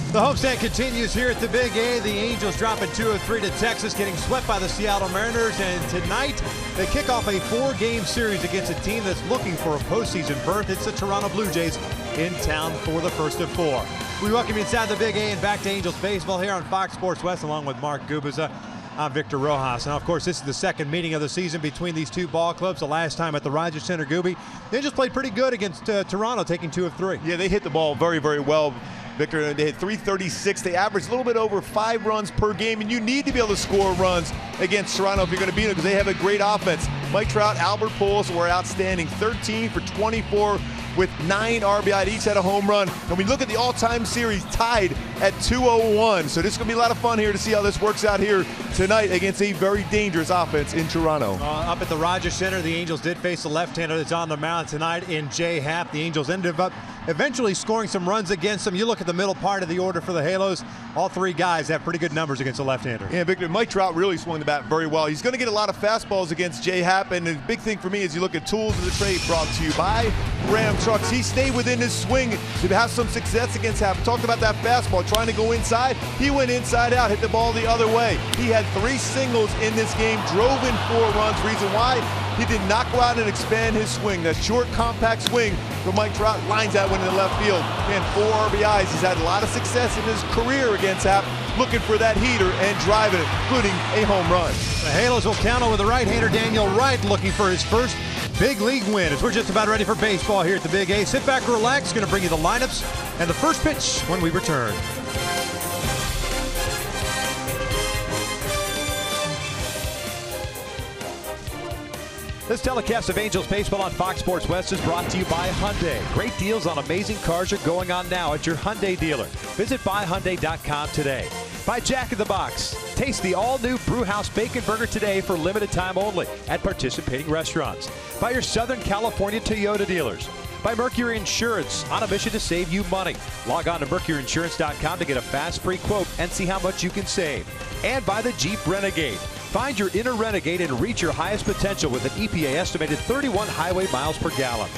The homestand continues here at the Big A. The Angels dropping 2 of 3 to Texas, getting swept by the Seattle Mariners. And tonight, they kick off a 4-game series against a team that's looking for a postseason berth. It's the Toronto Blue Jays in town for the first of 4. We welcome you inside the Big A and back to Angels baseball here on Fox Sports West, along with Mark Gubiza. I'm Victor Rojas. Now, of course, this is the second meeting of the season between these two ball clubs. The last time at the Rogers Center, Gooby, they just played pretty good against Toronto, taking 2 of 3. Yeah, they hit the ball very, very well, Victor. They hit 336. They averaged a little bit over 5 runs per game, and you need to be able to score runs against Toronto if you're going to beat them because they have a great offense. Mike Trout, Albert Pujols were outstanding, 13 for 24 with 9 RBI. Each had a home run. And we look at the all-time series tied at 201. So this is going to be a lot of fun here to see how this works out here tonight against a very dangerous offense in Toronto. Up at the Rogers Center, the Angels did face a left-hander that's on the mound tonight in Jay Happ. The Angels ended up eventually scoring some runs against them. You look at the middle part of the order for the Halos, all 3 guys have pretty good numbers against a left-hander. Yeah, Victor, Mike Trout really swung the bat very well. He's going to get a lot of fastballs against Jay Happ, and the big thing for me is you look at tools of the trade brought to you by Ram Trucks. He stayed within his swing to have some success against Happ. Talked about that fastball, trying to go inside. He went inside out, hit the ball the other way. He had 3 singles in this game, drove in 4 runs. Reason why? He did not go out and expand his swing. That short, compact swing from Mike Trout lines that one in the left field. And 4 RBIs. He's had a lot of success in his career against Happ, looking for that heater and driving it, including a home run. The Halos will counter with the right-hander Daniel Wright, looking for his first big league win. As we're just about ready for baseball here at the Big A. Sit back, relax. Going to bring you the lineups and the first pitch when we return. This telecast of Angels baseball on Fox Sports West is brought to you by Hyundai. Great deals on amazing cars are going on now at your Hyundai dealer. Visit buyhyundai.com today. By Jack in the Box. Taste the all-new Brewhouse Bacon Burger today for limited time only at participating restaurants. By your Southern California Toyota dealers. By Mercury Insurance, on a mission to save you money. Log on to mercuryinsurance.com to get a fast free quote and see how much you can save. And by the Jeep Renegade. Find your inner renegade and reach your highest potential with an EPA estimated 31 highway miles per gallon.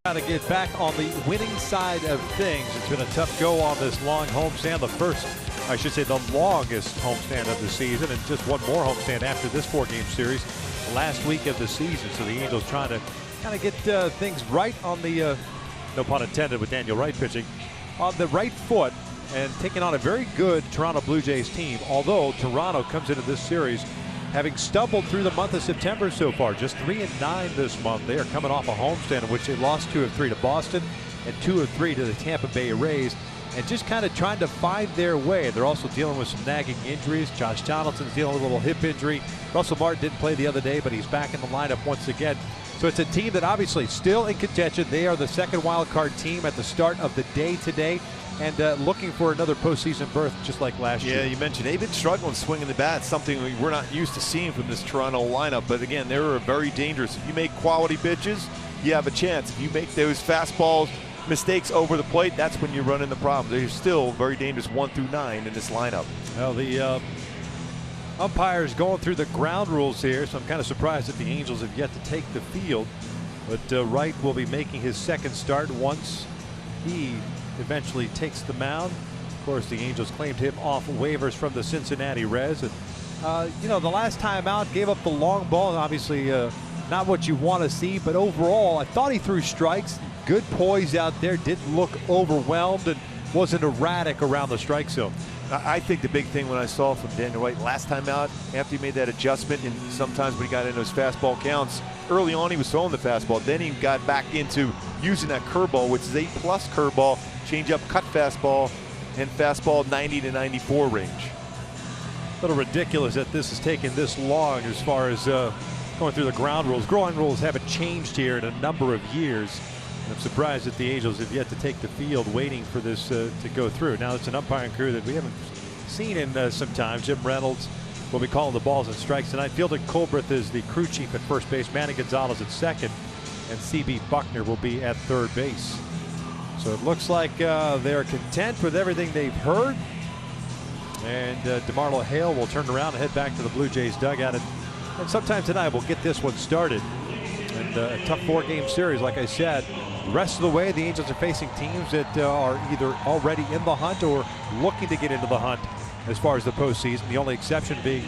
Trying to get back on the winning side of things. It's been a tough go on this long homestand. The first, I should say, the longest homestand of the season, and just one more homestand after this 4-game series last week of the season. So the Angels trying to kind of get things right on the, no pun intended with Daniel Wright pitching, on the right foot and taking on a very good Toronto Blue Jays team. Although Toronto comes into this series having stumbled through the month of September so far, just 3-9 this month. They are coming off a homestand in which they lost 2 of 3 to Boston and 2 of 3 to the Tampa Bay Rays, and just kind of trying to find their way. They're also dealing with some nagging injuries. Josh Donaldson's dealing with a little hip injury. Russell Martin didn't play the other day, but he's back in the lineup once again. So it's a team that obviously still in contention. They are the second wild card team at the start of the day today, and looking for another postseason berth just like last year. Yeah, you mentioned they've been struggling swinging the bat, something we're not used to seeing from this Toronto lineup. But again, they're very dangerous. If you make quality pitches, you have a chance. If you make those fastballs mistakes over the plate, that's when you run into problems. They're still very dangerous 1 through 9 in this lineup. Well, the umpires going through the ground rules here, so I'm kind of surprised that the Angels have yet to take the field. But Wright will be making his second start once he eventually takes the mound. Of course, the Angels claimed him off waivers from the Cincinnati Reds. And, you know, the last time out gave up the long ball. Obviously, not what you want to see, but overall, I thought he threw strikes. Good poise out there, didn't look overwhelmed, and wasn't erratic around the strike zone. I think the big thing when I saw from Daniel Wright last time out, after he made that adjustment, and sometimes when he got in those fastball counts, early on he was throwing the fastball. Then he got back into using that curveball, which is A+ curveball, changeup, cut fastball, and fastball 90 to 94 range. A little ridiculous that this has taken this long as far as going through the ground rules. Ground rules haven't changed here in a number of years. I'm surprised that the Angels have yet to take the field waiting for this to go through. Now it's an umpiring crew that we haven't seen in some time. Jim Reynolds will be calling the balls and strikes tonight. Fielding Colbreth is the crew chief at first base. Manny Gonzalez at second. And C.B. Buckner will be at third base. So it looks like they're content with everything they've heard. And DeMarlo Hale will turn around and head back to the Blue Jays dugout. And sometime tonight we'll get this one started. And a tough 4-game series, like I said. The rest of the way, the Angels are facing teams that are either already in the hunt or looking to get into the hunt as far as the postseason. The only exception being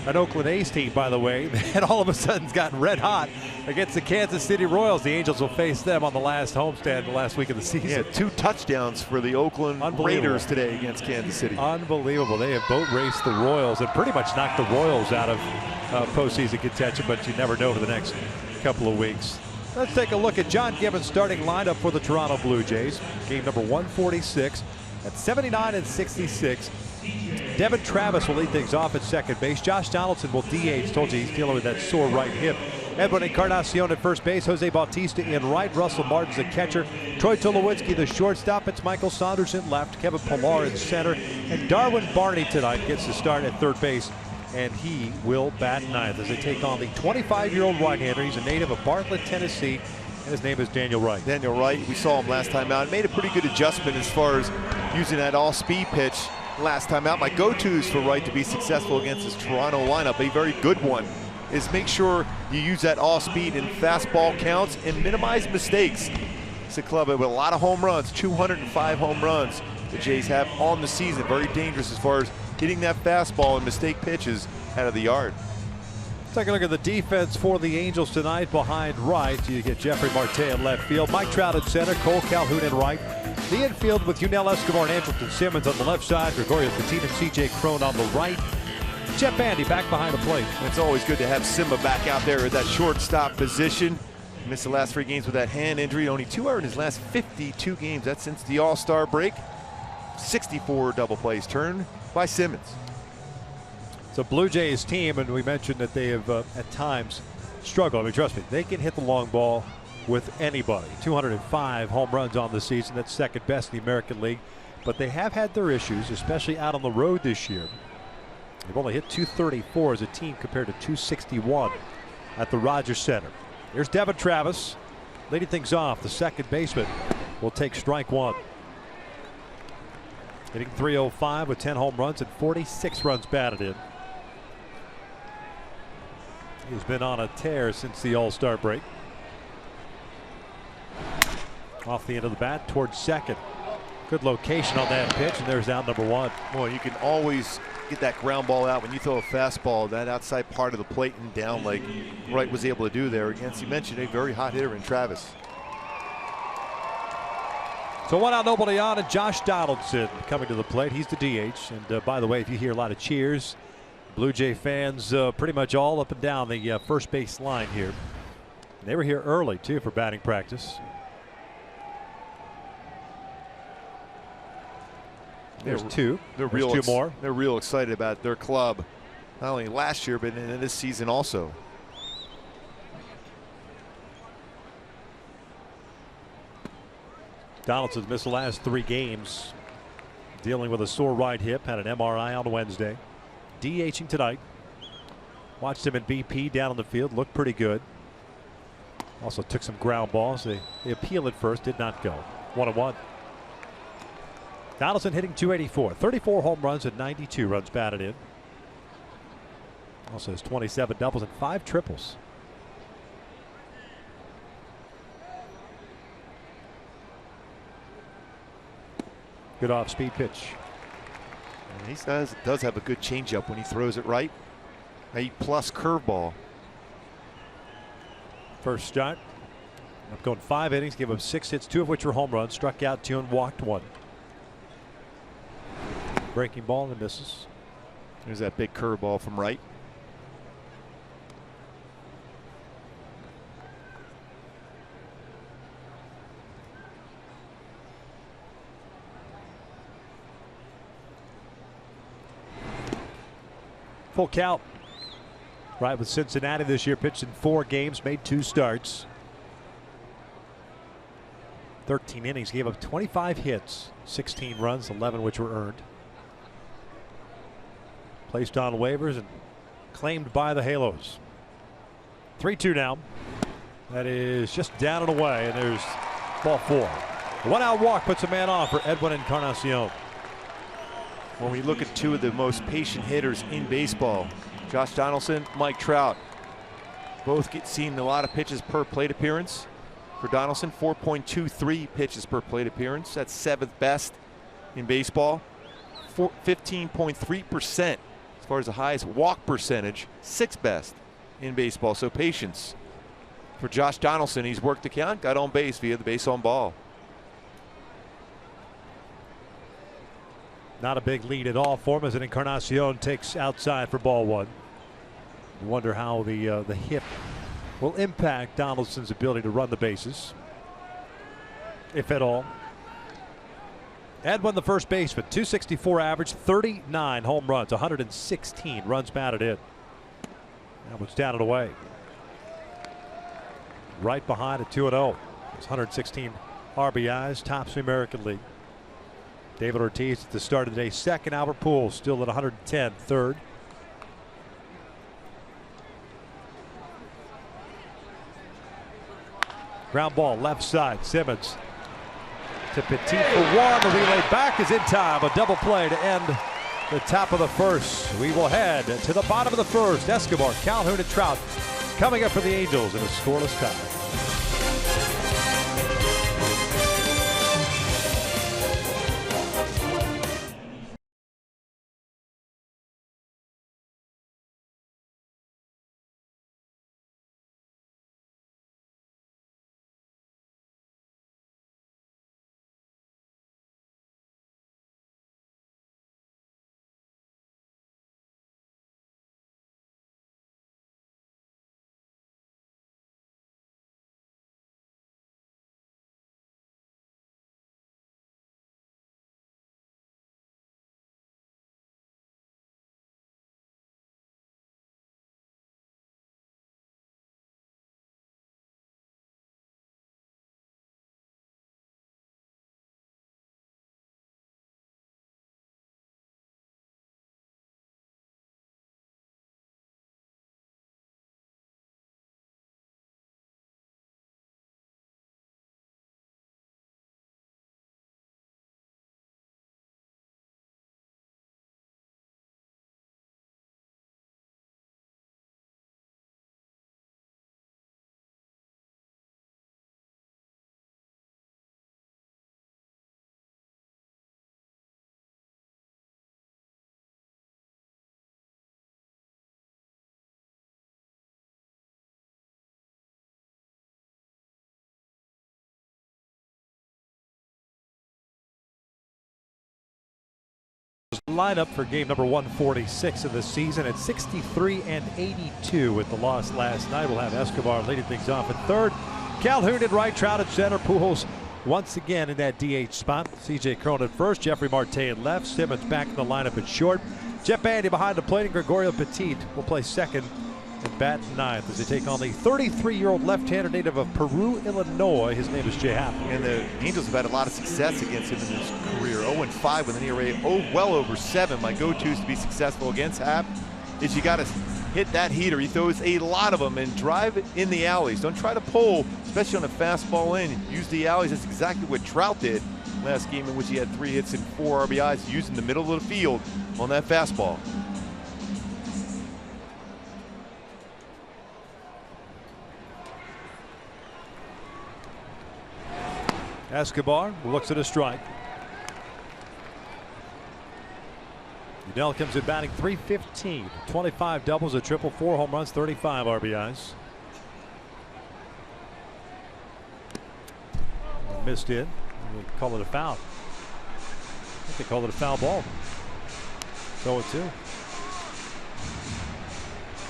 an Oakland A's team, by the way, that all of a sudden gotten red hot against the Kansas City Royals. The Angels will face them on the last homestand the last week of the season. Yeah, 2 touchdowns for the Oakland Raiders today against Kansas City. Unbelievable. They have boat raced the Royals and pretty much knocked the Royals out of postseason contention, but you never know for the next couple of weeks. Let's take a look at John Gibbons' starting lineup for the Toronto Blue Jays. Game number 146 at 79 and 66. Devin Travis will lead things off at second base. Josh Donaldson will DH. Told you he's dealing with that sore right hip. Edwin Encarnacion at first base. Jose Bautista in right. Russell Martin's the catcher. Troy Tulowitzki the shortstop. It's Michael Saunders in left. Kevin Pillar in center. And Darwin Barney tonight gets the start at third base. And he will bat ninth as they take on the 25-year-old right-hander. He's a native of Bartlett, Tennessee, and his name is Daniel Wright. Daniel Wright, we saw him last time out. Made a pretty good adjustment as far as using that all-speed pitch last time out. My go-tos for Wright to be successful against this Toronto lineup, a very good one, is make sure you use that all-speed in fastball counts and minimize mistakes. It's a club with a lot of home runs, 205 home runs the Jays have on the season. Very dangerous as far as hitting that fastball and mistake pitches out of the yard. Take a look at the defense for the Angels tonight. Behind Wright, you get Jeffrey Marte in left field, Mike Trout at center, Cole Calhoun in right. The infield with Yunel Escobar and Andrelton Simmons on the left side, Gregorio Petit and C.J. Cron on the right. Jeff Bandy back behind the plate. It's always good to have Simba back out there at that shortstop position. He missed the last 3 games with that hand injury. Only 2 errors in his last 52 games. That's since the All-Star break. 64 double plays turned by Simmons. It's a Blue Jays team, and we mentioned that they have at times struggled. I mean, trust me, they can hit the long ball with anybody. 205 home runs on the season. That's second best in the American League. But they have had their issues, especially out on the road this year. They've only hit 234 as a team compared to 261 at the Rogers Center. Here's Devin Travis leading things off. The second baseman will take strike one. Hitting .305 with 10 home runs and 46 runs batted in. He's been on a tear since the All-Star break. Off the end of the bat towards second. Good location on that pitch, and there's out number one. Well, you can always get that ground ball out when you throw a fastball. That outside part of the plate and down like Wright was able to do there against, you mentioned, a very hot hitter in Travis. So one out, nobody on, and Josh Donaldson coming to the plate. He's the DH. And by the way, if you hear a lot of cheers, Blue Jay fans pretty much all up and down the first base line here. And they were here early too for batting practice. There's two. There's two more. They're real excited about their club, not only last year but in this season also. Donaldson's missed the last 3 games, dealing with a sore right hip. Had an MRI on Wednesday. DHing tonight. Watched him in BP down on the field. Looked pretty good. Also took some ground balls. They appealed at first, did not go. 1-1. Donaldson hitting .284, 34 home runs and 92 runs batted in. Also has 27 doubles and 5 triples. Good off-speed pitch. And he does have a good changeup when he throws it right. 8+ curveball. First start. Up going 5 innings, gave up 6 hits, 2 of which were home runs. Struck out 2 and walked 1. Breaking ball and misses. There's that big curveball from right. Full count. Right with Cincinnati this year, pitched in 4 games, made 2 starts. 13 innings, gave up 25 hits, 16 runs, 11 which were earned. Placed on waivers and claimed by the Halos. 3-2 now. That is just down and away, and there's ball 4. A 1-out walk puts a man on for Edwin Encarnacion. When we look at 2 of the most patient hitters in baseball, Josh Donaldson, Mike Trout, both seen a lot of pitches per plate appearance. For Donaldson, 4.23 pitches per plate appearance. That's 7th best in baseball. 15.3% as far as the highest walk percentage, 6th best in baseball. So patience for Josh Donaldson. He's worked the count, got on base via the base on ball. Not a big lead at all for him as an Encarnacion takes outside for ball 1. You wonder how the hip will impact Donaldson's ability to run the bases, if at all. Edwin, the first baseman, .264 average, 39 home runs, 116 runs batted in. That one's down and away. Right behind at 2-0. It's 116 RBIs, tops the American League. David Ortiz at the start of the day, 2nd. Albert Pujols still at 110, 3rd. Ground ball left side. Simmons to Petit for 1. The relay back is in time. A double play to end the top of the first. We will head to the bottom of the first. Escobar, Calhoun, and Trout coming up for the Angels in a scoreless tie. lineup for game number 146 of the season at 63 and 82 with the loss last night. We'll have Escobar leading things off at third. Calhoun at right, Trout at center, Pujols once again in that DH spot. CJ Cron at first, Jeffrey Marte at left, Simmons back in the lineup at short. Jeff Bandy behind the plate, and Gregorio Petit will play second and bat ninth as they take on the 33-year-old left-hander native of Peru, Illinois. His name is Jay Happ. And the Angels have had a lot of success against him in his career. 0-5 with an ERA well over 7. My go-tos to be successful against Happ is you got to hit that heater. He throws a lot of them and drive in the alleys. Don't try to pull, especially on a fastball in. Use the alleys. That's exactly what Trout did last game, in which he had 3 hits and 4 RBIs, using the middle of the field on that fastball. Escobar looks at a strike. Udell comes in batting .315, 25 doubles, a triple, 4 home runs, 35 RBIs. Missed it. They call it a foul. I think they call it a foul ball. 0-2.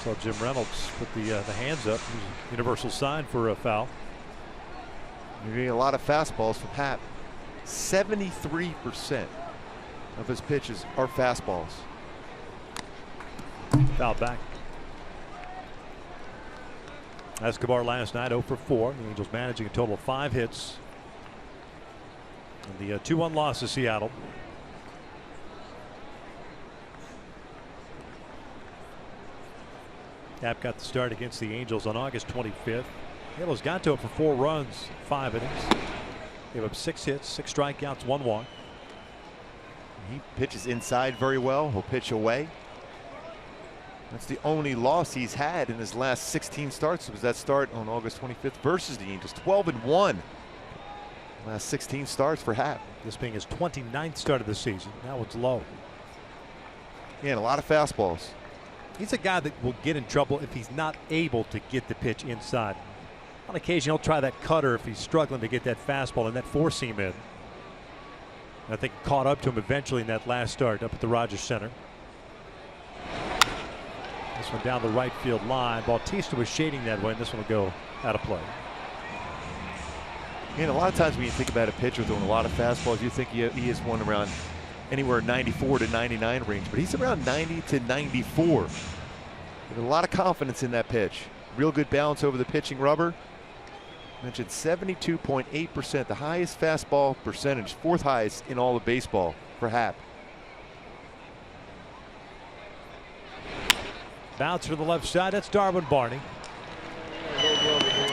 So Jim Reynolds put the hands up. Universal sign for a foul. You're getting a lot of fastballs from Happ. 73% of his pitches are fastballs. Foul back. Escobar last night 0 for 4. The Angels managing a total of 5 hits. And the 2-1 loss to Seattle. Happ got the start against the Angels on August 25th. Halos got to it for 4 runs, 5 innings. Gave up 6 hits, 6 strikeouts, 1 walk. He pitches inside very well. He'll pitch away. That's the only loss he's had in his last 16 starts. It was that start on August 25th versus the Angels. 12-1. Last 16 starts for Happ. This being his 29th start of the season. Now it's low. Yeah, and a lot of fastballs. He's a guy that will get in trouble if he's not able to get the pitch inside. On occasion, he'll try that cutter if he's struggling to get that fastball and that 4-seam in. And I think it caught up to him eventually in that last start up at the Rogers Center. This one down the right field line. Bautista was shading that way, and this one will go out of play. And a lot of times when you think about a pitcher throwing a lot of fastballs, you think he is one around anywhere 94 to 99 range, but he's around 90 to 94. With a lot of confidence in that pitch. Real good balance over the pitching rubber. Mentioned 72.8%, the highest fastball percentage, 4th highest in all of baseball for Happ. Bounce to the left side. That's Darwin Barney.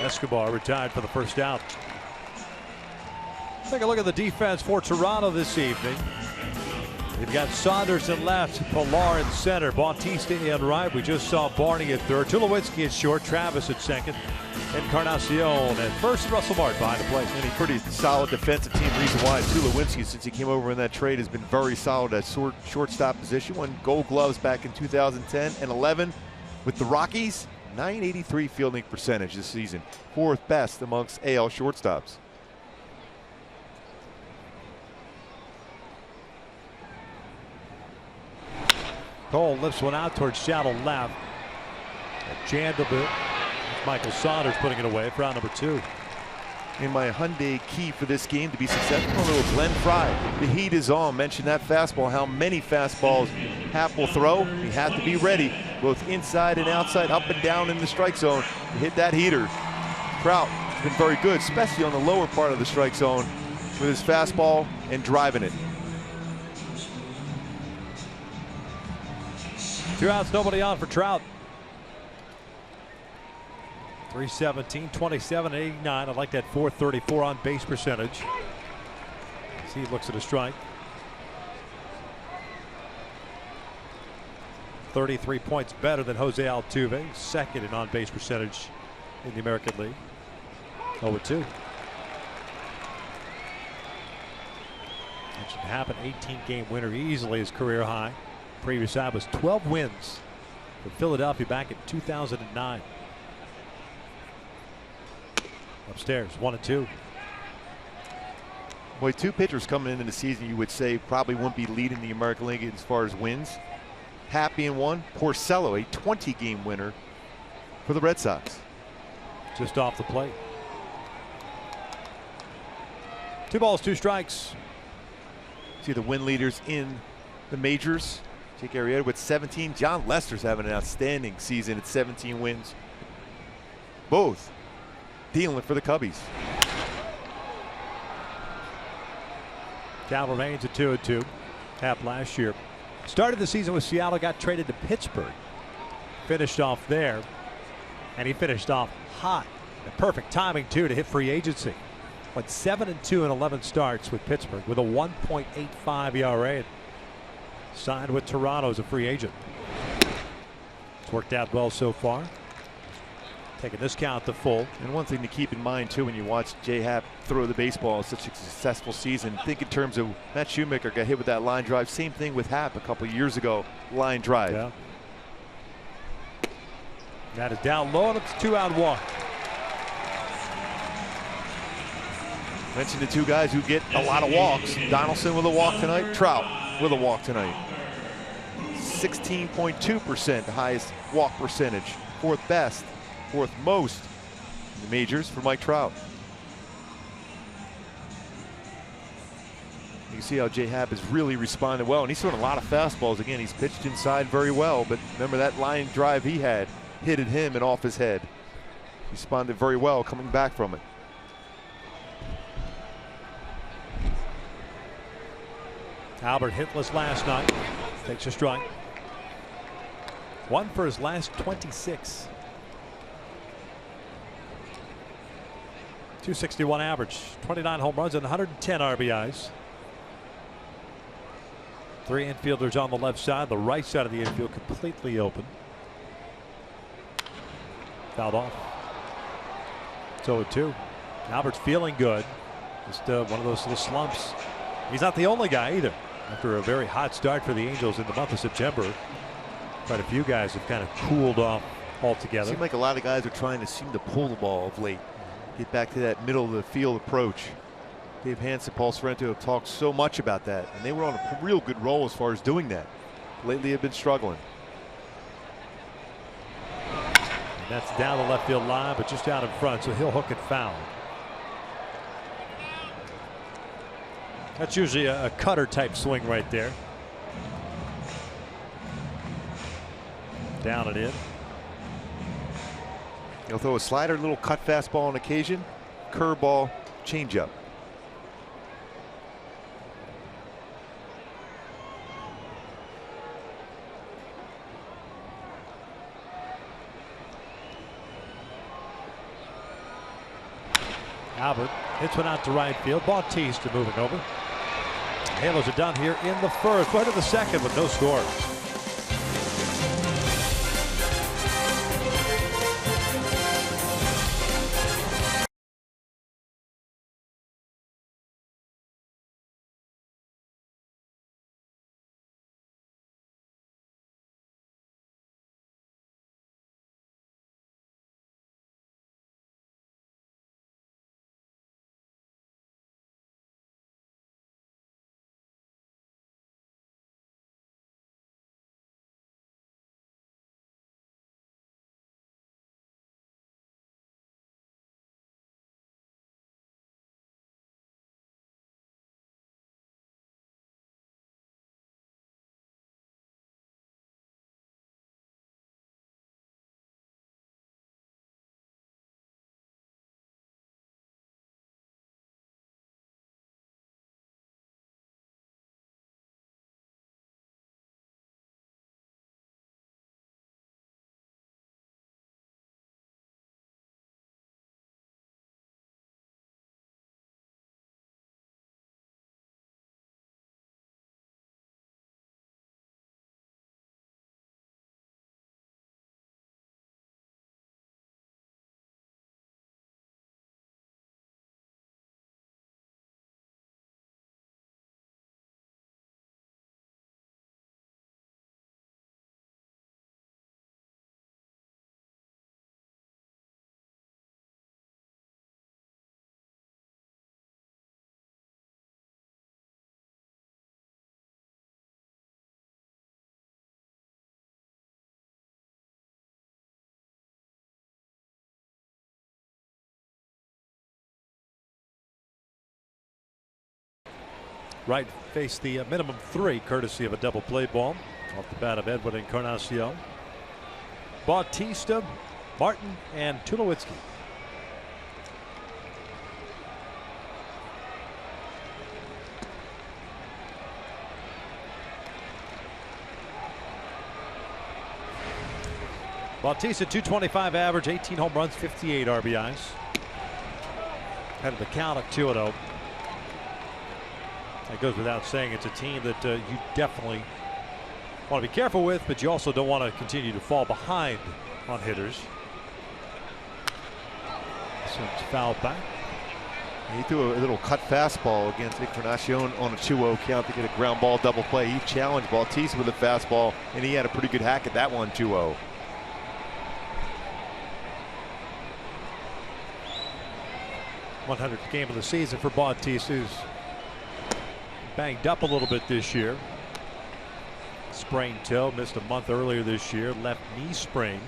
Escobar retired for the first out. Take a look at the defense for Toronto this evening. You've got Saunders in left, Pilar in center, Bautista in right. We just saw Barney at third, Tulowitzki at short, Travis at second, Encarnacion at first, Russell Martin behind the plate. And a pretty solid defensive team. Reason why Tulowitzki, since he came over in that trade, has been very solid at shortstop position. Won Gold Gloves back in 2010 and 11 with the Rockies. .983 fielding percentage this season, 4th best amongst AL shortstops. Cole lifts one out towards shallow left. Jammed a bit. Michael Saunders putting it away for out number 2. In my Hyundai key for this game to be successful, a little Glenn Fry. The heat is on. Mentioned that fastball, how many fastballs Happ will throw. He has to be ready, both inside and outside, up and down in the strike zone to hit that heater. Trout has been very good, especially on the lower part of the strike zone with his fastball and driving it. 2 outs, nobody on for Trout. 317, 27, 89. I like that 434 on base percentage. See, he looks at a strike. 33 points better than Jose Altuve, second in on base percentage in the American League. 0-2. That should happen. 18-game winner, easily his career high. Previous high was 12 wins for Philadelphia back in 2009. Upstairs, 1-2. Boy, two pitchers coming into the season you would say probably wouldn't be leading the American League as far as wins. Happy in one, Porcello, a 20-game winner for the Red Sox. Just off the plate. 2 balls, 2 strikes. See the win leaders in the majors. Jake Arrieta with 17. John Lester's having an outstanding season at 17 wins. Both dealing for the Cubbies. Count remains at 2-2. Happ last year started the season with Seattle, got traded to Pittsburgh, finished off there, and he finished off hot. The perfect timing too to hit free agency. Went 7-2 in 11 starts with Pittsburgh with a 1.85 ERA. Signed with Toronto as a free agent. It's worked out well so far. Taking this count to full. And one thing to keep in mind too when you watch Jay Happ throw the baseball in such a successful season, think in terms of Matt Shoemaker got hit with that line drive. Same thing with Happ a couple of years ago. Line drive. Yeah. That is down low and it's 2-1. Mentioned the two guys who get a lot of walks. Donaldson with a walk tonight. Trout with a walk tonight. 16.2%, the highest walk percentage. 4th best, 4th most in the majors for Mike Trout. You can see how Jay Happ has really responded well, and he's throwing a lot of fastballs. Again, he's pitched inside very well, but remember that line drive he had hit at him and off his head. He responded very well coming back from it. Albert hitless last night. Takes a strike. 1 for his last 26. 261 average, 29 home runs and 110 RBIs. 3 infielders on the left side. The right side of the infield completely open. Fouled off. 0-2. Albert's feeling good. Just one of those little slumps. He's not the only guy either. After a very hot start for the Angels in the month of September, quite a few guys have kind of cooled off altogether. Seems like a lot of guys are trying to seem to pull the ball of late. Get back to that middle of the field approach. Dave Hansen, Paul Sorrento have talked so much about that, and they were on a real good roll as far as doing that. Lately have been struggling. And that's down the left field line, but just out in front, so he'll hook it foul. That's usually a cutter type swing right there. Down and in. He'll throw a slider, little cut fastball on occasion, curveball, changeup. Albert hits one out to right field. Bautista moving over. Halos are done here in the first. Right to the second with no score. Right face the minimum 3, courtesy of a double play ball off the bat of Edwin Encarnacion. Bautista, Martin, and Tulowitzki. Bautista, 225 average, 18 home runs, 58 RBIs. Had the count at 2-0. That goes without saying. It's a team that you definitely want to be careful with, but you also don't want to continue to fall behind on hitters. This one's fouled back. He threw a little cut fastball against Encarnacion on a 2-0 count to get a ground ball double play. He challenged Bautista with a fastball, and he had a pretty good hack at that one, 2-0. #100th game of the season for Bautista, who's banged up a little bit this year. Sprained toe, missed a month earlier this year. Left knee sprain,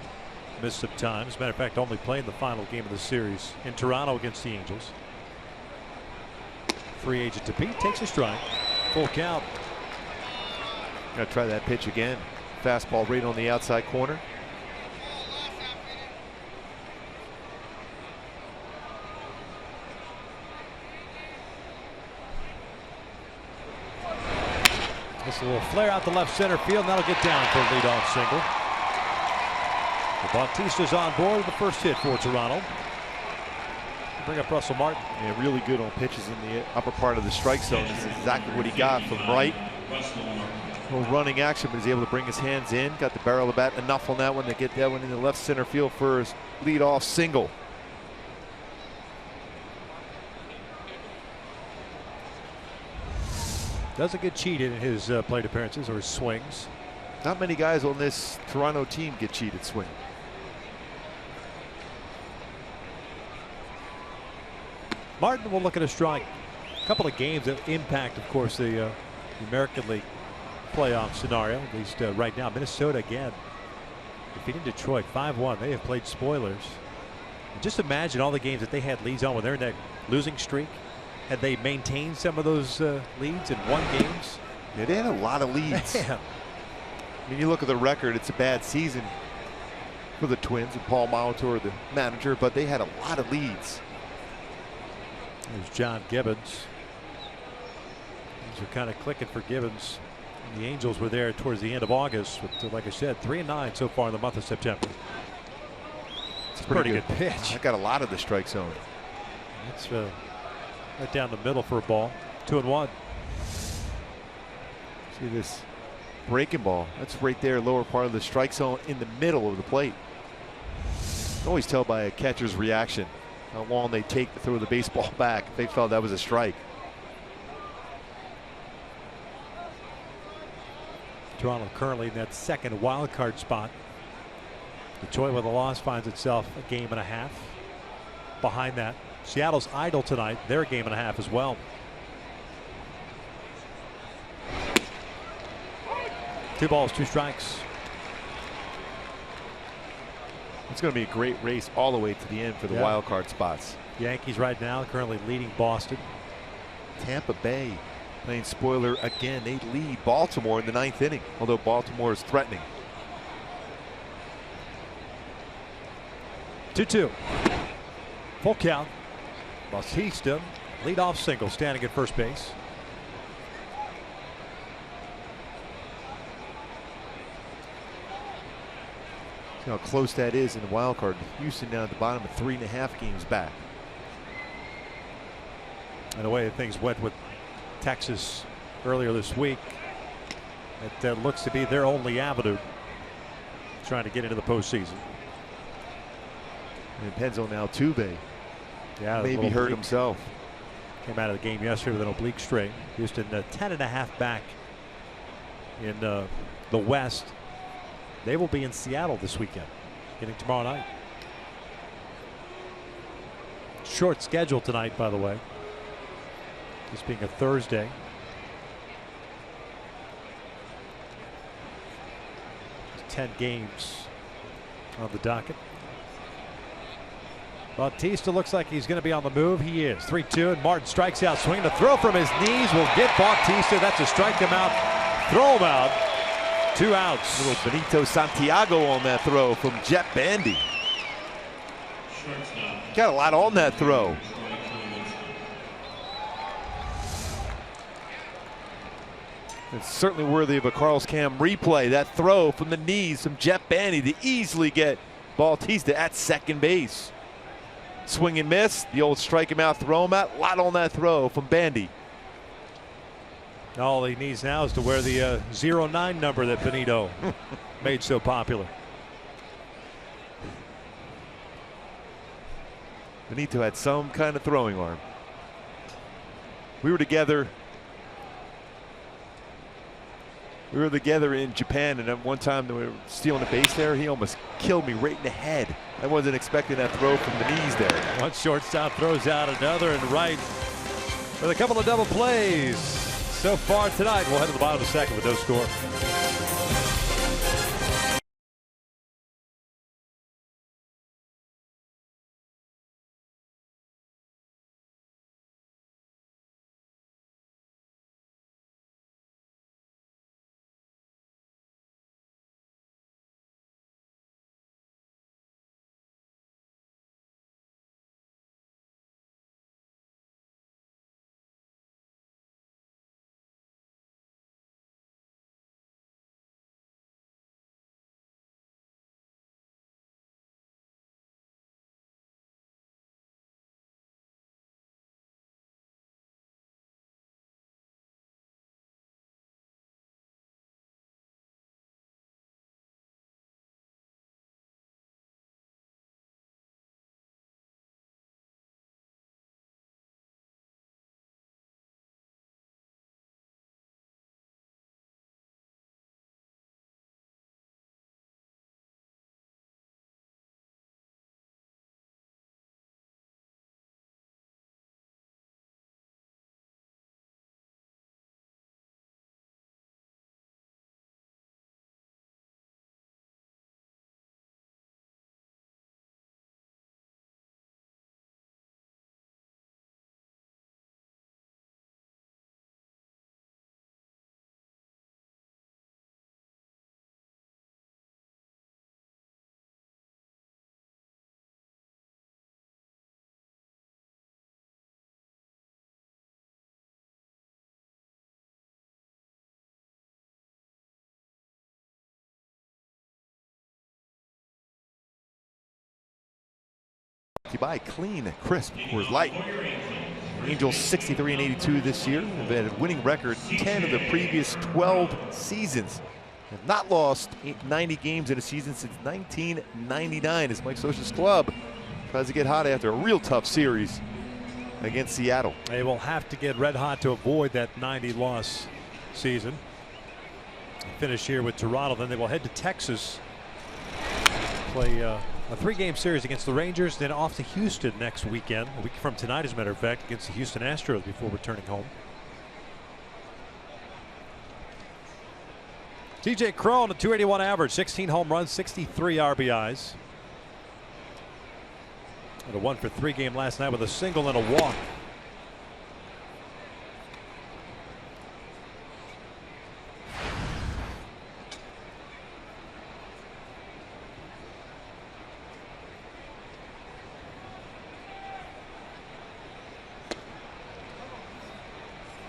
missed some time. As a matter of fact, only playing the final game of the series in Toronto against the Angels. Free agent to Pete, takes a strike. Full count. Gonna try that pitch again. Fastball right on the outside corner. Just a little flare out the left center field, and that'll get down for a leadoff single. Bautista's on board with the first hit for Toronto. Bring up Russell Martin. Yeah, really good on pitches in the upper part of the strike zone. This is exactly what he got from right. A little running action, but he's able to bring his hands in. Got the barrel of the bat enough on that one to get that one in the left center field for his leadoff single. Doesn't get cheated in his plate appearances or his swings. Not many guys on this Toronto team get cheated swing. Martin will look at a strike. A couple of games that impact, of course, the American League playoff scenario, at least right now. Minnesota again defeating Detroit 5-1. They have played spoilers. And just imagine all the games that they had leads on when they're in that losing streak. Had they maintained some of those leads and won games? Yeah, they had a lot of leads. Yeah. I mean, you look at the record, it's a bad season for the Twins and Paul Molitor, the manager, but they had a lot of leads. There's John Gibbons. Things are kind of clicking for Gibbons. And the Angels were there towards the end of August, with, like I said, 3-9 so far in the month of September. It's a pretty good pitch. I got a lot of the strike zone. It's right down the middle for a ball. 2-1. See this breaking ball? That's right there, lower part of the strike zone in the middle of the plate. You can always tell by a catcher's reaction how long they take to throw the baseball back if they felt that was a strike. Toronto currently in that second wild card spot. Detroit with a loss finds itself a game and a half behind that. Seattle's idle tonight. They're a game and a half as well. Two balls, two strikes. It's going to be a great race all the way to the end for the wild card spots. Yankees right now currently leading Boston. Tampa Bay playing spoiler again. They lead Baltimore in the 9th inning, although Baltimore is threatening. 2-2. Full count. Bautista, leadoff single, standing at first base. See how close that is in the wild card. Houston down at the bottom of 3.5 games back. And the way things went with Texas earlier this week, it looks to be their only avenue trying to get into the postseason. And it depends on Altuve. Yeah, maybe hurt himself. Came out of the game yesterday with an oblique strain. Houston 10.5 back in the West. They will be in Seattle this weekend, getting tomorrow night. Short schedule tonight, by the way. This being a Thursday. There's 10 games on the docket. Bautista looks like he's going to be on the move. He is. 3-2, and Martin strikes out. Swinging the throw from his knees will get Bautista. That's a strike him out. Throw him out. 2 outs. Little Benito Santiago on that throw from Jet Bandy. Got a lot on that throw. It's certainly worthy of a Carl's Cam replay. That throw from the knees from Jet Bandy to easily get Bautista at second base. Swing and miss. The old strike him out, throw him out. A lot on that throw from Bandy. All he needs now is to wear the 09 number that Benito made so popular. Benito had some kind of throwing arm. We were together. We were together in Japan, and one time we were stealing a base there. He almost killed me right in the head. I wasn't expecting that throw from the knees there. One shortstop throws out another, and right with a couple of double plays so far tonight. We'll head to the bottom of the second with no score. By clean, crisp Coors Light. Angels 63-82 this year. They've had a winning record 10 of the previous 12 seasons. Have not lost 90 games in a season since 1999 as Mike Scioscia's club tries to get hot after a real tough series against Seattle. They will have to get red hot to avoid that 90-loss season. Finish here with Toronto, then they will head to Texas. Play a 3-game series against the Rangers, then off to Houston next weekend, a week from tonight as a matter of fact, against the Houston Astros before returning home. TJ Crone, a .281 average, 16 home runs, 63 RBIs. And a 1-for-3 game last night with a single and a walk.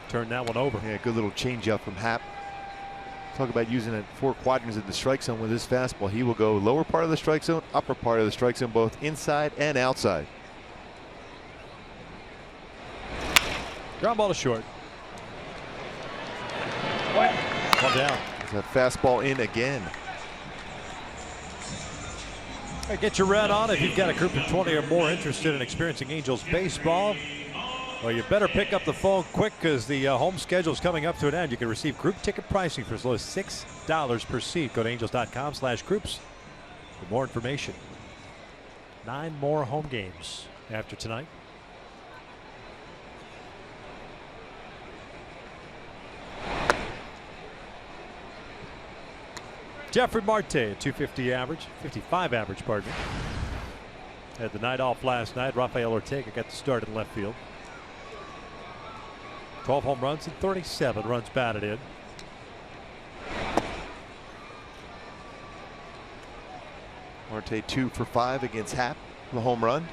Turn that one over. Yeah, good little changeup from Happ. Talk about using it 4 quadrants of the strike zone with his fastball. He will go lower part of the strike zone, upper part of the strike zone, both inside and outside. Ground ball to short. One down. That fastball in again. All right, get your red on if you've got a group of 20 or more interested in experiencing Angels baseball. Well, you better pick up the phone quick because the home schedule is coming up to an end. You can receive group ticket pricing for as low as $6 per seat. Go to angels.com/groups for more information. 9 more home games after tonight. Jeffrey Marte, 250 average, 55 average, pardon me. Had the night off last night. Rafael Ortega got the start in left field. 12 home runs and 37 runs batted in. Marte 2 for 5 against Happ, the home run.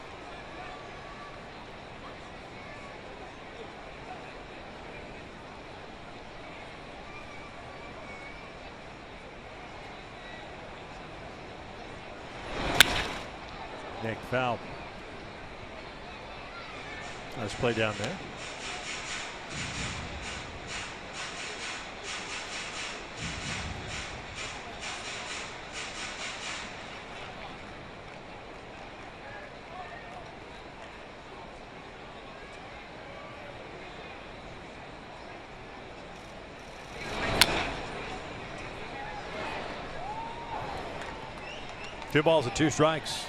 Nick foul. Nice play down there. Two balls and 2 strikes.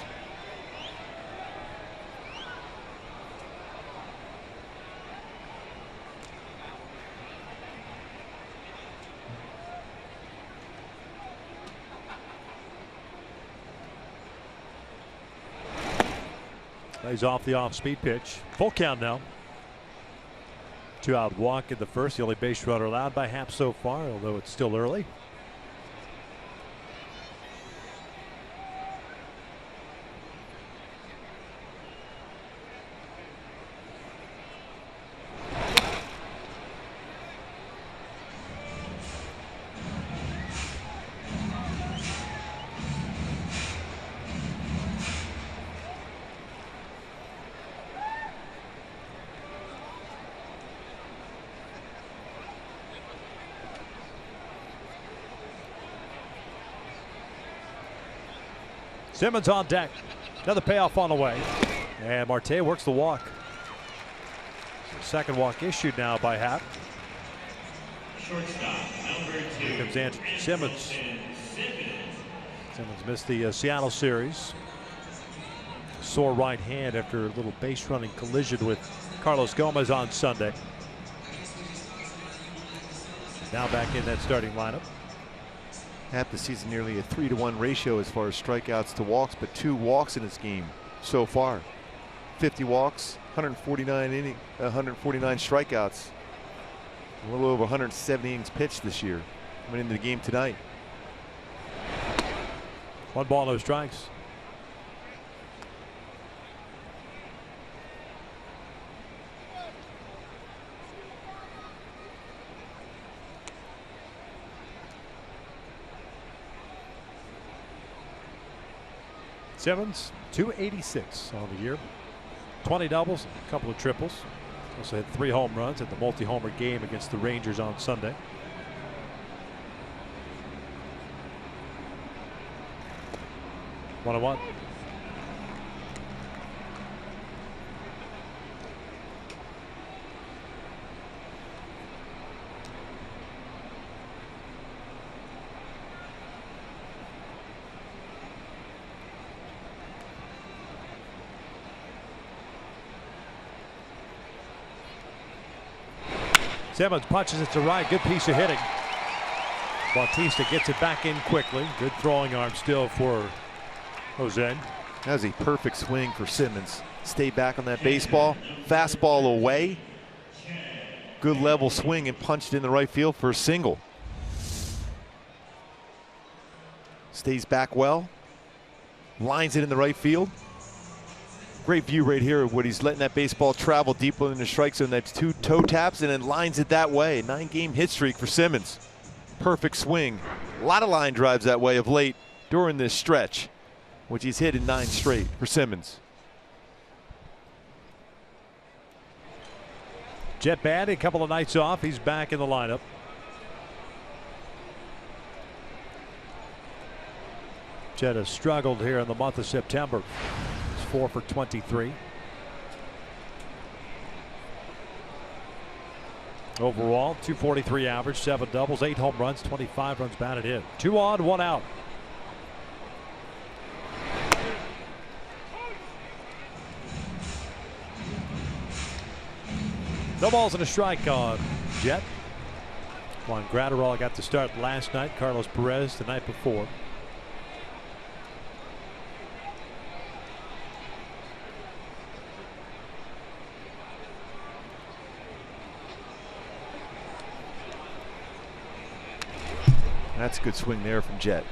Plays off the off-speed pitch. Full count now. 2-out walk in the first. The only base runner allowed by Happ so far, although it's still early. Simmons on deck. Another payoff on the way. And Marte works the walk. Second walk issued now by Happ. Here comes Andrew Simmons. Simmons missed the Seattle series. Sore right hand after a little base running collision with Carlos Gomez on Sunday. Now back in that starting lineup. Happ this season nearly a 3-to-1 ratio as far as strikeouts to walks, but 2 walks in his game so far. 50 walks, 149 strikeouts. A little over 170 innings pitched this year. Went into the game tonight. 1 ball, no strikes. Simmons, 286 on the year. 20 doubles, a couple of triples. Also had 3 home runs at the multi-homer game against the Rangers on Sunday. One on one. Simmons punches it to right. Good piece of hitting. Bautista gets it back in quickly. Good throwing arm still for Jose. That was a perfect swing for Simmons. Stay back on that baseball. Fastball away. Good level swing and punched in the right field for a single. Stays back well. Lines it in the right field. Great view right here of what he's letting that baseball travel deeper in the strike zone. That's 2 toe taps and then lines it that way. 9-game hit streak for Simmons. Perfect swing. A lot of line drives that way of late during this stretch, which he's hit in 9 straight for Simmons. Jet bad, a couple of nights off. He's back in the lineup. Jet has struggled here in the month of September. 4 for 23. Overall, 243 average, 7 doubles, 8 home runs, 25 runs batted in. 2 on, 1 out. No balls and a strike on Jet. Juan Gratterall got the start last night. Carlos Perez the night before. That's a good swing there from Jet.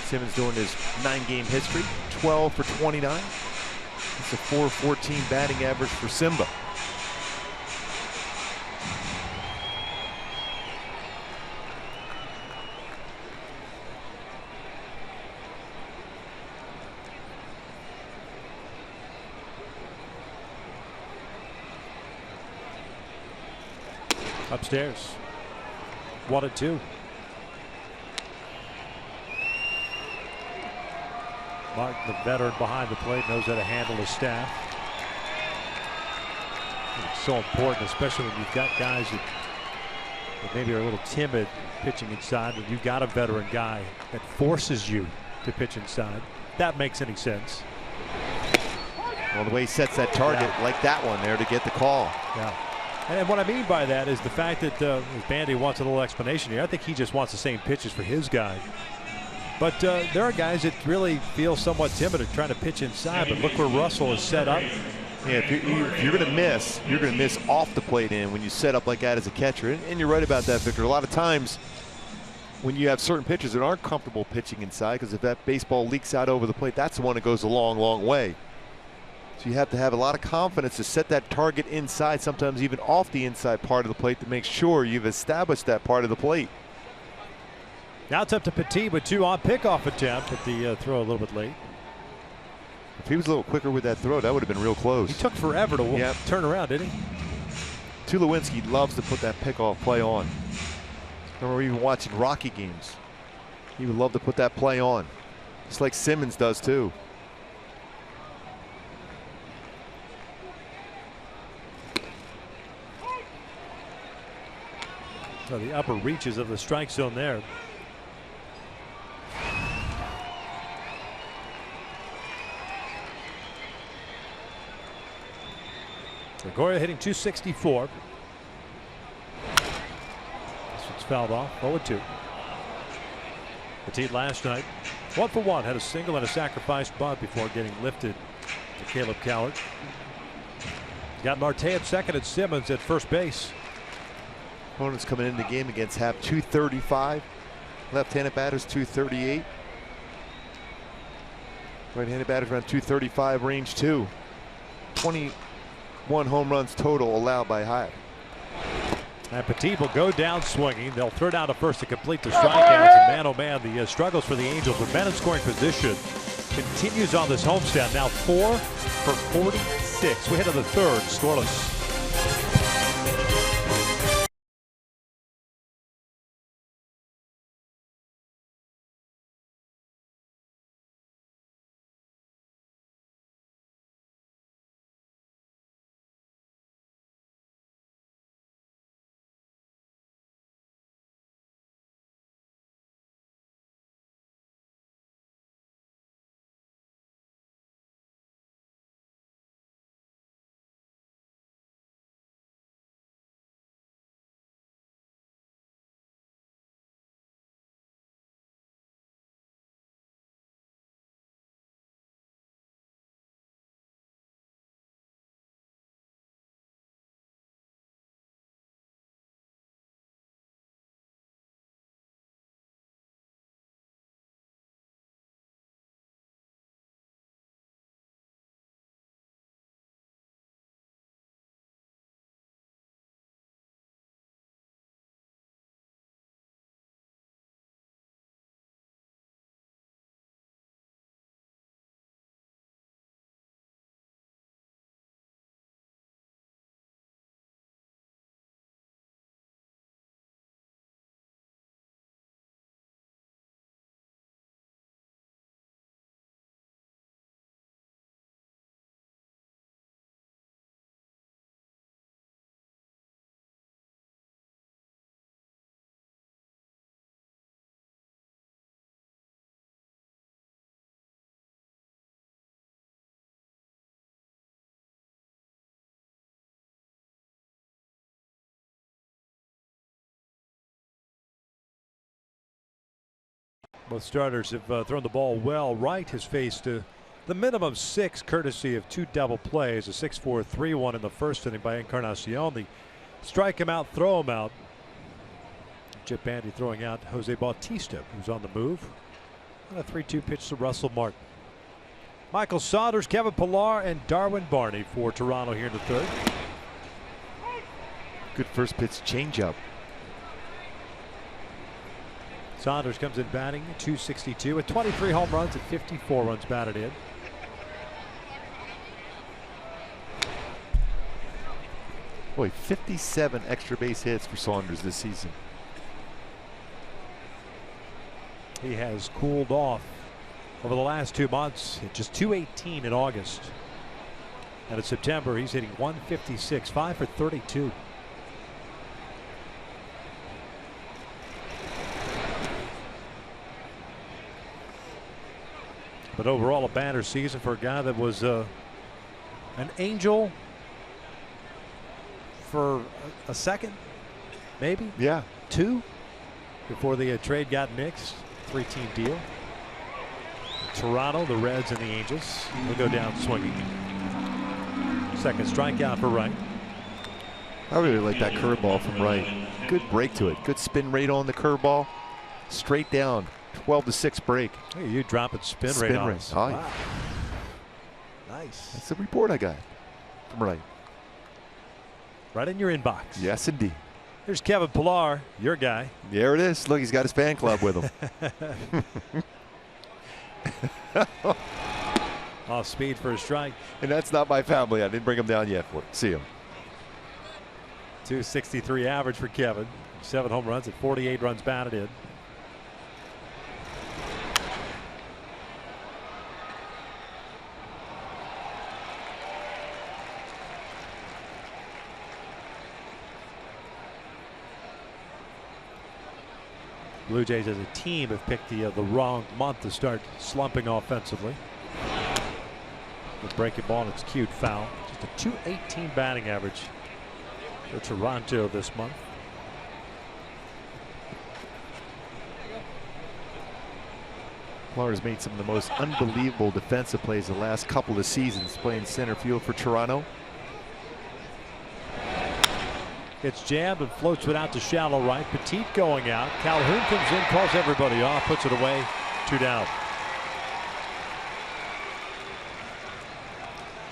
Simmons doing his 9-game history, 12 for 29. It's a .414 batting average for Simba. Upstairs. 1-2. Mark, the veteran behind the plate, knows how to handle his staff. It's so important, especially when you've got guys that maybe are a little timid pitching inside, but you've got a veteran guy that forces you to pitch inside. That makes any sense. Well, the way he sets that target, like that one there, to get the call. Yeah. And what I mean by that is the fact that Bandy wants a little explanation here. I think he just wants the same pitches for his guy. But there are guys that really feel somewhat timid at trying to pitch inside. But look where Russell is set up. Yeah, if you're going to miss, you're going to miss off the plate in when you set up like that as a catcher. And you're right about that, Victor. A lot of times when you have certain pitchers that aren't comfortable pitching inside, because if that baseball leaks out over the plate, that's the one that goes a long, long way. So you have to have a lot of confidence to set that target inside, sometimes even off the inside part of the plate, to make sure you've established that part of the plate. Now it's up to Petit with 2 on pickoff attempt, but the throw a little bit late. If he was a little quicker with that throw, that would have been real close. He took forever to turn around, didn't he? Tulowitzki loves to put that pickoff play on. Remember even watching Rocky games. He would love to put that play on, just like Simmons does too. So the upper reaches of the strike zone there. Gregoria hitting .264. This one's fouled off. 0-2. Petit last night 1 for 1, had a single and a sacrifice bunt before getting lifted to Caleb Cowart. Got Marte at second and Simmons at first base. Opponents coming into the game against Happ, .235. Left-handed batters .238. Right-handed batters around .235 range too. 21 home runs total allowed by Happ. And Petit will go down swinging. They'll throw down to first to complete the strikeouts. And man, oh man, the struggles for the Angels with men in scoring position continues on this homestand. Now 4 for 46. We head to the third, scoreless. Both starters have thrown the ball well. Wright has faced the minimum 6 courtesy of 2 double plays, a 6-4 3-1 in the first inning by Encarnacion. The strike him out, throw him out. Chip Bandy throwing out Jose Bautista, who's on the move. And a 3-2 pitch to Russell Martin. Michael Saunders, Kevin Pillar, and Darwin Barney for Toronto here in the third. Good first pitch changeup. Saunders comes in batting .262 with 23 home runs and 54 runs batted in. Boy, 57 extra base hits for Saunders this season. He has cooled off over the last 2 months. Just .218 in August. And in September, he's hitting .156, 5 for 32. But overall, a banner season for a guy that was an Angel for a second, maybe? Yeah. 2 before the trade got nixed. 3-team deal. Toronto, the Reds, and the Angels will go down swinging. Second strikeout for Wright. I really like that curveball from Wright. Good break to it. Good spin rate on the curveball. Straight down. 12-6 break. Hey, you dropping spin rate on us. Oh, wow. Nice. That's the report I got from Wright. Right in your inbox. Yes, indeed. Here's Kevin Pillar, your guy. There it is. Look, he's got his fan club with him. Off speed for a strike. And that's not my family. I didn't bring him down yet for it. See him. .263 average for Kevin. 7 home runs and 48 runs batted in. Blue Jays as a team have picked the wrong month to start slumping offensively. The breaking ball and it's cute foul. Just a .218 batting average for Toronto this month. Pillar's made some of the most unbelievable defensive plays the last couple of seasons playing center field for Toronto. It's jammed and floats it out to shallow right. Petit going out. Calhoun comes in, calls everybody off, puts it away. 2 down.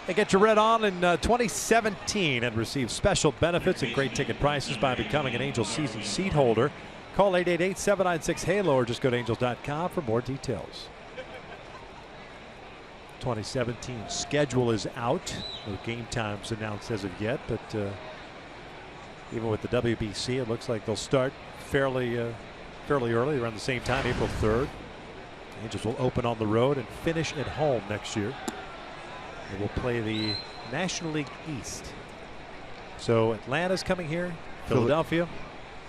And get your red on in 2017 and receive special benefits and great ticket prices by becoming an Angels season seat holder. Call 888-796-HALO or just go to angels.com for more details. 2017 schedule is out. No game times announced as of yet, but even with the WBC, it looks like they'll start fairly early, around the same time, April 3rd. Angels will open on the road and finish at home next year. They will play the National League East. So Atlanta's coming here. Philadelphia.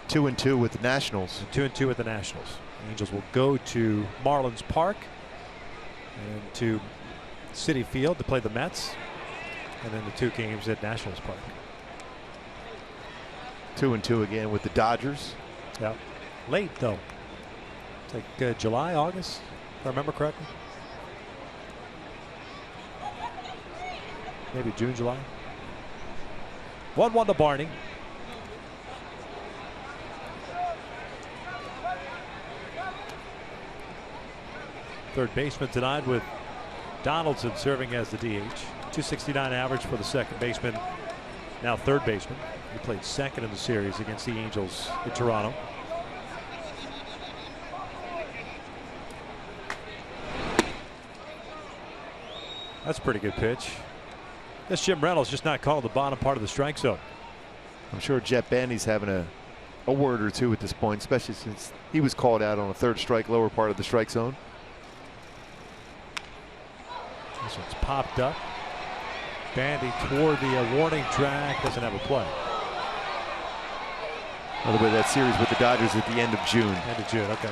2-2 with the Nationals. 2-2 with the Nationals. Angels will go to Marlins Park and to Citi Field to play the Mets. And then the 2 games at Nationals Park. 2-2 again with the Dodgers. Yeah. Late though. It's like July, August, if I remember correctly. Maybe June, July. 1-1 to Barney. Third baseman tonight with Donaldson serving as the DH. .269 average for the second baseman, now third baseman. He played second in the series against the Angels in Toronto. That's a pretty good pitch. This Jim Reynolds just not calling the bottom part of the strike zone. I'm sure Jet Bandy's having a word or two at this point, especially since he was called out on a 3rd strike, lower part of the strike zone. This one's popped up. Bandy toward the warning track, doesn't have a play. By the way, that series with the Dodgers at the end of June. End of June, okay.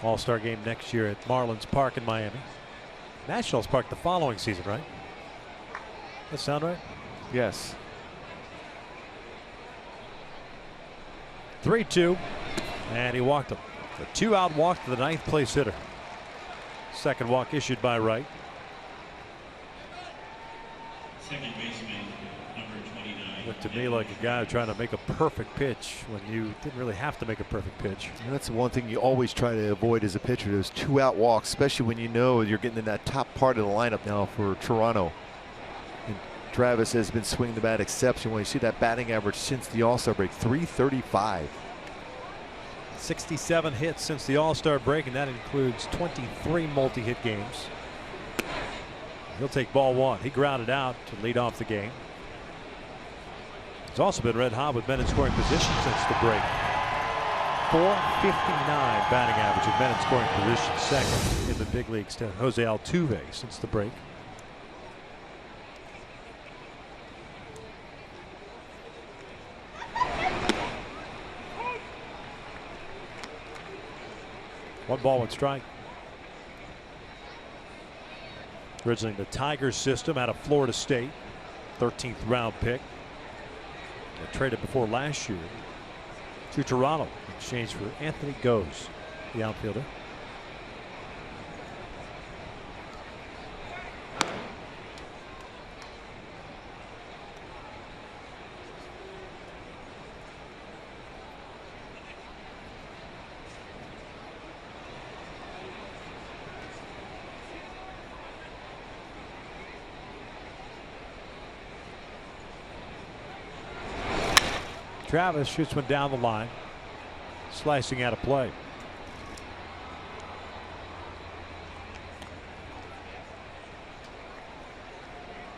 All-Star game next year at Marlins Park in Miami. Nationals Park the following season, right? That sound right? Yes. 3-2, and he walked him. A 2-out walk to the 9th place hitter. Second walk issued by Wright. Second baseman, number 29. Looked to me like a guy trying to make a perfect pitch when you didn't really have to make a perfect pitch. And that's the one thing you always try to avoid as a pitcher, those 2-out walks, especially when you know you're getting in that top part of the lineup now for Toronto. And Travis has been swinging the bat exceptional. You see that batting average since the All-Star break, .335. 67 hits since the All-Star break, and that includes 23 multi-hit games. He'll take ball one. He grounded out to lead off the game. He's also been red hot with men in scoring position since the break. .459 batting average of men in scoring position, second in the big leagues to Jose Altuve since the break. One ball, one strike. Originally the Tigers system out of Florida State, 13th round pick. They traded before last year to Toronto in exchange for Anthony Goes, the outfielder. Travis shoots one down the line, slicing out of play.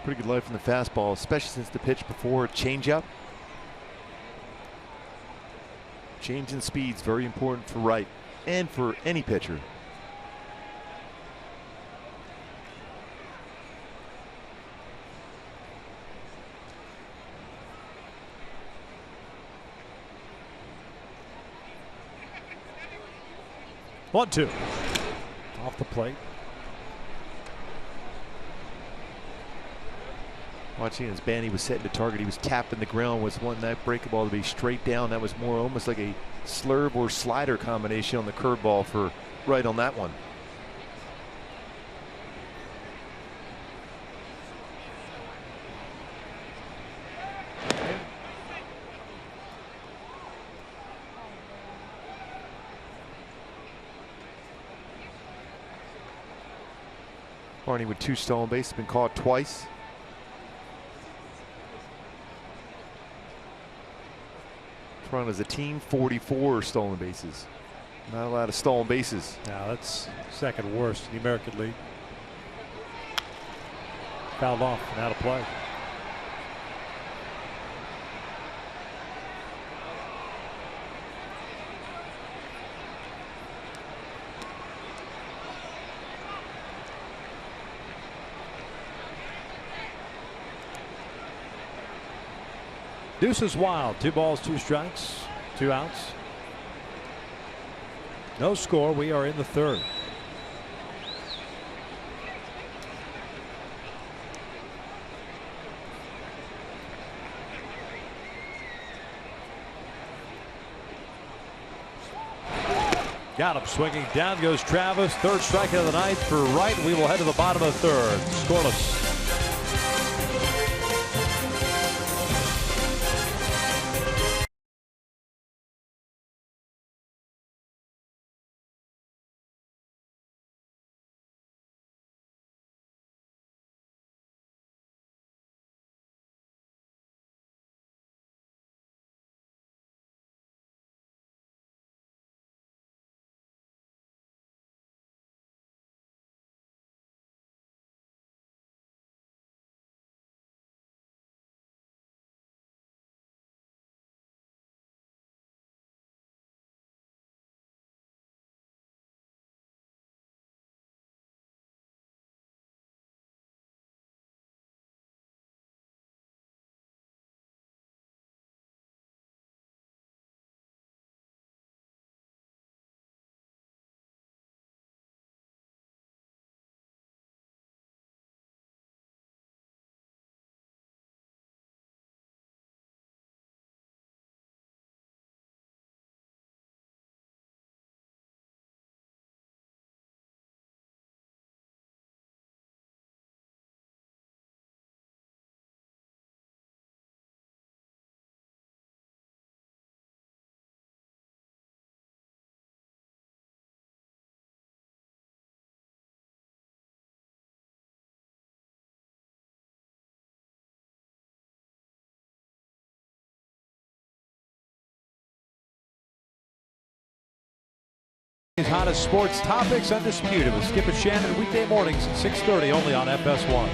Pretty good life from the fastball, especially since the pitch before changeup. Change in speed's very important for Wright and for any pitcher. One, two. Off the plate. Watching as Banny was setting the target, he was tapping the ground, was wanting that breakable to be straight down. That was more almost like a slurve or slider combination on the curveball for Wright on that one. Barney with 2 stolen bases, been caught twice. Toronto's a team, 44 stolen bases. Not a lot of stolen bases. Now that's second worst in the American League. Fouled off and out of play. Deuce is wild. 2 balls, 2 strikes, 2 outs. No score. We are in the third. Got him swinging. Down goes Travis. Third strikeout of the night for Wright. We will head to the bottom of the third. Scoreless. America's hottest sports topics, Undisputed, with Skip and Shannon, weekday mornings at 6:30, only on FS1.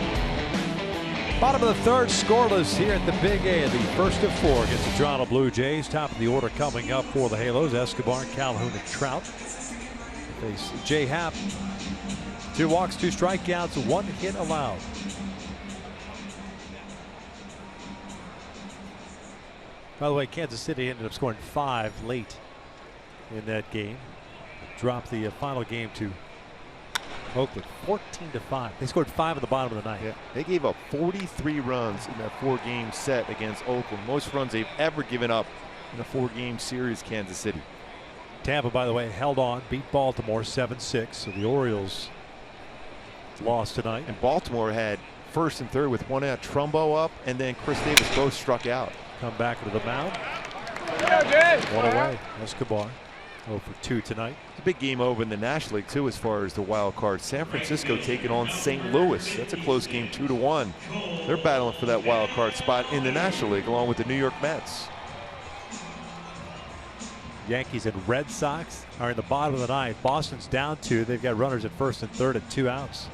Bottom of the third, scoreless here at the Big A. The first of four against the Toronto Blue Jays. Top of the order coming up for the Halos, Escobar, Calhoun, and Trout. Face Jay Happ. 2 walks, 2 strikeouts, 1 hit allowed. By the way, Kansas City ended up scoring 5 late in that game. Dropped the final game to Oakland 14-5. They scored 5 at the bottom of the ninth. Yeah, they gave up 43 runs in that 4-game set against Oakland. Most runs they've ever given up in a 4-game series, Kansas City. Tampa, by the way, held on, beat Baltimore 7-6. So the Orioles lost tonight. And Baltimore had first and third with 1 out. Trumbo up, and then Chris Davis both struck out. Come back to the mound. 1 away. Escobar 0 for 2 tonight. It's a big game over in the National League too, as far as the wild card. San Francisco taking on St. Louis. That's a close game, 2-1. They're battling for that wild card spot in the National League, along with the New York Mets. Yankees and Red Sox are in the bottom of the ninth. Boston's down 2. They've got runners at first and third at 2 outs.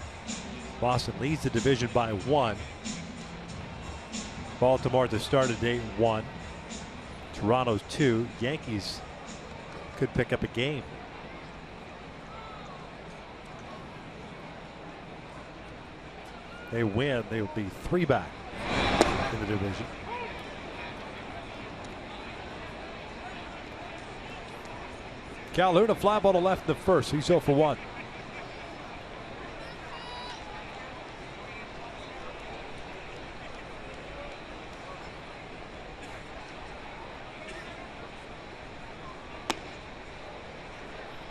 Boston leads the division by 1. Baltimore at the start of day 1. Toronto's 2. Yankees could pick up a game. They win, they will be 3 back in the division. Calhoun, a fly ball to left in the first. He's 0 for 1.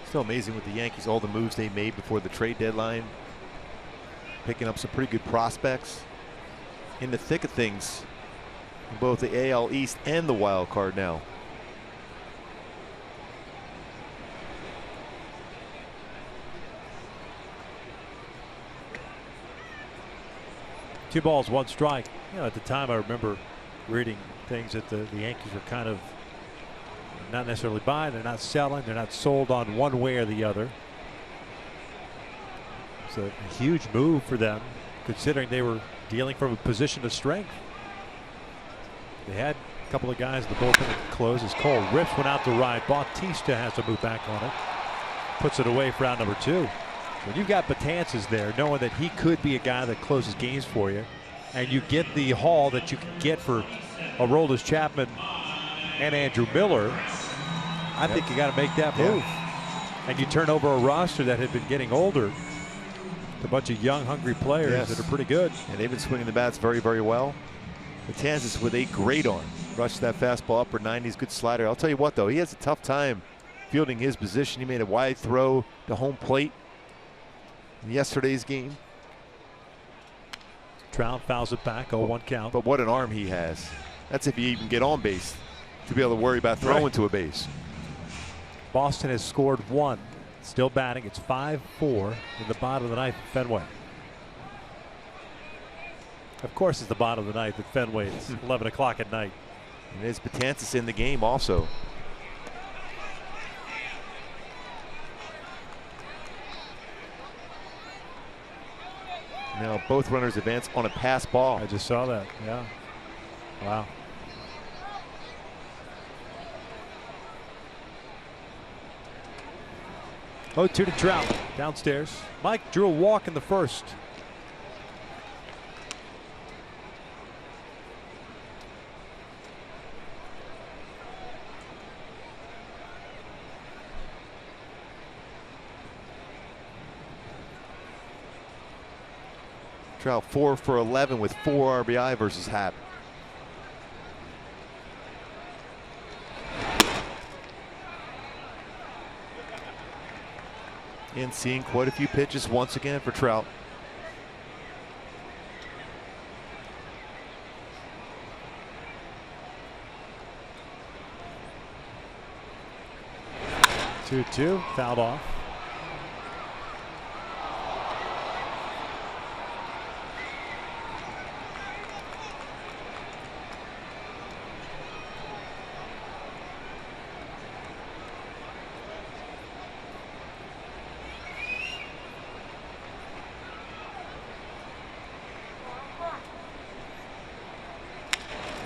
Still amazing with the Yankees, all the moves they made before the trade deadline. Picking up some pretty good prospects in the thick of things in both the AL East and the wild card now. Two balls, 1 strike. You know, at the time I remember reading things that the Yankees were kind of not necessarily buying, they're not selling, they're not sold on one way or the other. It's a huge move for them, considering they were dealing from a position of strength. They had a couple of guys in the bullpen that could close. As Cole rips one out to right, Bautista has to move back on it. Puts it away for out number 2. When you've got Betances there, knowing that he could be a guy that closes games for you, and you get the haul that you can get for Aroldis Chapman and Andrew Miller, I think you got to make that move. And you turn over a roster that had been getting older. A bunch of young, hungry players that are pretty good. And they've been swinging the bats very, very well. Betances with a great arm. Rushed that fastball upper 90s, good slider. I'll tell you what, though, he has a tough time fielding his position. He made a wide throw to home plate in yesterday's game. Trout fouls it back, 0-1 count. But what an arm he has. That's if you even get on base to be able to worry about throwing to a base. Boston has scored 1. Still batting. It's 5-4 in the bottom of the ninth at Fenway. Of course, it's the bottom of the ninth at Fenway. It's 11 o'clock at night. And there's Betances in the game also. Now both runners advance on a pass ball. I just saw that. Yeah. Wow. Oh, 2 to Trout downstairs. Mike drew a walk in the first. Trout 4 for 11 with 4 RBI versus Happ. And seeing quite a few pitches once again for Trout. Two, fouled off.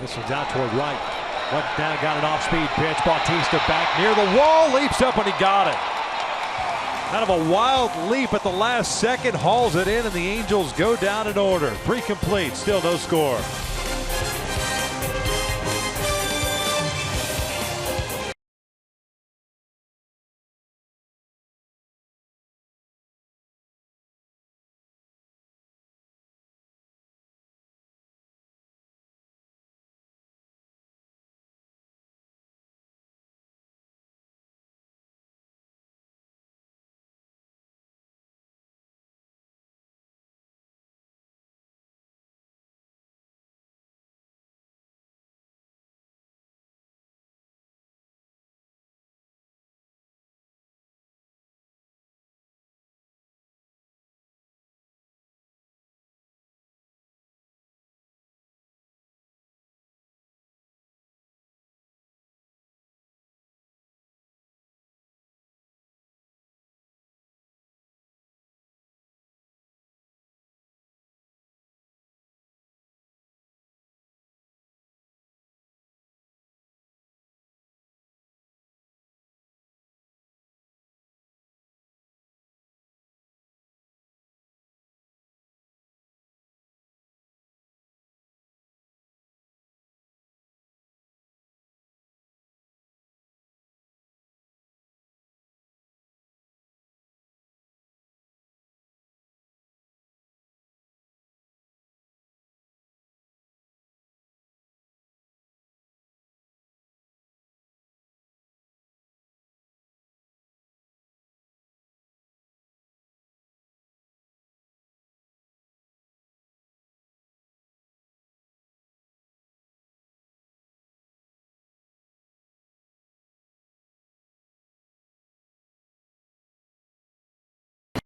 This one's out toward right. Went down, got an off-speed pitch. Bautista back near the wall, leaps up, and he got it. Kind of a wild leap at the last second, hauls it in, and the Angels go down in order. 3 complete, still no score.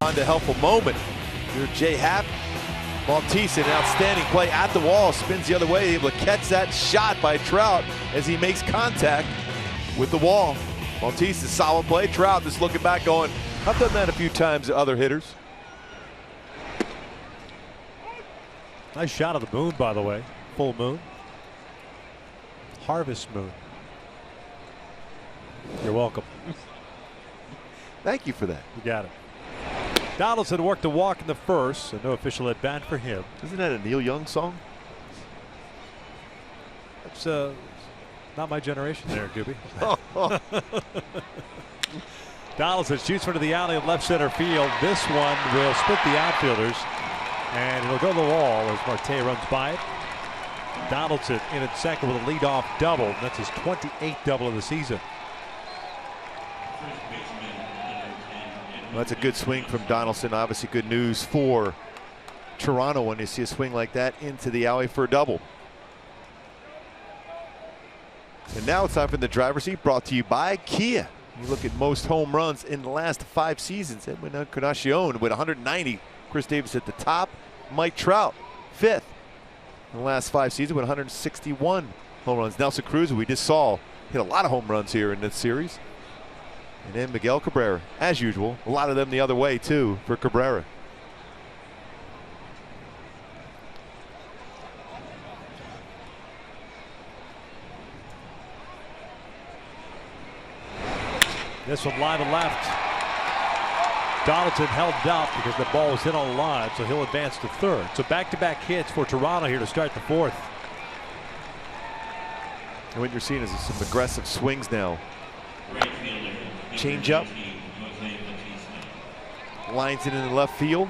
On to help a moment. Here's Jay Happ. Bautista, an outstanding play at the wall, spins the other way, able to catch that shot by Trout as he makes contact with the wall. Bautista, solid play. Trout just looking back going, I've done that a few times to other hitters. Nice shot of the moon, by the way. Full moon. Harvest moon. You're welcome. Thank you for that. You got it. Donaldson worked a walk in the first, so no official at bat for him. Isn't that a Neil Young song? It's not my generation there, Doobie. Donaldson shoots one to the alley of left center field. This one will split the outfielders, and it'll go to the wall as Marte runs by it. Donaldson in at second with a leadoff double. That's his 28th double of the season. Well, that's a good swing from Donaldson. Obviously good news for Toronto when you see a swing like that into the alley for a double. And now it's time for the driver's seat, brought to you by Kia. You look at most home runs in the last 5 seasons. Edwin Encarnacion with 190. Chris Davis at the top. Mike Trout 5th in the last 5 seasons with 161 home runs. Nelson Cruz, who we just saw, hit a lot of home runs here in this series. And then Miguel Cabrera, as usual, a lot of them the other way too for Cabrera. This one line to left. Donaldson held up because the ball was hit on the line, so he'll advance to third. So back-to-back hits for Toronto here to start the fourth. And what you're seeing is some aggressive swings now. Change up. Lines it in the left field.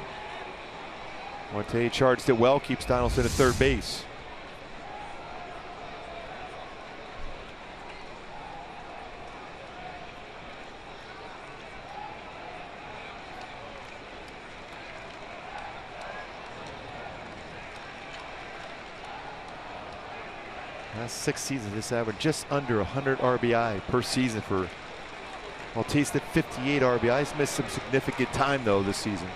Marte charged it well, keeps Donaldson at third base. Last 6 seasons, this average just under 100 RBI per season for Bautista. 58 RBIs. Missed some significant time though this season.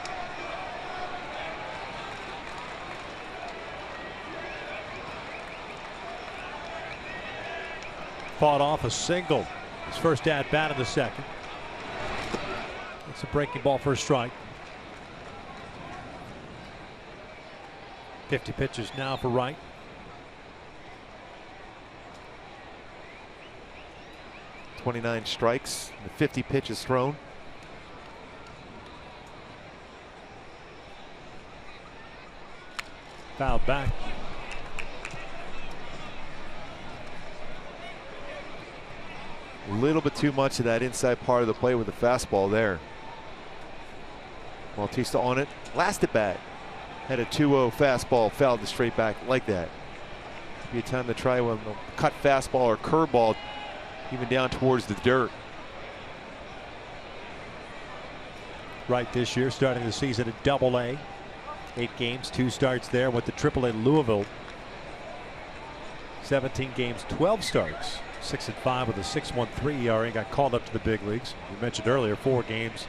Fought off a single. His first at bat of the second. It's a breaking ball for a strike. 50 pitches now for Wright. 29 strikes, 50 pitches thrown. Fouled back. A little bit too much of that inside part of the play with the fastball there. Bautista on it. Last at bat had a 2-0 fastball, fouled to straight back like that. Be a time to try one cut fastball or curveball, even down towards the dirt. Right this year, starting the season at Double-A. 8 games, 2 starts there. Went to Triple-A Louisville. 17 games, 12 starts. 6-5 with a 6.13 ERA. Got called up to the big leagues. You mentioned earlier, 4 games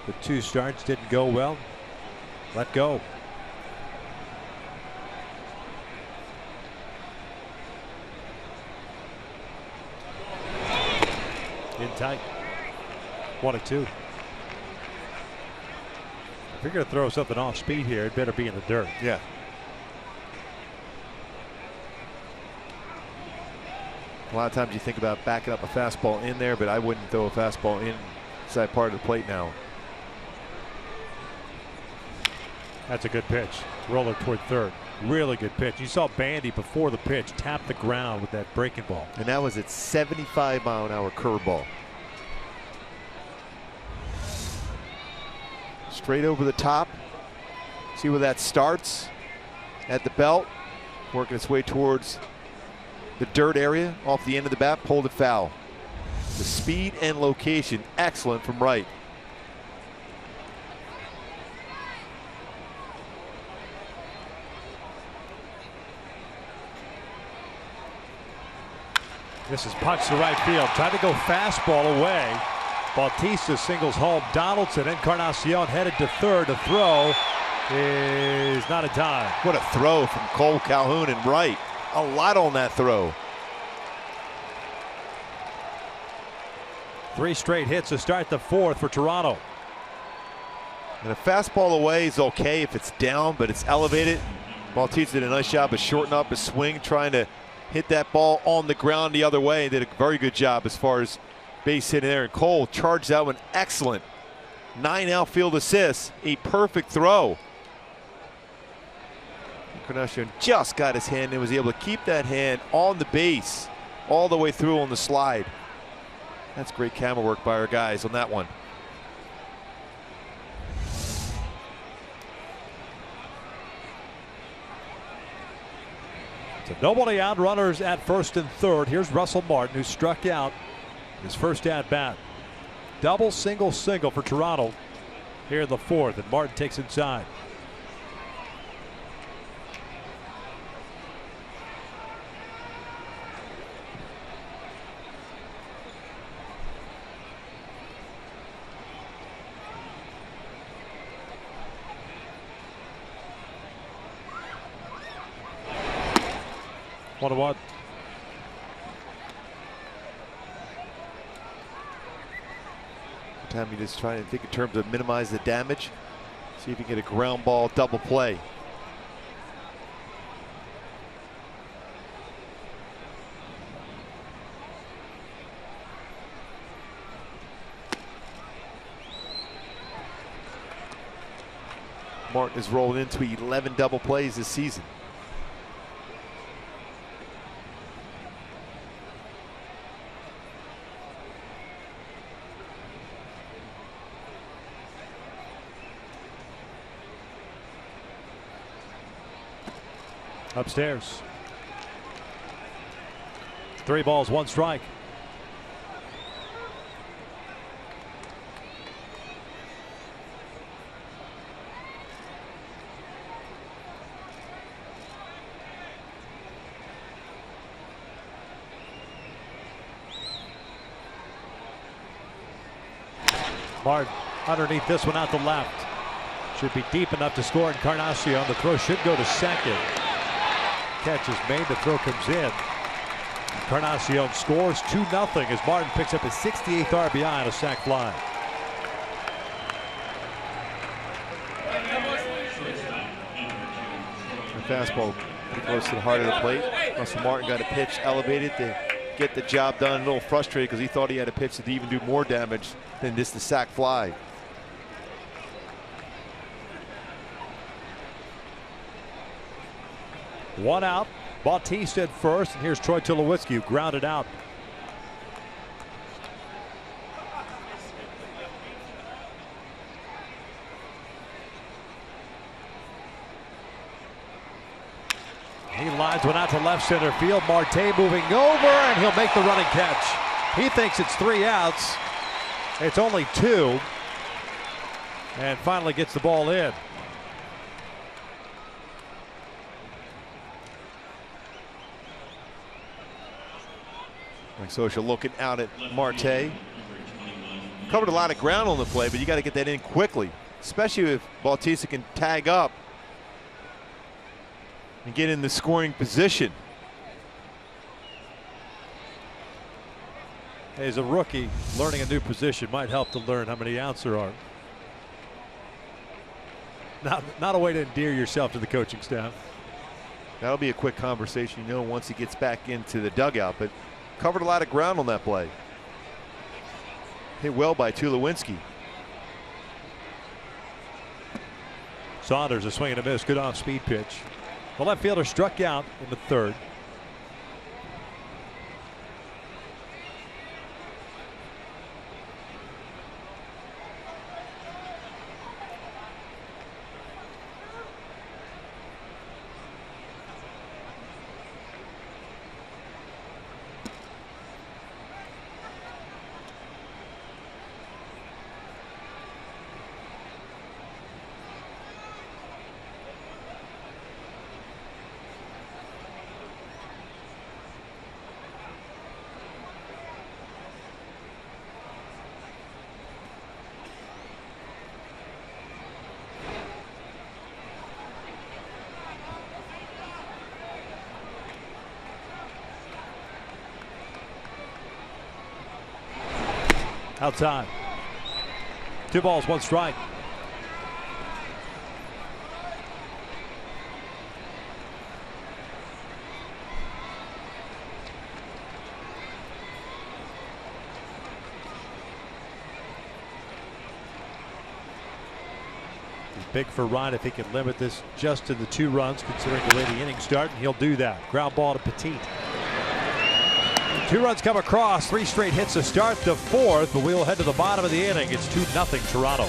with 2 starts didn't go well. Let go. In tight. 1-2. If you're going to throw something off speed here, it better be in the dirt. Yeah. A lot of times you think about backing up a fastball in there, but I wouldn't throw a fastball inside part of the plate now. That's a good pitch. Roller toward third. Really good pitch. You saw Bandy before the pitch tap the ground with that breaking ball. And that was at 75-mile-an-hour curveball. Straight over the top. See where that starts? At the belt. Working its way towards the dirt area off the end of the bat. Pulled it foul. The speed and location excellent from Wright. This is punched to right field. Tried to go fastball away. Bautista singles home. Donaldson, Encarnacion headed to third. The throw is not in time. What a throw from Cole, Calhoun, and Wright. A lot on that throw. 3 straight hits to start the 4th for Toronto. And a fastball away is okay if it's down, but it's elevated. Bautista did a nice job of shortening up his swing, trying to hit that ball on the ground the other way. Did a very good job as far as base hitting there. And Cole charged that one excellent. 9 outfield assists, a perfect throw. Encarnacion just got his hand and was able to keep that hand on the base all the way through on the slide. That's great camera work by our guys on that one. So nobody out, runners at first and third. Here's Russell Martin, who struck out his first at bat. Double, single, single for Toronto here in the 4th, and Martin takes inside. One to one. Time you just try to think in terms of minimize the damage. See if you can get a ground ball double play. Martin has rolled into 11 double plays this season. Upstairs. 3 balls, 1 strike. Martin underneath this one out the left. Should be deep enough to score Encarnacion. The throw should go to second. Catch is made, the throw comes in. Encarnacion scores 2-0 as Martin picks up his 68th RBI on a sac fly. The fastball pretty close to the heart of the plate. Russell Martin got a pitch elevated to get the job done. A little frustrated because he thought he had a pitch to even do more damage than just the sac fly. One out. Bautista at first, and here's Troy Tulowitzki, who grounded out. He lines one out to left center field. Marte moving over, and he'll make the running catch. He thinks it's 3 outs. It's only 2. And finally gets the ball in. Mike Scioscia looking out at Marte. Covered a lot of ground on the play, but you got to get that in quickly, especially if Bautista can tag up and get in the scoring position. As a rookie, learning a new position might help to learn how many outs there are. Not a way to endear yourself to the coaching staff. That'll be a quick conversation, you know, once he gets back into the dugout, but covered a lot of ground on that play. Hit well by Tulowitzki. Saunders, a swing and a miss, good off-speed pitch. The left fielder struck out in the 3rd. Outside. 2 balls, 1 strike. He's big for Ryan if he can limit this just to the 2 runs, considering the way the innings start, and he'll do that. Ground ball to Petit. 2 runs come across, 3 straight hits to start the 4th, but we will head to the bottom of the inning. It's 2-0 Toronto.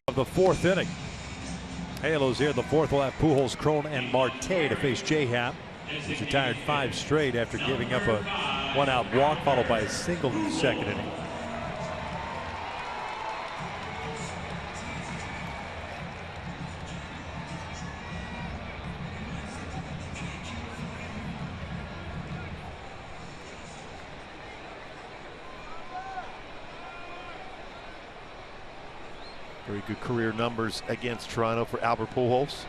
Of the 4th inning. Halos here in the 4th. Will have Pujols, Cron, and Marte to face J-Happ. He's retired 5 straight after giving up a 1-out walk, followed by a single in the 2nd inning. Very good career numbers against Toronto for Albert Pujols.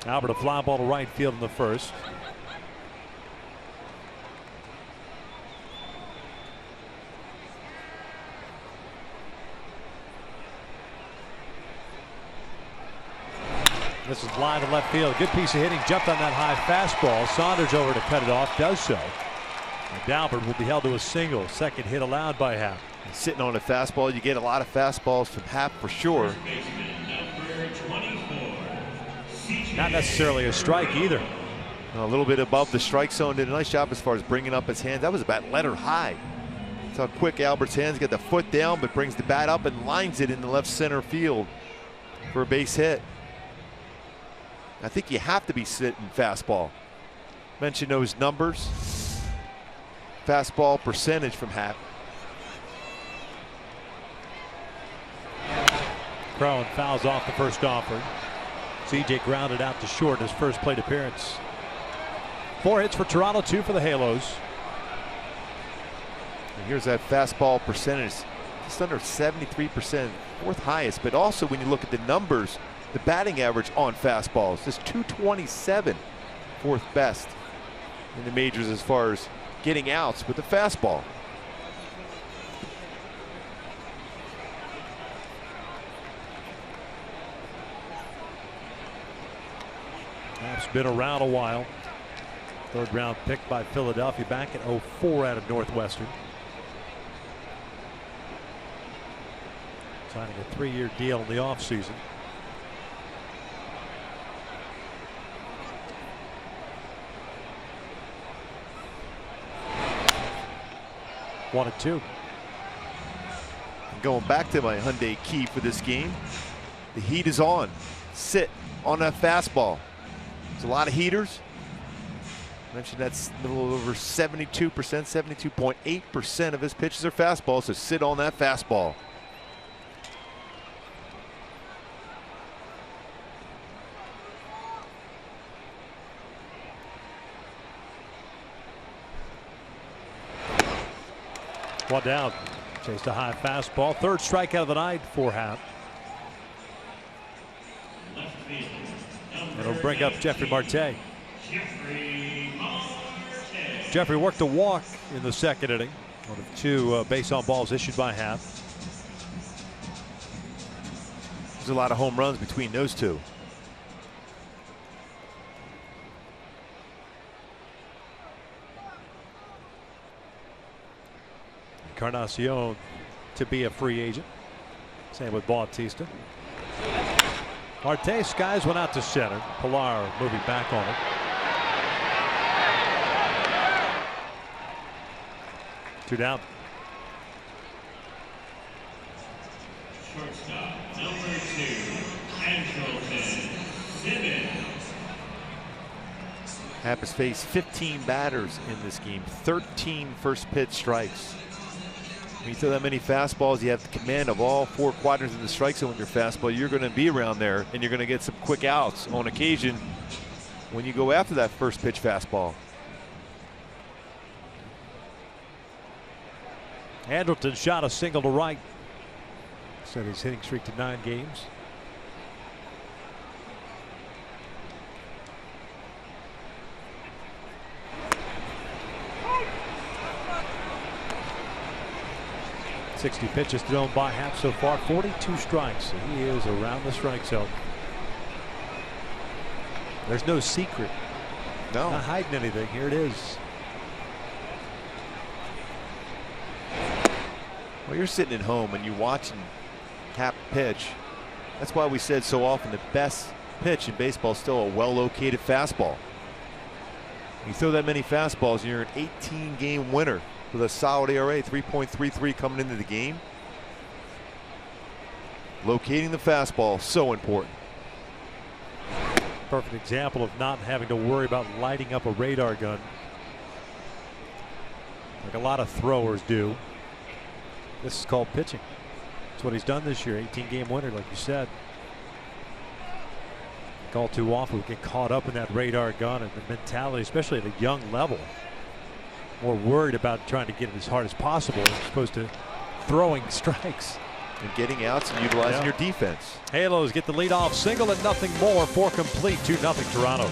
Albert, a fly ball to right field in the first. This is line to left field. Good piece of hitting. Jumped on that high fastball. Saunders over to cut it off. Does so. And Albert will be held to a single. Second hit allowed by Happ. Sitting on a fastball, you get a lot of fastballs from Happ for sure. Not necessarily a strike either. A little bit above the strike zone. Did a nice job as far as bringing up his hands. That was about letter high. That's how quick Albert's hands get the foot down, but brings the bat up and lines it in the left center field for a base hit. I think you have to be sitting fastball. Mention those numbers. Fastball percentage from Happ. Crowan fouls off the first offer. CJ grounded out to short in his first plate appearance. 4 hits for Toronto, 2 for the Halos. And here's that fastball percentage. Just under 73%, 4th highest. But also when you look at the numbers, the batting average on fastballs is 227, 4th best in the majors as far as getting outs with the fastball. Happ's been around a while. 3rd round pick by Philadelphia back in 04 out of Northwestern. Signing a 3-year deal in the offseason. One and 2. Going back to my Hyundai key for this game, the heat is on. Sit on that fastball. There's a lot of heaters. I mentioned that's a little over 72%, 72.8% of his pitches are fastballs, so sit on that fastball. One down. Chased a high fastball. 3rd strikeout of the night for Happ. It'll bring up Jeffrey Marte. Jeffrey worked a walk in the 2nd inning. One of 2 base on balls issued by Happ. There's a lot of home runs between those 2. Encarnacion to be a free agent. Same with Bautista. Marte skies one out to center. Pilar moving back on it. Two down. Shortstop, number 2, Andrelton Simmons. Happ has faced 15 batters in this game, 13 first pitch strikes. When you throw that many fastballs, you have the command of all 4 quadrants of the strike zone with your fastball. You're going to be around there, and you're going to get some quick outs on occasion when you go after that first pitch fastball. Andrelton shot a single to right. Set his hitting streak to 9 games. .60 pitches thrown by Happ so far, 42 strikes. So he is around the strike zone. There's no secret. No. Not hiding anything. Here it is. Well, you're sitting at home and you're watching Happ pitch. That's why we said so often the best pitch in baseball is still a well-located fastball. You throw that many fastballs, you're an 18-game winner with a solid ERA, 3.33 coming into the game. Locating the fastball, so important. Perfect example of not having to worry about lighting up a radar gun like a lot of throwers do. This is called pitching. That's what he's done this year. 18-game winner, like you said. All too often we get caught up in that radar gun and the mentality, especially at a young level. More worried about trying to get it as hard as possible as opposed to throwing strikes. and getting outs and utilizing your defense. Halos get the leadoff single and nothing more. 4 complete. 2-0 Toronto.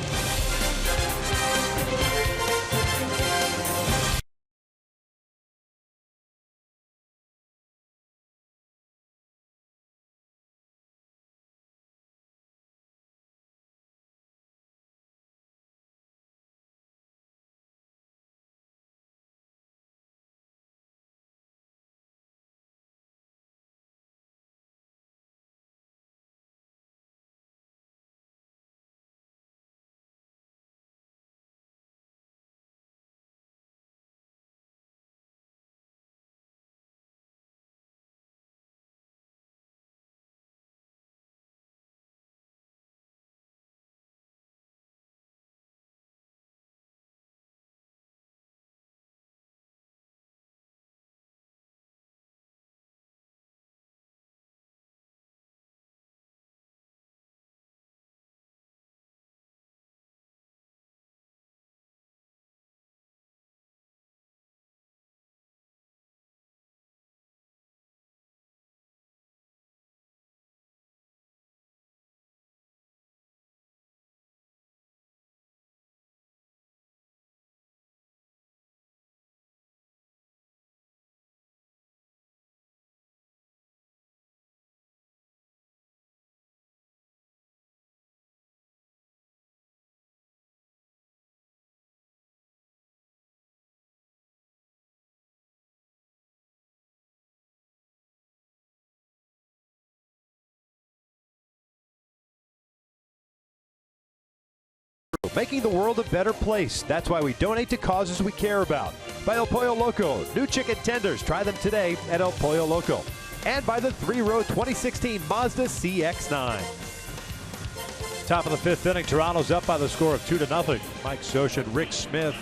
Making the world a better place. That's why we donate to causes we care about. By El Pollo Loco. New chicken tenders. Try them today at El Pollo Loco. And by the 3-row 2016 Mazda CX-9. Top of the 5th inning. Toronto's up by the score of 2-0. Mike Scioscia and Rick Smith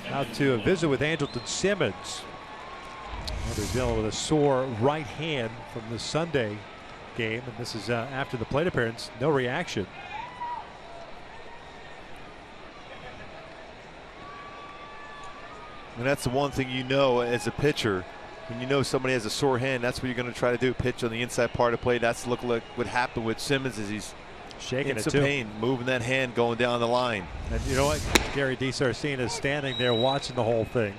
out to a visit with Andrelton Simmons. They're dealing with a sore right hand from the Sunday game. And this is after the plate appearance. No reaction. And that's the one thing you know as a pitcher. When you know somebody has a sore hand, that's what you're going to try to do. Pitch on the inside part of the plate. That's look like what happened with Simmons as he's shaking in it some too. pain, moving that hand, going down the line. And you know what? Gary DiSarcina is standing there watching the whole thing.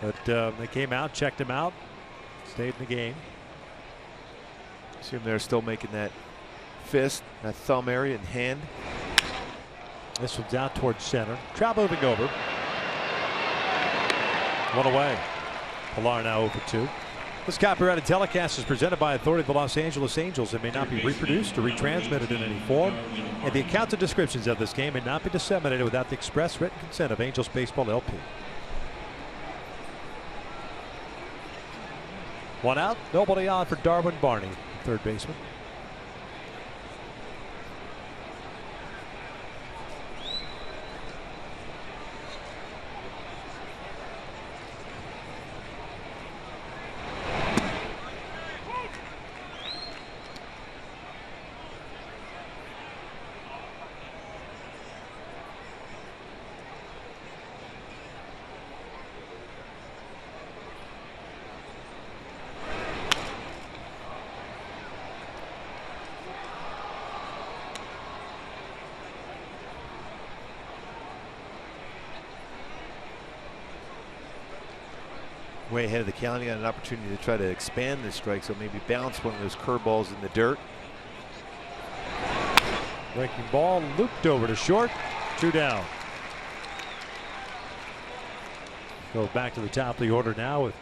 But they came out, checked him out, stayed in the game. See him there still making that fist, that thumb area and hand. This one's out towards center. Trout moving over. One away. Pilar now 0-2. This copyrighted telecast is presented by authority of the Los Angeles Angels and may not be reproduced or retransmitted in any form. And the accounts and descriptions of this game may not be disseminated without the express written consent of Angels Baseball LP. One out, nobody on for Darwin Barney, third baseman. Way ahead of the count. He got an opportunity to try to expand this strike, so maybe bounce one of those curveballs in the dirt. Breaking ball looped over to short. 2 down. Go back to the top of the order now with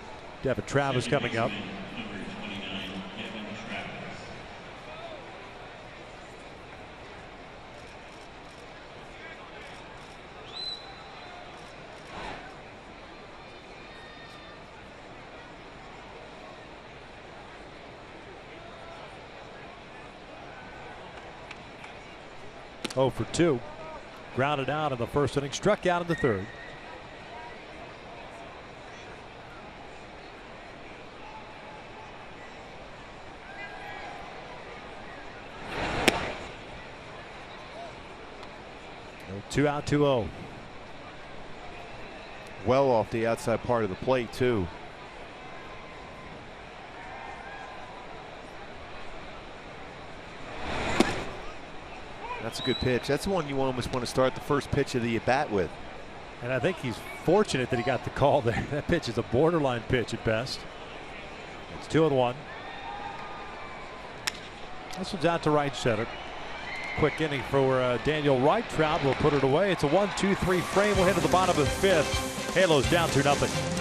Devin Travis coming up. Oh for 2. Grounded out in the first inning, struck out in the third. Two out, 2-0. Well off the outside part of the plate too. That's a good pitch. That's the one you almost want to start the first pitch of the at-bat with. And I think he's fortunate that he got the call there. That pitch is a borderline pitch at best. It's 2-1. This one's out to right center. Quick inning for Daniel Wright. Trout will put it away. It's a 1-2-3 frame. We'll head to the bottom of the fifth. Halos down 2-0.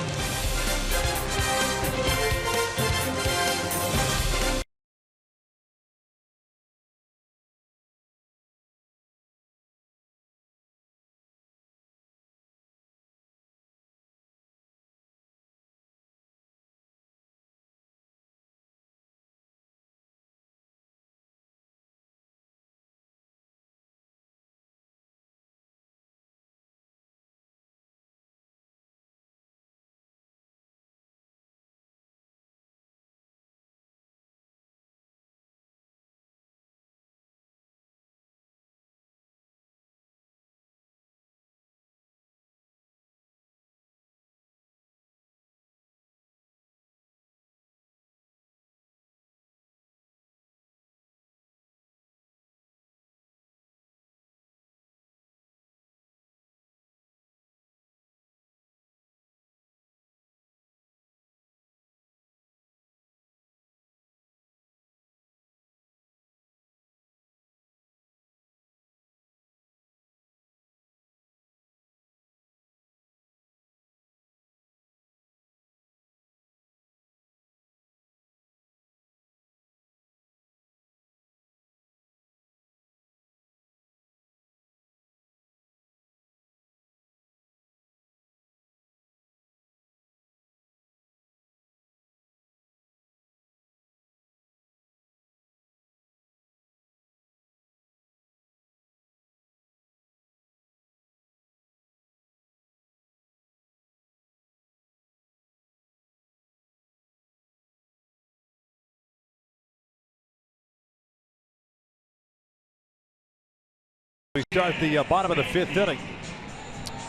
We start the bottom of the fifth inning.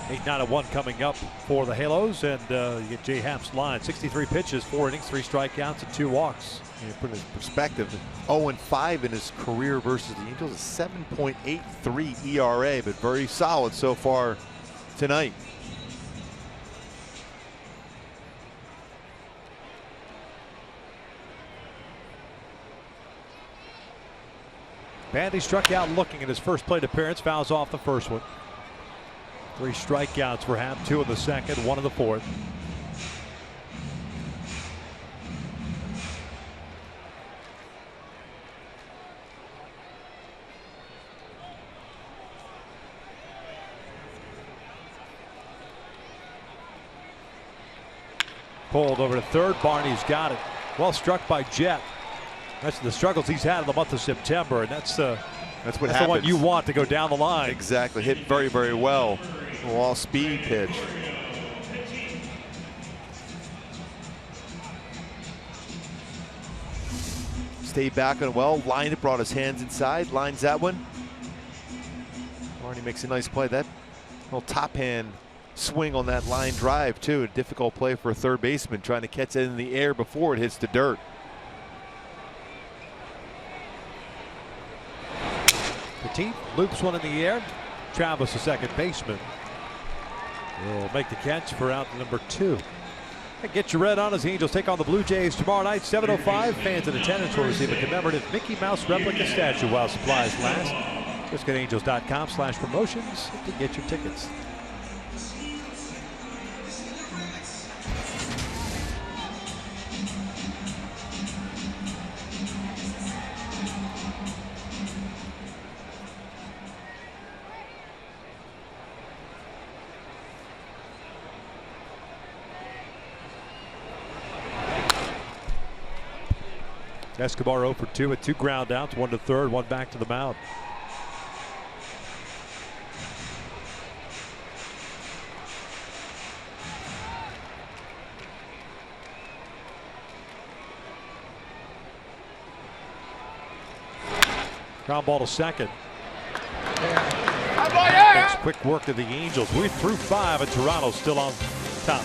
8-9-1 coming up for the Halos, and you get Jay Happ's line. 63 pitches, 4 innings, 3 strikeouts, and 2 walks. You put it in perspective, 0-5 in his career versus the Angels, a 7.83 ERA, but very solid so far tonight. Bandy struck out looking at his first plate appearance, fouls off the first one. 3 strikeouts for Happ, 2 in the second, 1 in the fourth. Pulled over to third. Barney's got it. Well struck by Jet. That's the struggles he's had in the month of September, and that's what happens. The one you want to go down the line. Exactly. Hit very, very well. All speed pitch. Stayed back on well. Lined it, brought his hands inside. Lines that one. Barney makes a nice play. That little top hand swing on that line drive, too. A difficult play for a third baseman, trying to catch it in the air before it hits the dirt. Petit loops one in the air. Travis, the second baseman, will make the catch for out number 2. And get your red on as the Angels take on the Blue Jays tomorrow night, 7:05. Fans in attendance will receive a commemorative Mickey Mouse replica statue while supplies last. Just go to angels.com/promotions to get your tickets. Escobar 0 for 2 with 2 ground outs, 1 to third, 1 back to the mound. Ground ball to second. That's quick work to the Angels. We're through 5 and Toronto's still on top.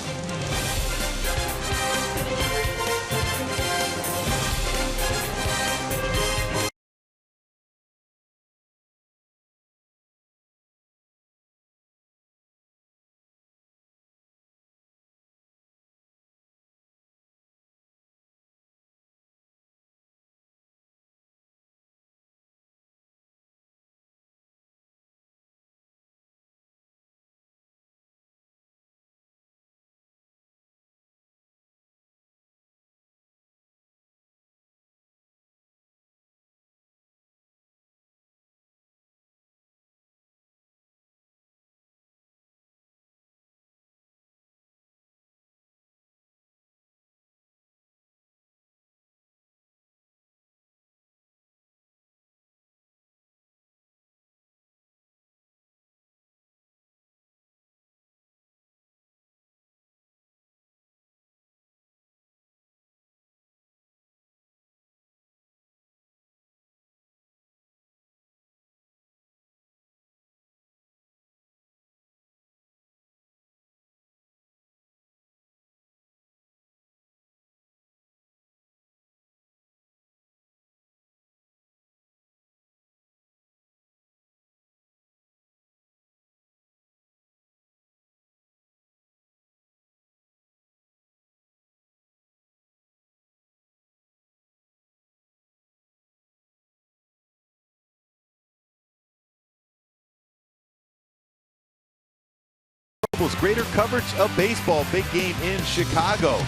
Greater coverage of baseball. Big game in Chicago.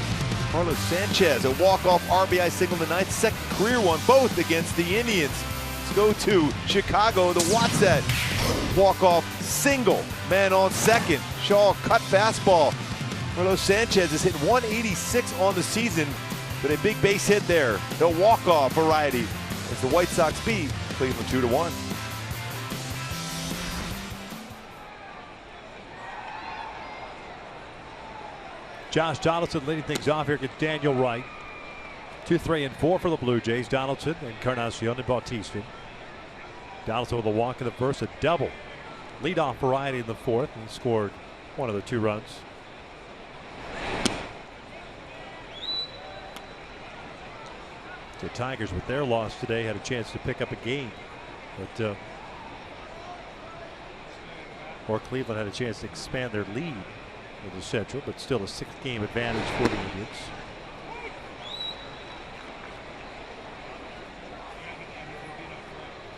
Carlos Sanchez, a walk-off RBI single in the ninth, second career one, both against the Indians. Let's go to Chicago to watch that walk-off single. Man on second. Shaw cut fastball. Carlos Sanchez has hit 186 on the season, but a big base hit there. The walk-off variety as the White Sox beat Cleveland 2-1. Josh Donaldson leading things off here against Daniel Wright. 2, 3, and 4 for the Blue Jays. Donaldson, Encarnacion, and Bautista. Donaldson with a walk in the first, a double. Leadoff variety in the fourth, and scored one of the 2 runs. The Tigers, with their loss today, had a chance to pick up a game, but or Cleveland had a chance to expand their lead in the Central, but still a 6-game advantage for the Indians.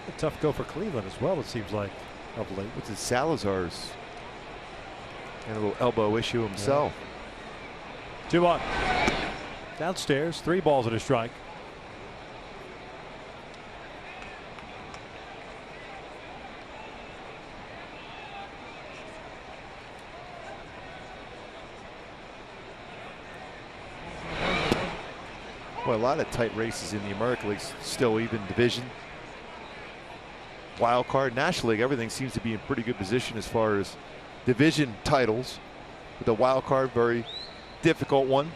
A tough go for Cleveland as well, it seems like, of late. What's it, Salazar's had a little elbow issue himself. 2-1. Downstairs, 3 balls and a strike. Boy, a lot of tight races in the American League, still even division. Wild card, National League, everything seems to be in pretty good position as far as division titles. With the wild card, very difficult one.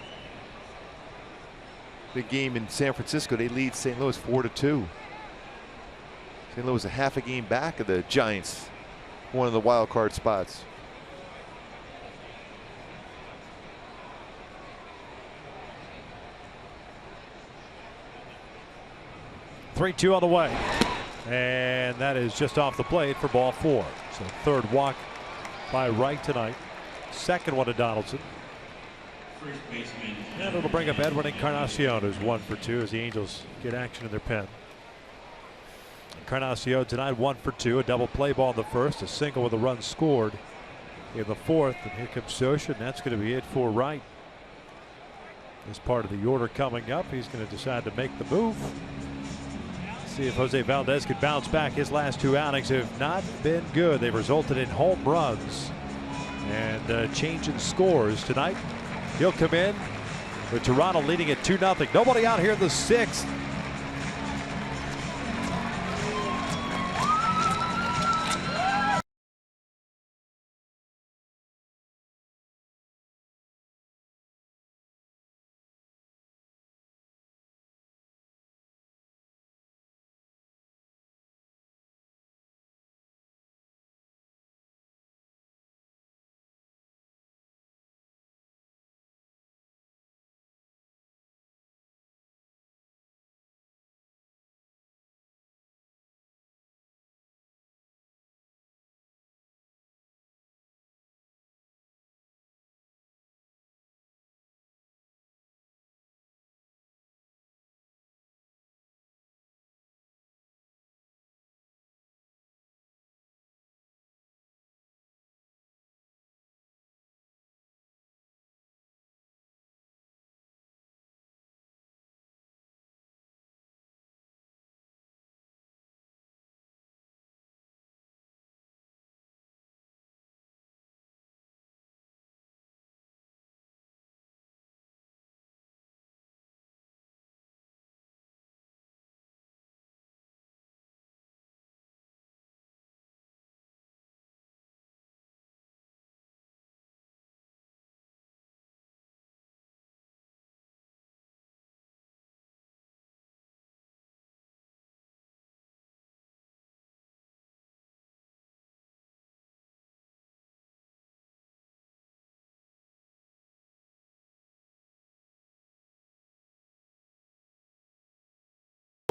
Big game in San Francisco, they lead St. Louis 4-2. St. Louis a half a game back of the Giants, one of the wild card spots. Three-2 on the way, and that is just off the plate for ball 4. So third walk by Wright tonight, second one to Donaldson, and it'll bring up Edwin Encarnacion, who's 1 for 2 as the Angels get action in their pen. Encarnacion tonight 1 for 2, a double play ball in the first, a single with a run scored in the fourth, and here comes Scioscia, and that's going to be it for Wright. As part of the order coming up, he's going to decide to make the move. See if Jose Valdez could bounce back. His last 2 outings have not been good. They've resulted in home runs and change in scores tonight. He'll come in with Toronto leading at 2-0. Nobody out here in the 6th.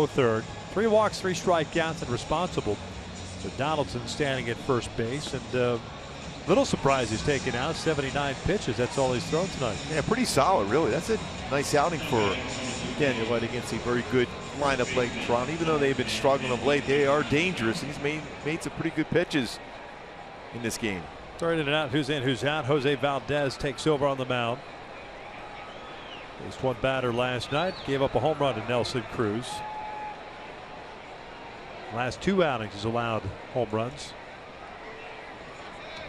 Third, 3 walks, 3 strikeouts, and responsible. So Donaldson standing at first base, and little surprise he's taken out 79 pitches. That's all he's thrown tonight. Yeah, pretty solid, really. That's a nice outing for Daniel Wright against a very good lineup like Toronto. Even though they've been struggling of late, they are dangerous. He's made some pretty good pitches in this game. Throwing in and out, who's in, who's out. Jose Valdez takes over on the mound. Faced one batter last night, gave up a home run to Nelson Cruz. Last 2 outings he's allowed home runs.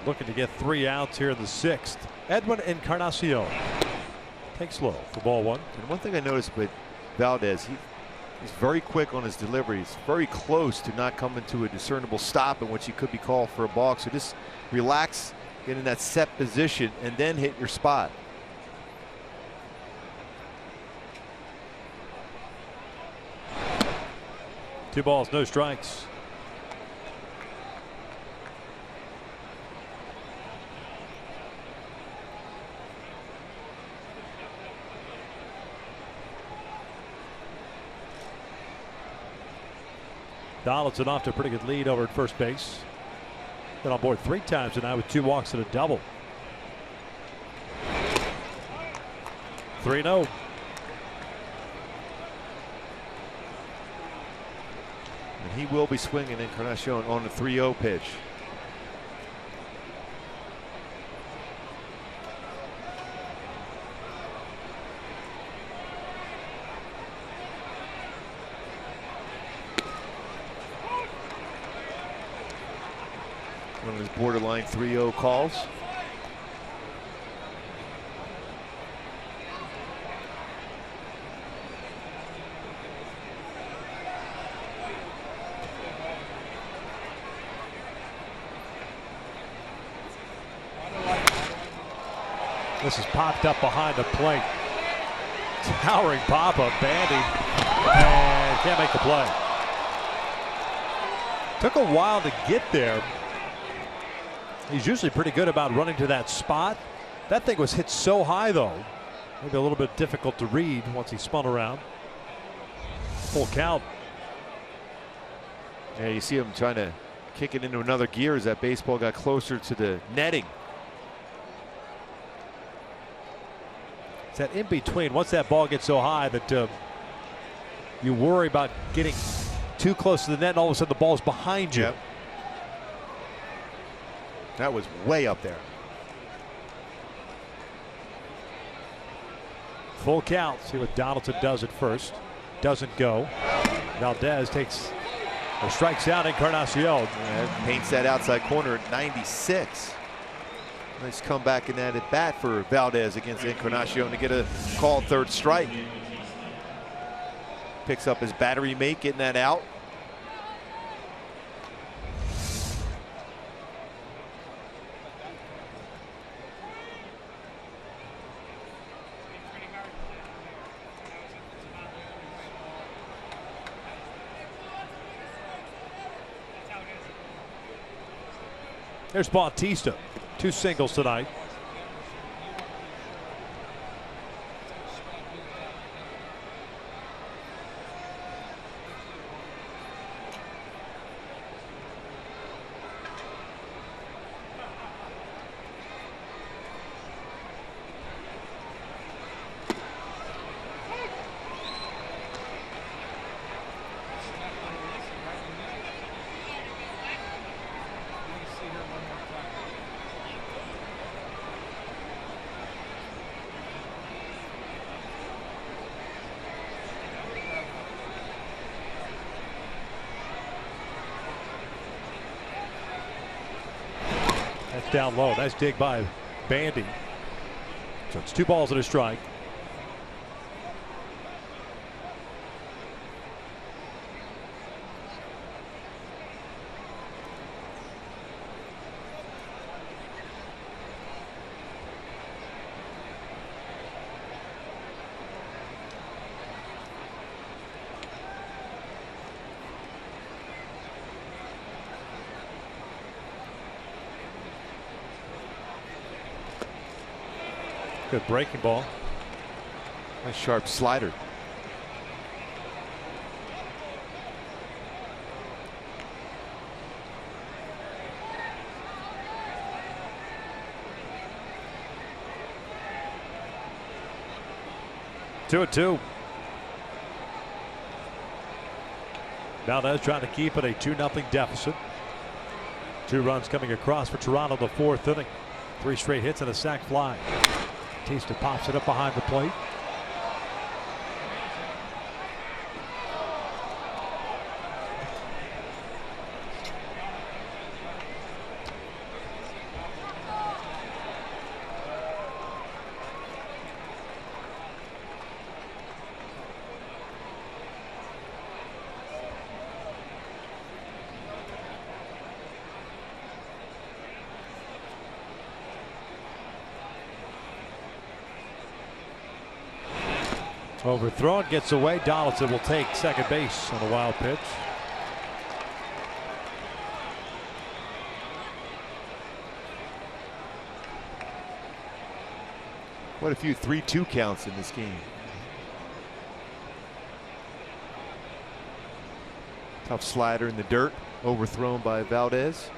Looking to get 3 outs here in the 6th. Edwin Encarnacion takes low for ball 1. And one thing I noticed with Valdez, he's very quick on his delivery. He's very close to not coming to a discernible stop in which he could be called for a balk. So just relax, get in that set position, and then hit your spot. Two balls, no strikes. Donaldson off to a pretty good lead over at first base. Been on board 3 times tonight with 2 walks and a double. 3-0. And he will be swinging Encarnacion on the 3-0 pitch. One of his borderline 3-0 calls. This is popped up behind the plate. Towering pop-up, Bandy, and can't make the play. Took a while to get there. He's usually pretty good about running to that spot. That thing was hit so high, though. Maybe a little bit difficult to read once he spun around. Full count. Yeah, you see him trying to kick it into another gear as that baseball got closer to the netting. It's that in between. Once that ball gets so high that you worry about getting too close to the net, and all of a sudden the ball's behind you. Yep. That was way up there. Full count. See what Donaldson does at first. Doesn't go. Valdez takes or strikes out Encarnacion. Yeah, paints that outside corner at 96. Nice comeback in that at bat for Valdez against Encarnacion to get a called 3rd strike. Picks up his battery mate, getting that out. There's Bautista. 2 singles tonight. That's down low. Nice dig by Bandy. So it's 2 balls and a strike. Good breaking ball. Nice sharp slider. Two and 2. Valdez trying to keep it a 2-0 deficit. 2 runs coming across for Toronto the 4th inning. 3 straight hits and a sac fly. Bautista pops it up behind the plate. Overthrown, gets away. Donaldson will take second base on the wild pitch. Quite a few 3-2 counts in this game. Tough slider in the dirt, overthrown by Valdez.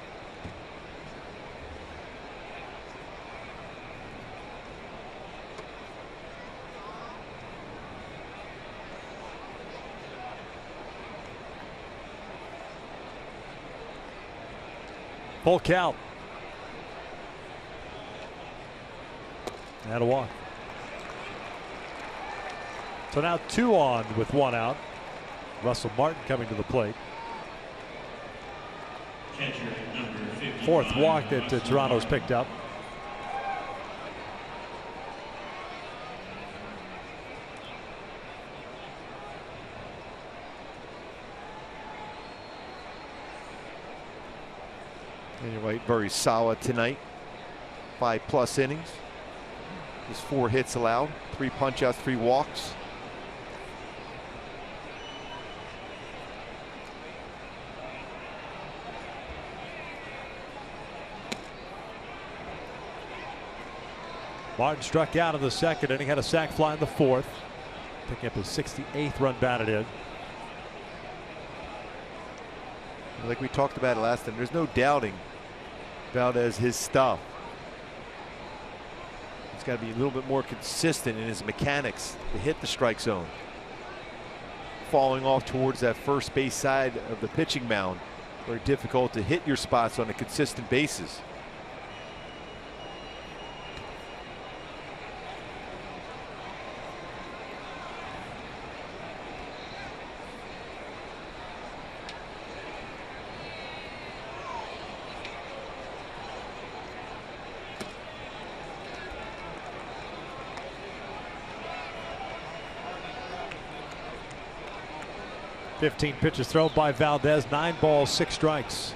Full count. And a walk. So now 2 on with 1 out. Russell Martin coming to the plate. Catcher number 55, 4th walk that Toronto's picked up. And you're right, very solid tonight. 5+ innings. Just 4 hits allowed, 3 punch-outs, 3 walks. Martin struck out in the 2nd inning, had a sac fly in the 4th, picking up his 68th run batted in. Like we talked about it last time, there's no doubting Valdez his stuff. He's got to be a little bit more consistent in his mechanics to hit the strike zone. Falling off towards that first base side of the pitching mound, very difficult to hit your spots on a consistent basis. Fifteen pitches thrown by Valdez, 9 balls, 6 strikes.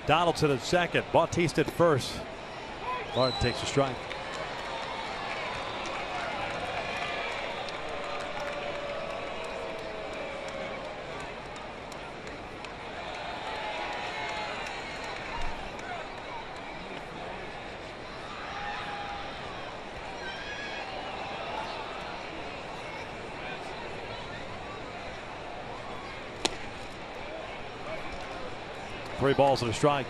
Donaldson at 2nd, Bautista at 1st. Martin takes a strike. Three balls and a strike.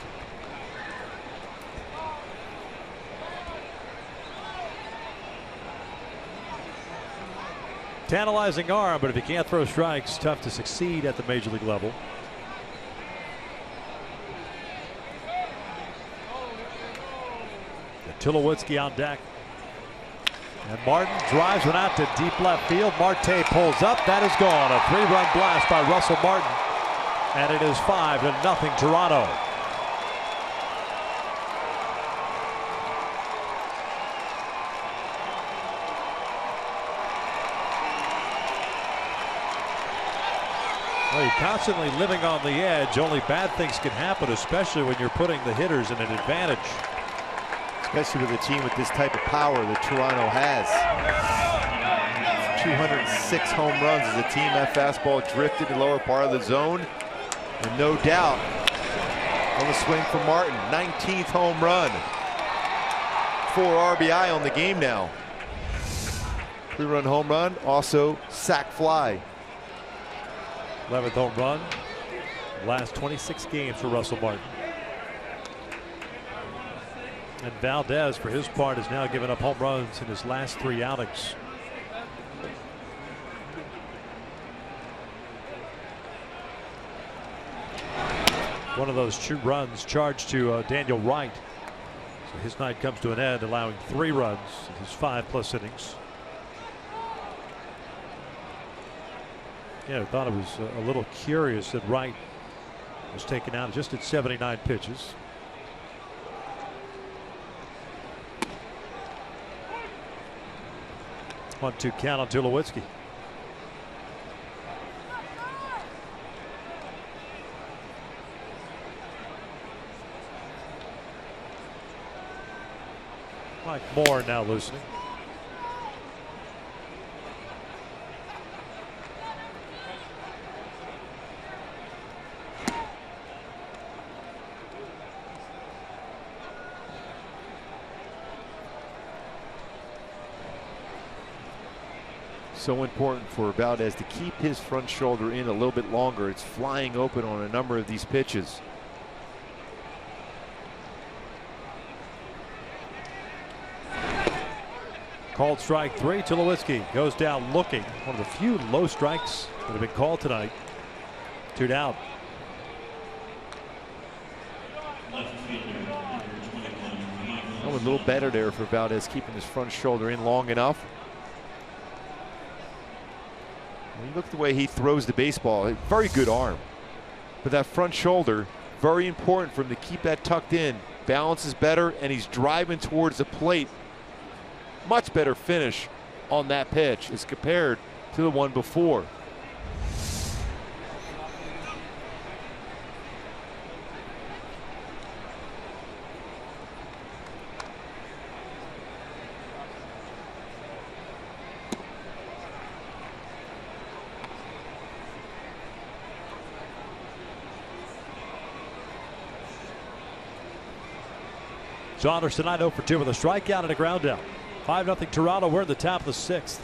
Tantalizing arm, but if you can't throw strikes, tough to succeed at the major league level. Tulowitzki on deck. And Martin drives one out to deep left field. Marte pulls up. That is gone. A 3-run blast by Russell Martin. And it is 5-0 Toronto. Well, you're constantly living on the edge. Only bad things can happen, especially when you're putting the hitters in an advantage. Especially with a team with this type of power that Toronto has. 206 home runs as a team. That fastball drifted to the lower part of the zone. And no doubt on the swing for Martin. 19th home run. 4 RBI on the game now. 3-run home run, also sac fly. 11th home run. Last 26 games for Russell Martin. And Valdez, for his part, has now given up home runs in his last 3 outings. One of those 2 runs charged to Daniel Wright. So his night comes to an end, allowing 3 runs in his 5+ innings. Yeah, I thought it was a little curious that Wright was taken out just at 79 pitches. One-two count on Tulowitzki. Mike Moore now loosening. So important for Valdez to keep his front shoulder in a little bit longer. It's flying open on a number of these pitches. Called strike 3. Tulowitzki goes down looking. One of the few low strikes that have been called tonight. 2 down. A little better there for Valdez, keeping his front shoulder in long enough. When you look at the way he throws the baseball, very good arm. But that front shoulder, very important for him to keep that tucked in. Balance is better, and he's driving towards the plate. Much better finish on that pitch as compared to the one before. Saunders tonight 0 for 2 with a strikeout and a ground out. 5-0 Toronto. We're in the top of the 6th.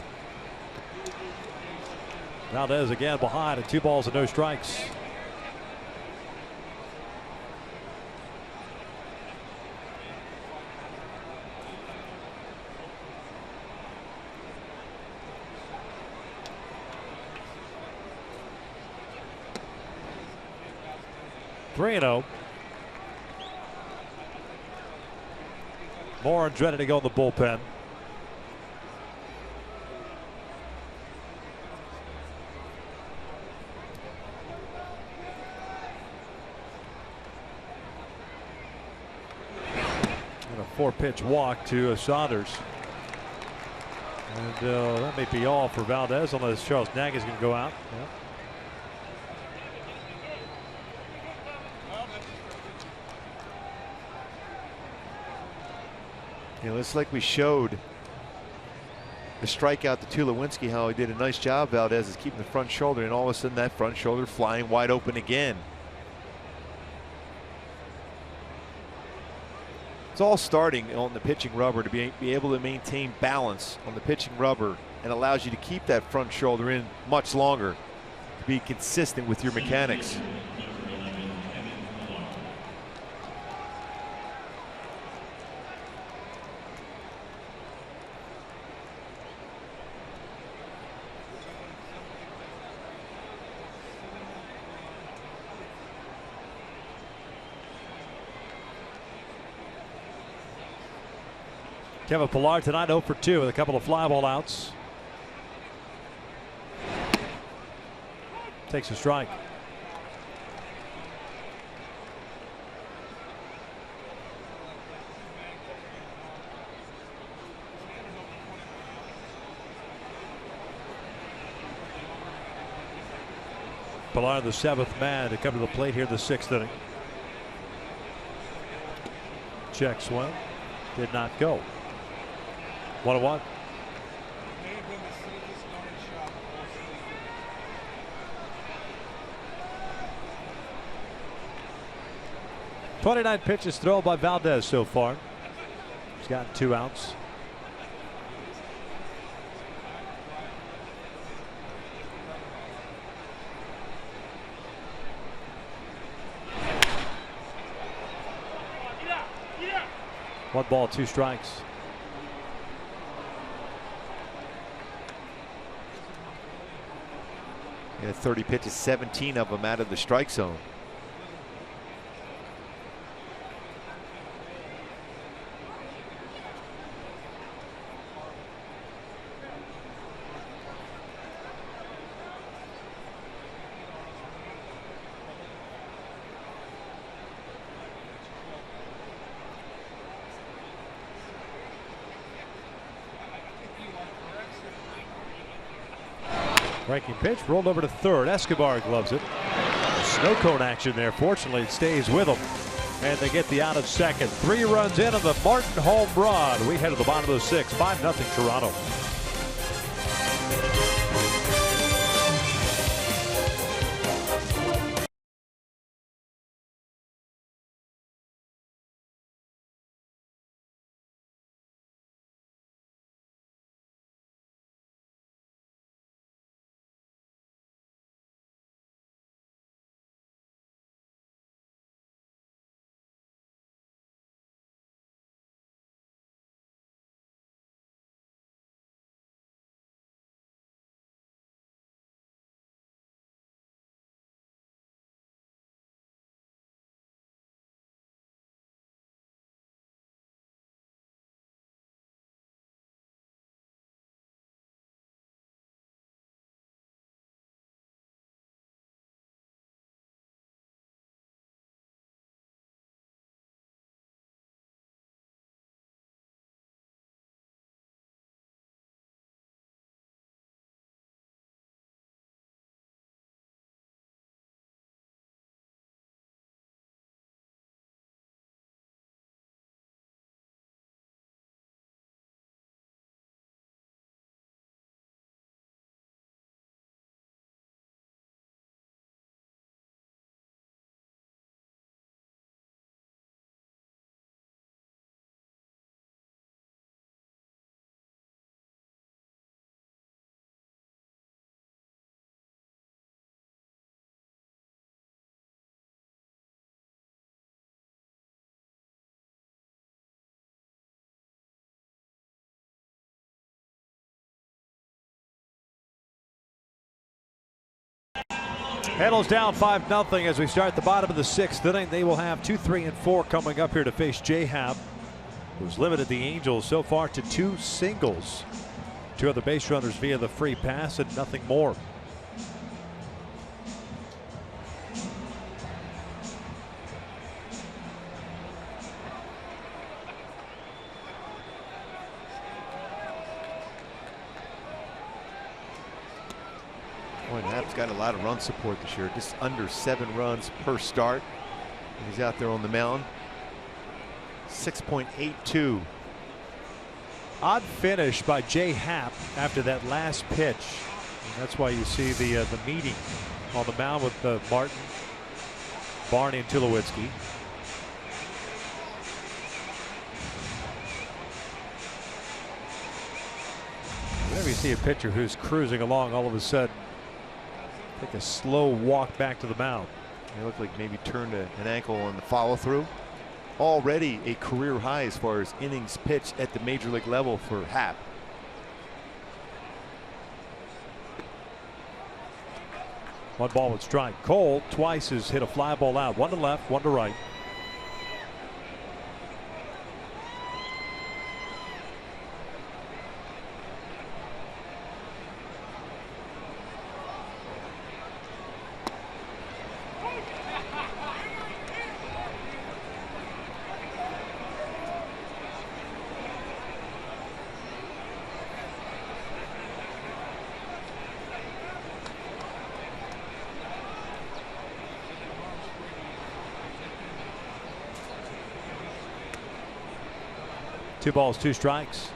Valdez again behind at 2 balls and no strikes. (3-0). Moran's ready to go in the bullpen. And a 4-pitch walk to Saunders. And that may be all for Valdez, unless Charles Nagy's going to go out. Yeah. You know, it's like we showed the strikeout to Tulowitzki, how he did a nice job. Valdez is keeping the front shoulder, and all of a sudden that front shoulder flying wide open again. It's all starting on the pitching rubber to be able to maintain balance on the pitching rubber, and allows you to keep that front shoulder in much longer to be consistent with your mechanics. Kevin Pillar tonight 0 for 2 with a couple of fly ball outs. Takes a strike. Pillar, the 7th man to come to the plate here in the 6th inning. Check swing. Did not go. 1-1. 29 pitches thrown by Valdez so far. He's gotten 2 outs. 1 ball, 2 strikes. Yeah, 30 pitches, 17 of them out of the strike zone. Breaking pitch rolled over to third. Escobar gloves it. Snow cone action there. Fortunately, it stays with them. And they get the out of second. 3 runs in on the Martin home run. We head to the bottom of the 6th. 5-0 Toronto. Handles down 5-0 as we start the bottom of the 6th inning. They will have 2, 3, and 4 coming up here to face J-Hap, who's limited the Angels so far to 2 singles. 2 other base runners via the free pass and nothing more. Boy, Hap's got a lot of run support this year, just under 7 runs per start. He's out there on the mound. 6.82. Odd finish by J-Hap after that last pitch. And that's why you see the meeting on the mound with Martin, Barney, and Tulowitzki. Whenever you see a pitcher who's cruising along, all of a sudden take a slow walk back to the mound. It looked like maybe turned an ankle on the follow through. Already a career high as far as innings pitched at the major league level for Hap. One ball with strike. Cole twice has hit a fly ball out. 1 to left, 1 to right. Two balls, 2 strikes.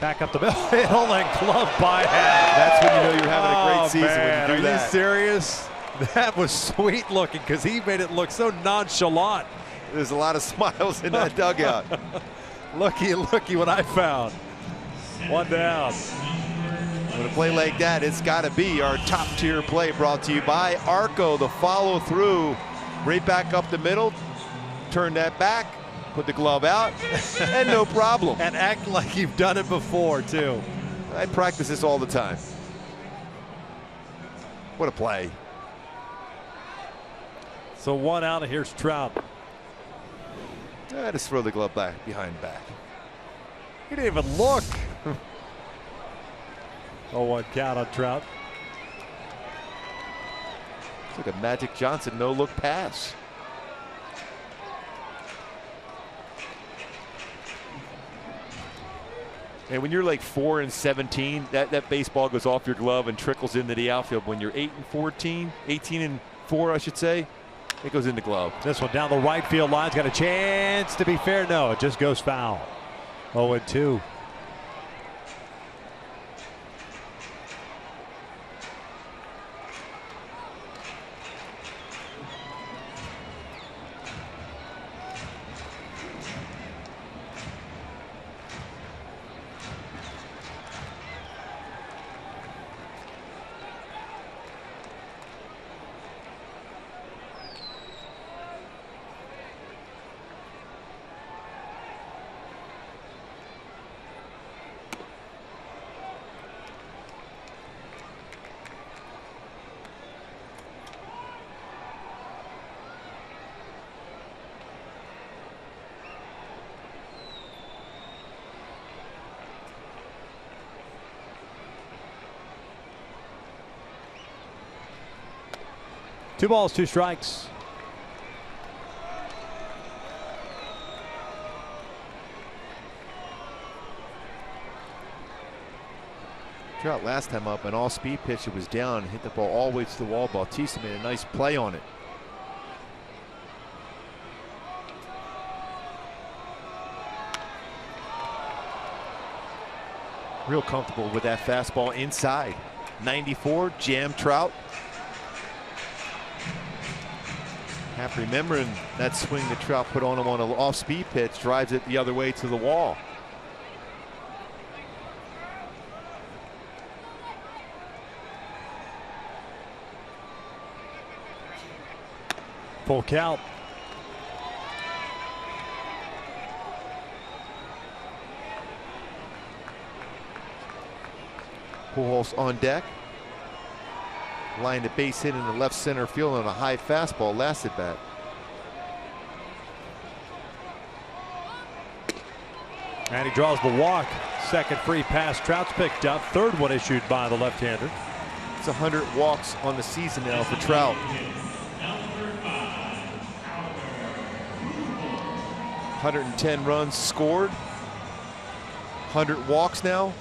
Back up the middle, hit on and glove by Hap. That's when you know you're having a great season, Man, when you do that. Are you serious? That was sweet looking because he made it look so nonchalant. There's a lot of smiles in that dugout. Looky what I found. One down. With a play like that, it's got to be our top-tier play, brought to you by Arco. The follow-through, right back up the middle. Turn that back, put the glove out, and no problem. And act like you've done it before, too. I practice this all the time. What a play. So 1 out, and here's Trout. Just throw the glove back behind back. He didn't even look. 0-1 count on Trout. It's like a Magic Johnson no-look pass. And when you're like 4-17, that baseball goes off your glove and trickles into the outfield. When you're 8-14, 18-4, I should say, it goes in the glove. This one down the right field line's got a chance to be fair. No, it just goes foul. 0-2. Two balls, two strikes. Trout last time up, an all-speed pitch. It was down, hit the ball all the way to the wall. Bautista made a nice play on it. Real comfortable with that fastball inside. 94, jam Trout. Half remembering that swing that Trout put on him on an off-speed pitch, drives it the other way to the wall. Full count. Pujols on deck. Lined a base hit in the left center field on a high fastball last at bat. And he draws the walk. Second free pass. Trout's picked up. Third one issued by the left-hander. It's 100 walks on the season now for Trout. 110 runs scored. 100 walks now.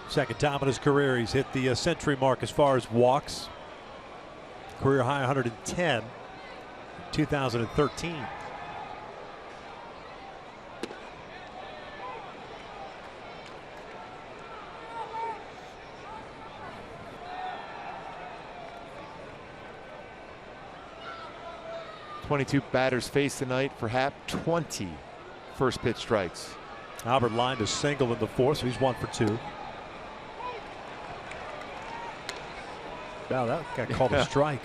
Second time in his career he's hit the century mark as far as walks. Career high 110, 2013. .22 batters faced tonight for Happ. 20 first pitch strikes. Albert lined a single in the fourth, so he's 1 for 2. Wow, that got called a strike.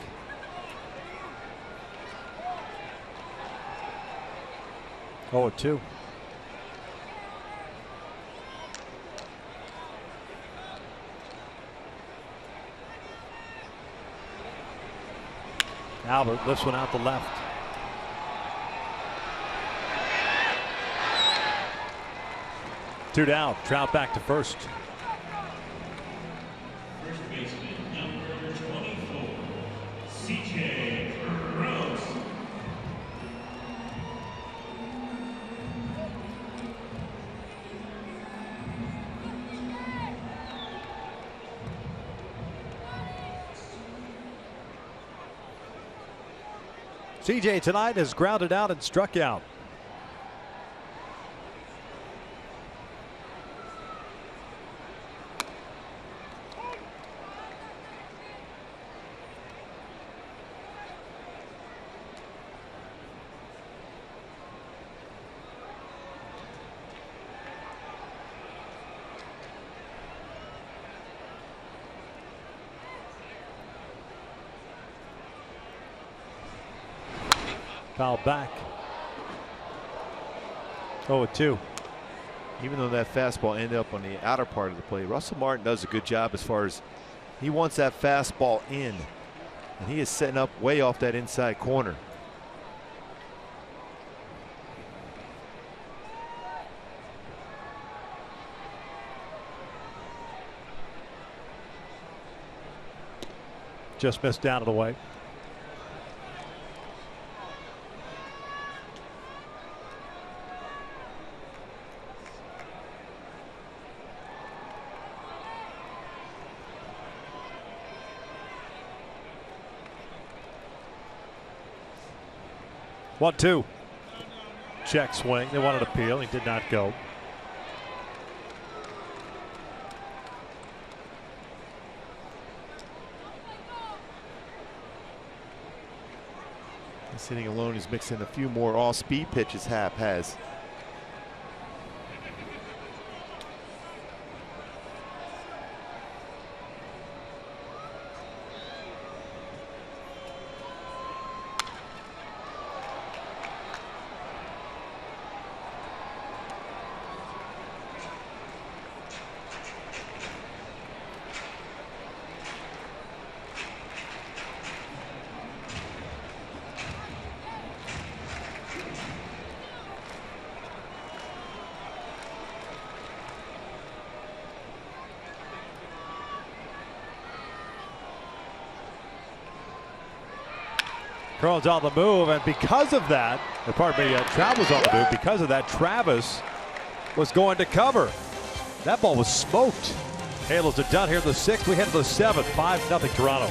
Oh, 2. Albert lifts one out the left. Two down. Trout back to first. First baseman, number 24, C.J. Rose. CJ tonight has grounded out and struck out. Foul back. 0-2. Even though that fastball ended up on the outer part of the plate, Russell Martin does a good job as far as he wants that fastball in, and he is setting up way off that inside corner. Just missed down and away. One, two. Check swing. They wanted appeal. He did not go. Sitting alone, he's mixing a few more all-speed pitches. Happ has. Cron's on the move, and because of that, or pardon me, Trout was on the move. Because of that, Travis was going to cover. That ball was smoked. Halos are done here in the 6th. We head to the 7th. 5-0 Toronto.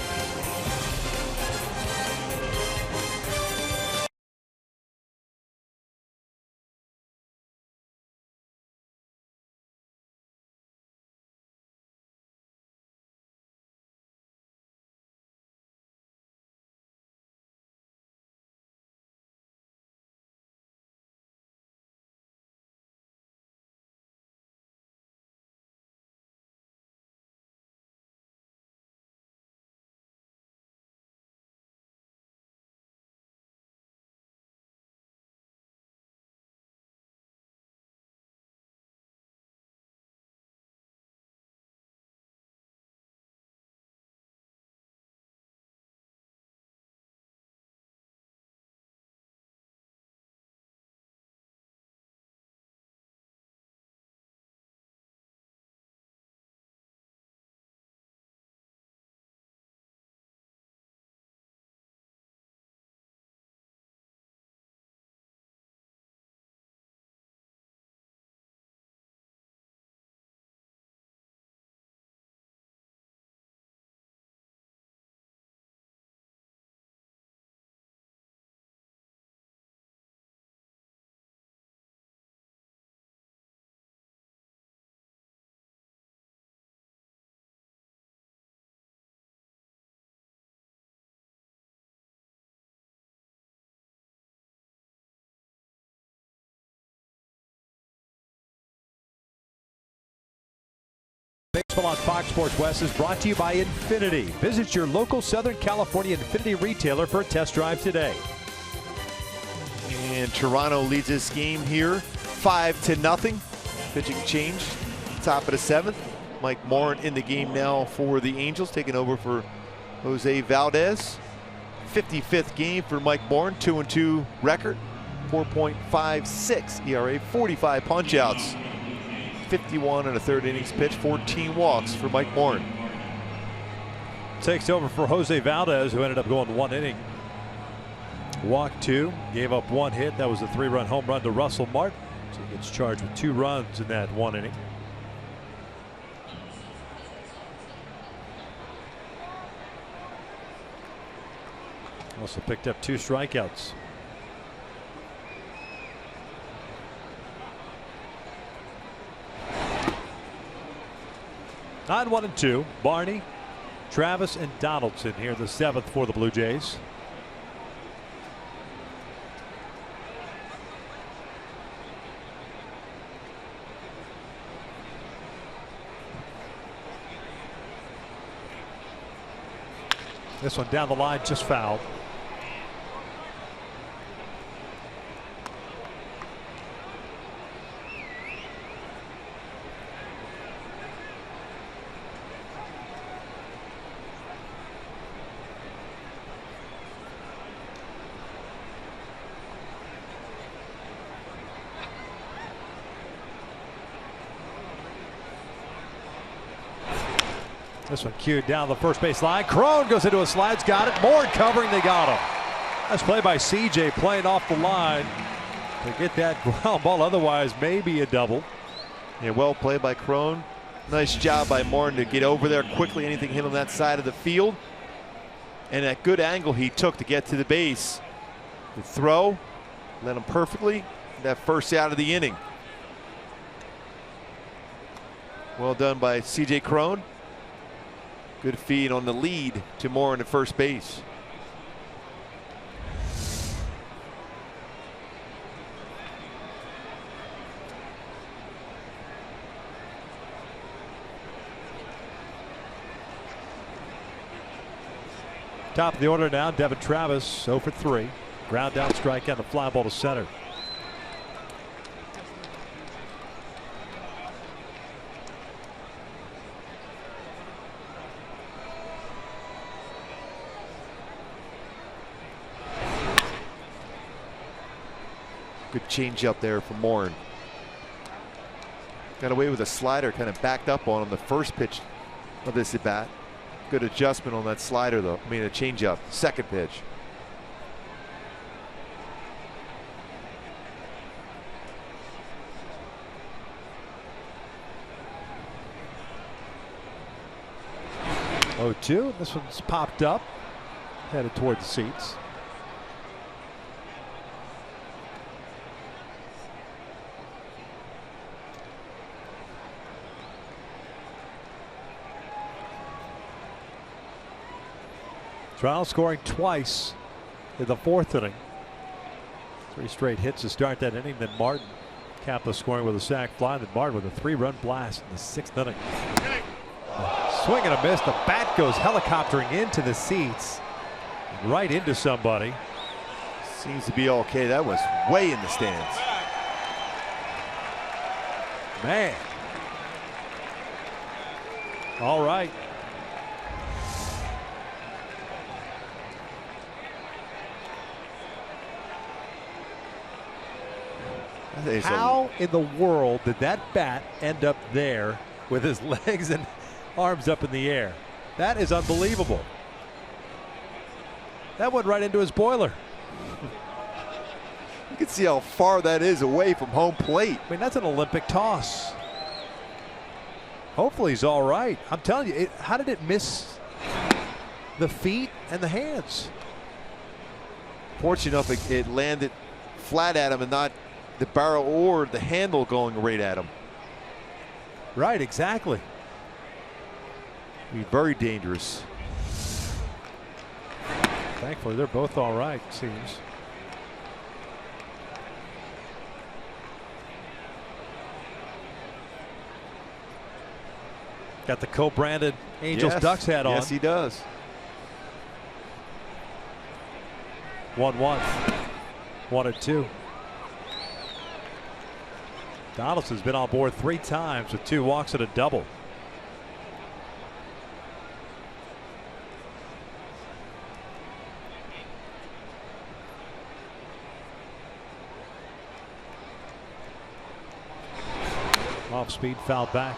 Baseball on Fox Sports West is brought to you by Infinity. Visit your local Southern California Infinity retailer for a test drive today. And Toronto leads this game here 5-0. Pitching change, top of the 7th. Mike Morin in the game now for the Angels, taking over for Jose Valdez. 55th game for Mike Morin, 2-2 record, 4.56 ERA, 45 punch-outs. 51 and a third innings pitch, 14 walks for Mike Morin. Takes over for Jose Valdez, who ended up going 1 inning. Walked 2, gave up 1 hit. That was a 3-run home run to Russell Martin. So he gets charged with 2 runs in that 1 inning. Also picked up 2 strikeouts. On 1-2, Barney, Travis, and Donaldson here the 7th for the Blue Jays. This one down the line, just foul. This one cued down the first base line. Crone goes into a slide, got it. Moore covering, they got him. Nice play by CJ, playing off the line to get that ground ball. Otherwise, maybe a double. Yeah, well played by Crone. Nice job by Martin to get over there quickly. Anything hit on that side of the field. And that good angle he took to get to the base. The throw, led him perfectly. That first out of the inning. Well done by CJ Crone. Good feed on the lead to Moore at first base. Top of the order now, Devin Travis, 0 for 3. Ground out, strikeout, a fly ball to center. Good change up there from Moore. Got away with a slider, kind of backed up on him the first pitch of this at bat. Good adjustment on that slider, though. I mean, a changeup. Second pitch. Oh, 2. This one's popped up, headed toward the seats. Trial scoring twice in the 4th inning. 3 straight hits to start that inning. Then Martin, Kappa scoring with a sac fly. Then Martin with a 3-run blast in the 6th inning. Swing and a miss. The bat goes helicoptering into the seats, right into somebody. Seems to be okay. That was way in the stands. Man. All right. How in the world did that bat end up there with his legs and arms up in the air? That is unbelievable. That went right into his boiler. You can see how far that is away from home plate. I mean, that's an Olympic toss. Hopefully he's all right. I'm telling you, how did it miss the feet and the hands? Fortunate enough, it landed flat at him and not the barrel or the handle going right at him. Right, exactly. Be very dangerous. Thankfully, they're both all right, it seems. Got the co-branded Angels Ducks hat on. Yes, he does. 1-1. 1-2. Donaldson's been on board 3 times with 2 walks and a double. Off speed, foul back.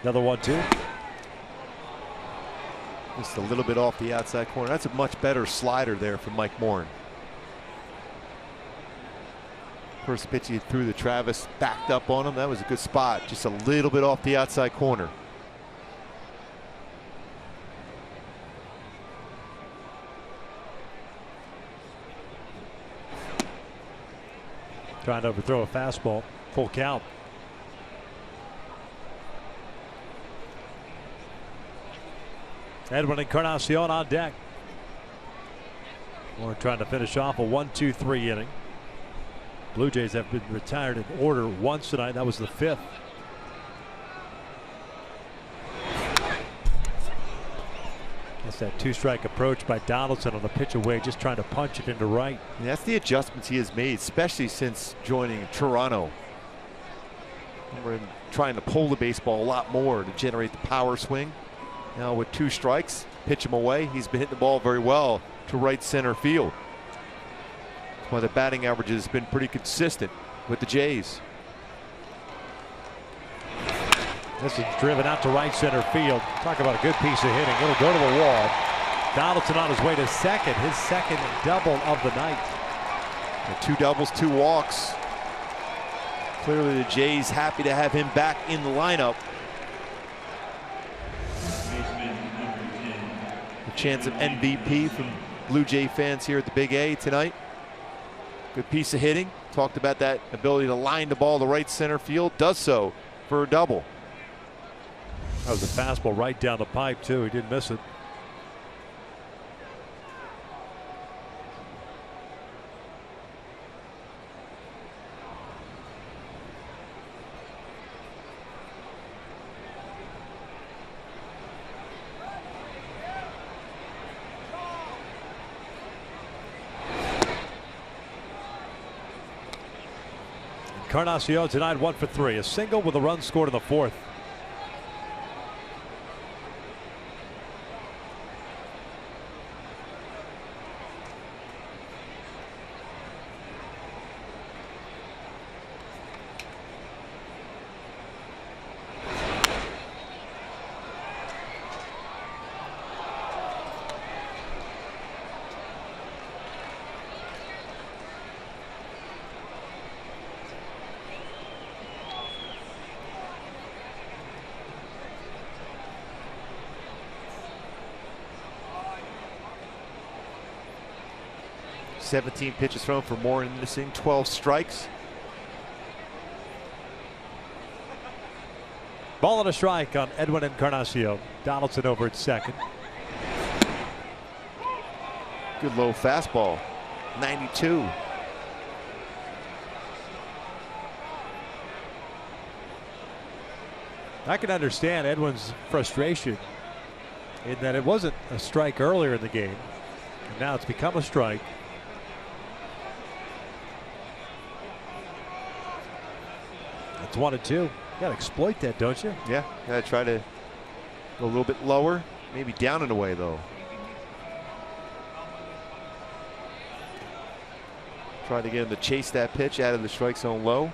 Another 1-2. Just a little bit off the outside corner. That's a much better slider there from Mike Moore. First pitch he threw the Travis, backed up on him. That was a good spot. Just a little bit off the outside corner. Trying to overthrow a fastball. Full count. Edwin Encarnacion on deck. Moore trying to finish off a 1-2-3 inning. Blue Jays have been retired in order once tonight. That was the 5th. That's that two-strike approach by Donaldson on the pitch away, just trying to punch it into right. And that's the adjustments he has made, especially since joining Toronto. We're trying to pull the baseball a lot more to generate the power swing. Now with 2 strikes, pitch him away. He's been hitting the ball very well to right center field. That's why the batting average has been pretty consistent with the Jays. This is driven out to right center field. Talk about a good piece of hitting. It'll go to the wall. Donaldson on his way to second, his second double of the night. And 2 doubles, 2 walks. Clearly the Jays happy to have him back in the lineup. A chance of MVP from Blue Jay fans here at the Big A tonight. Good piece of hitting. Talked about that ability to line the ball to right center field. Does so for a double. That was a fastball right down the pipe, too. He didn't miss it. Encarnacion tonight 1 for 3. A single with a run scored in the 4th. $17 pitches thrown for more and missing 12 strikes. Ball and a strike on Edwin Encarnacion. Donaldson over at second. Good low fastball. 92. I can understand Edwin's frustration in that it wasn't a strike earlier in the game, and now it's become a strike. It's 1-2. You got to exploit that, don't you? Yeah, gotta try to go a little bit lower, maybe down and away though. Trying to get him to chase that pitch out of the strike zone low.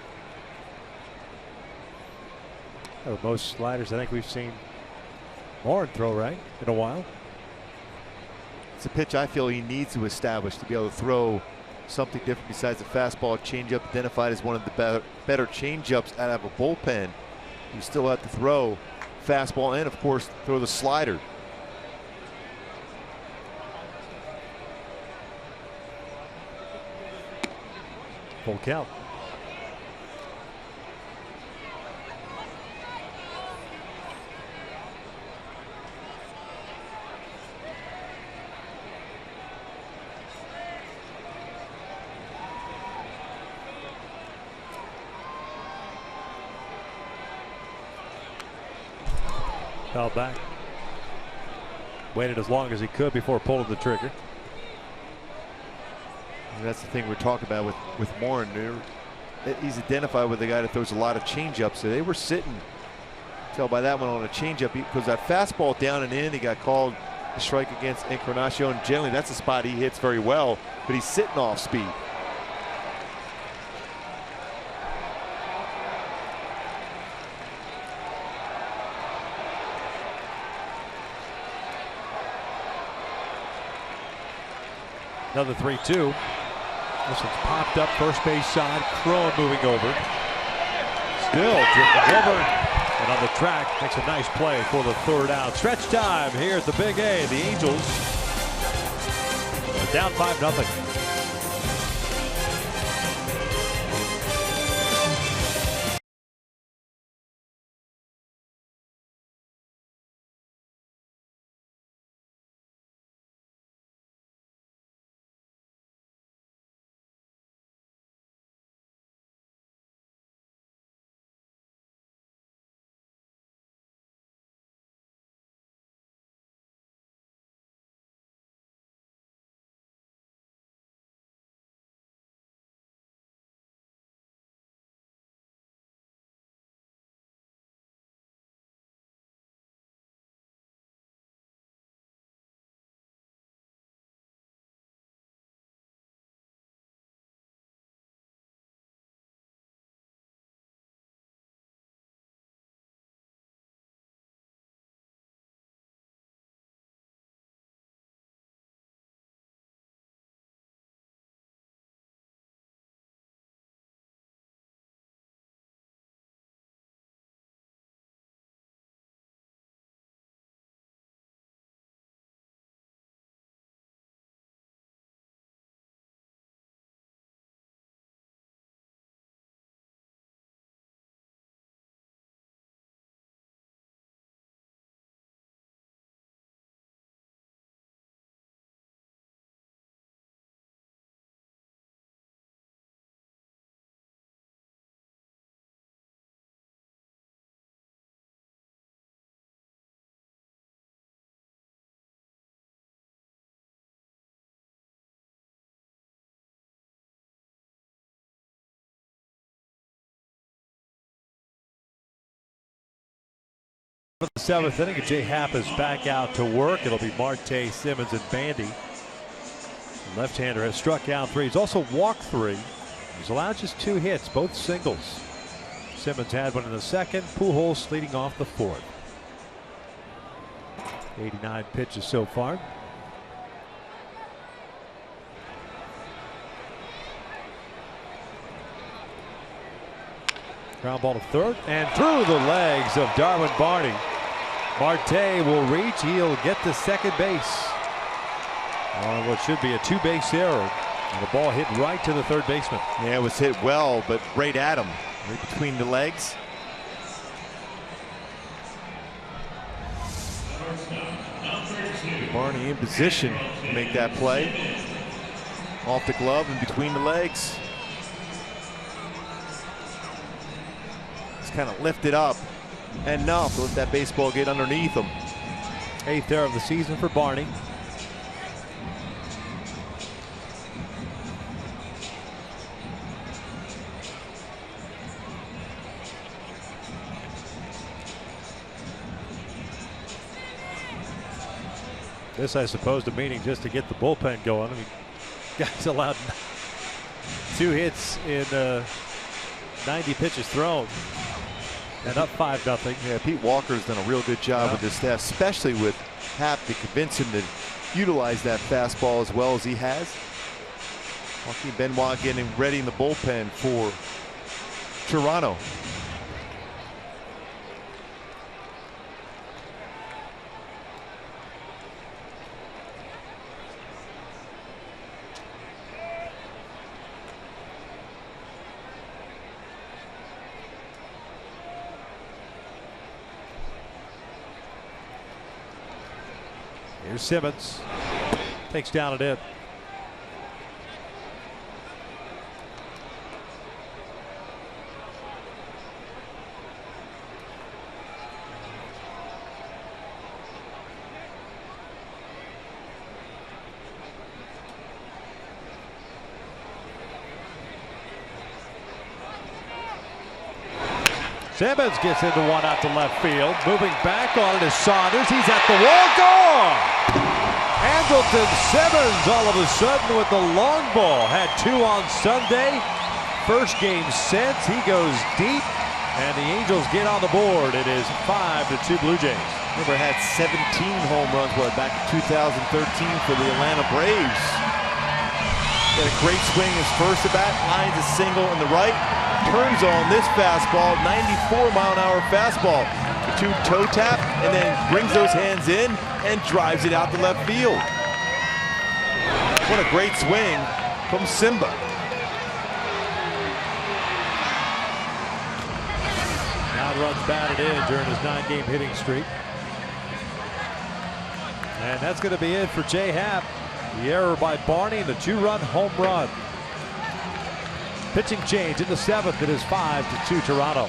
Most sliders I think we've seen Morin throw right in a while. It's a pitch I feel he needs to establish to be able to throw something different besides the fastball. Changeup identified as one of the better changeups out of a bullpen. You still have to throw fastball and of course throw the slider. Full count. Fell back. Waited as long as he could before pulling the trigger. And that's the thing we're talking about with Morin. He's identified with a guy that throws a lot of changeups. So they were sitting. Tell by that one on a changeup because that fastball down and in. He got called a strike against Encarnacion. Generally, that's a spot he hits very well, but he's sitting off speed. Another 3-2. This one's popped up first base side. Crone moving over. Still drifting over. And on the track makes a nice play for the 3rd out. Stretch time here at the Big A. The Angels are down 5-0. of the 7th inning, and Jay Happ is back out to work. It'll be Marte, Simmons, and Bandy. The left-hander has struck out 3. He's also walked 3. He's allowed just 2 hits, both singles. Simmons had one in the 2nd. Pujols leading off the 4th. 89 pitches so far. Ground ball to 3rd and through the legs of Darwin Barney. Marte will reach. He'll get to second base on what should be a 2-base error. And the ball hit right to the 3rd baseman. Yeah, it was hit well, but right at him, right between the legs. Barney in position to make that play. Off the glove and between the legs. Kind of lifted up enough to let that baseball get underneath him. 8th error of the season for Barney. This, I suppose, the meeting just to get the bullpen going. I mean, guys allowed 2 hits in 90 pitches thrown. And up 5-0. Yeah, Pete Walker's done a real good job with his staff, especially with Happ, to convince him to utilize that fastball as well as he has. Joaquin Benoit getting ready in the bullpen for Toronto. Here's Simmons. Takes down and in. Simmons gets into one out to left field. Moving back on it is Saunders. He's at the wall. Gone! Andrelton Simmons all of a sudden with the long ball. Had 2 on Sunday. First game since. He goes deep. And the Angels get on the board. It is 5-2 Blue Jays. Never had 17 home runs back in 2013 for the Atlanta Braves. Got a great swing his first at bat. Lines a single in the right. Turns on this fastball, 94-mile-an-hour fastball. The 2-toe tap, and then brings those hands in and drives it out to left field. What a great swing from Simba. Now runs batted in during his 9-game hitting streak. And that's going to be it for Jay Happ. The error by Barney and the 2-run home run. Pitching change in the 7th. It is 5-2 Toronto.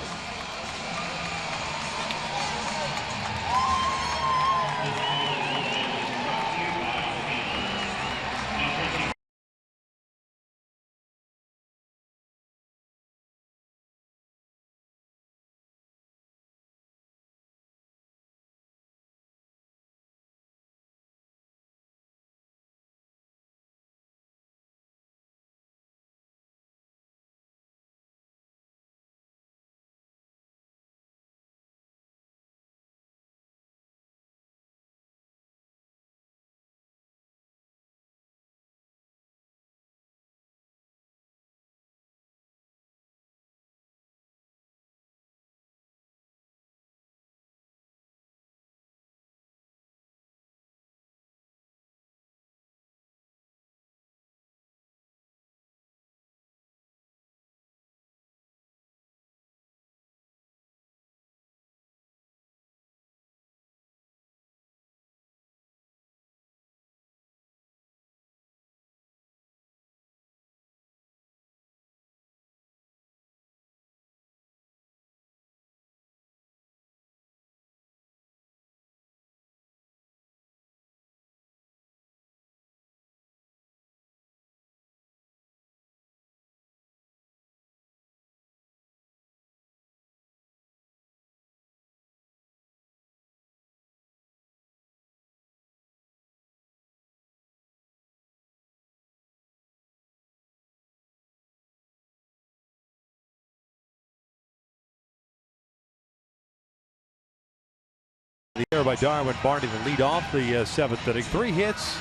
There by Darwin Barney to lead off the seventh inning. 3 hits,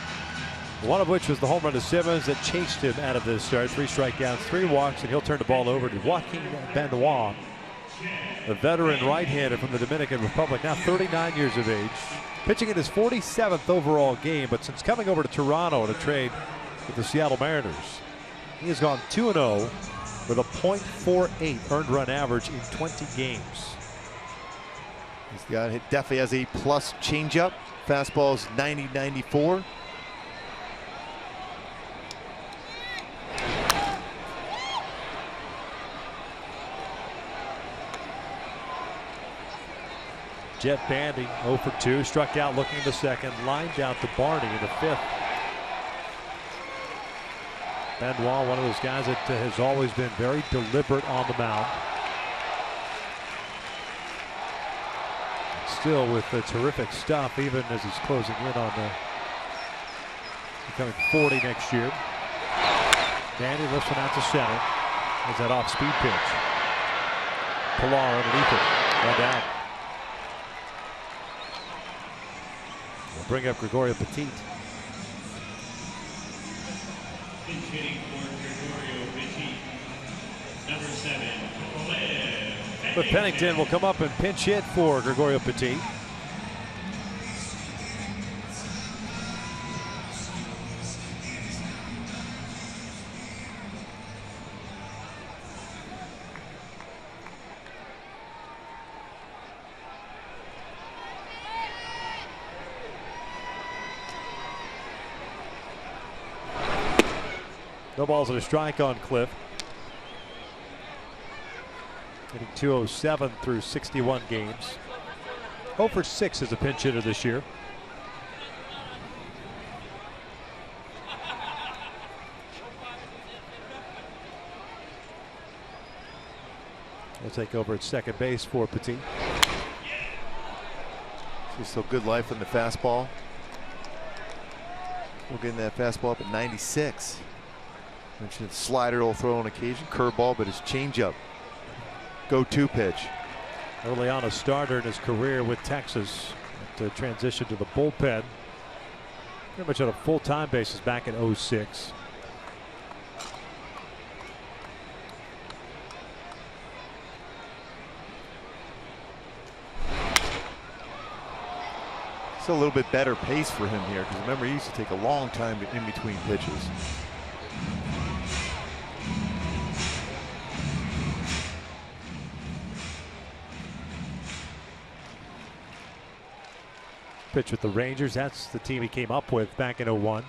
one of which was the home run to Simmons that chased him out of this start. 3 strikeouts, 3 walks, and he'll turn the ball over to Joaquin Benoit, the veteran right-hander from the Dominican Republic, now 39 years of age. Pitching in his 47th overall game, but since coming over to Toronto to trade with the Seattle Mariners, he has gone 2-0 with a .48 earned run average in 20 games. He's got it. Definitely has a plus changeup. Fastball's 90-94. Jet Bandy 0 for 2, struck out looking in the second, lined out to Barney in the 5th. Benoit, one of those guys that has always been very deliberate on the mound. Still with the terrific stuff, even as he's closing in on the becoming 40 next year. Bandy lifts one out to center. Has that off-speed pitch. Pilar underneath it. One down. We'll bring up Gregorio Petit. Pinch hitting for Gregorio Petit. Number 7, But Pennington will come up and pinch hit for Gregorio Petit. No balls and a strike on Cliff. Hitting .207 through 61 games. 0 for 6 as a pinch hitter this year. He'll take over at second base for Petit. He's still good life on the fastball. We're getting that fastball up at 96. Mentioned slider will throw on occasion, curveball, but his changeup, go-to pitch. Early on a starter in his career with Texas, to transition to the bullpen. Pretty much on a full-time basis back in 06. It's a little bit better pace for him here, because remember, he used to take a long time in between pitches. Pitch with the Rangers. That's the team he came up with back in 01.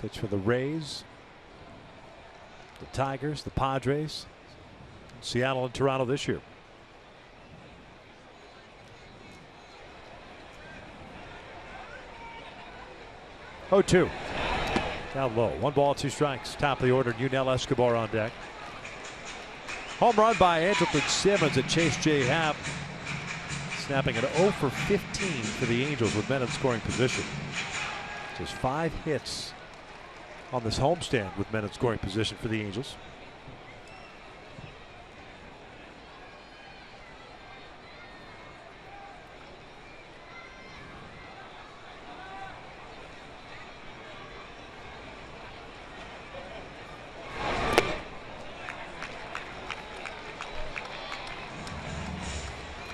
Pitch for the Rays, the Tigers, the Padres, Seattle and Toronto this year. Oh, 2. Down low. 1 ball, 2 strikes. Top of the order, Yunel Escobar on deck. Home run by Andrelton Simmons that chased Jay Happ. Snapping an 0 for 15 for the Angels with men in scoring position. Just 5 hits on this homestand with men in scoring position for the Angels.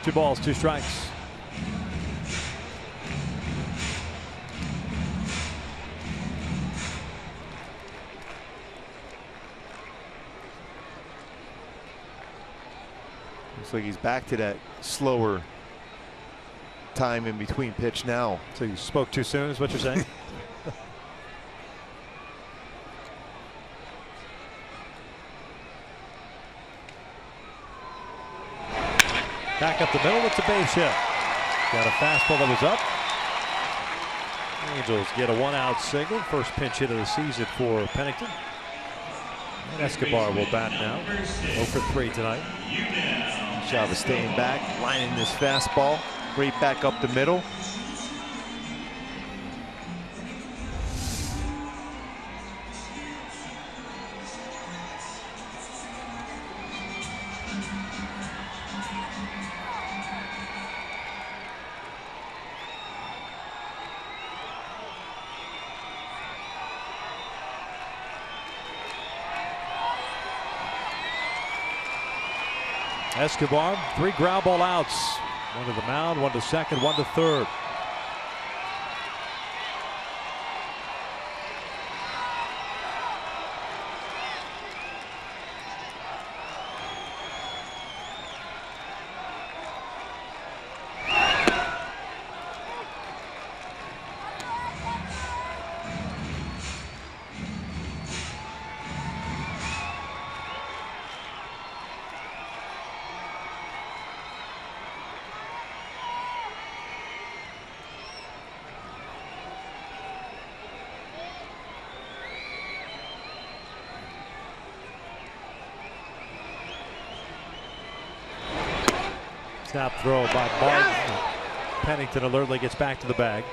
Two balls, 2 strikes. Looks like he's back to that slower time in between pitch now. So you spoke too soon is what you're saying? Back up the middle, it's a base hit. Got a fastball that was up. Angels get a 1-out single. First pinch hit of the season for Pennington. And Escobar will bat now. 0 for 3 tonight. Job of staying back, lining this fastball right back up the middle. Escobar, 3 ground ball outs. 1 to the mound, 1 to second, 1 to third. Snap throw by Martin. Pennington alertly gets back to the bag.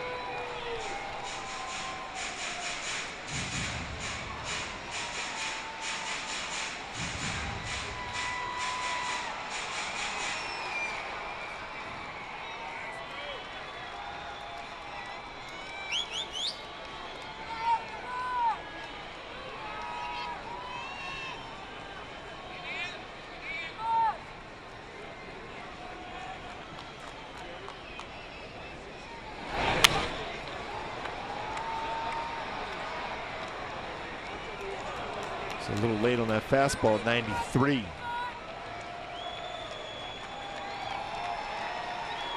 A little late on that fastball at 93.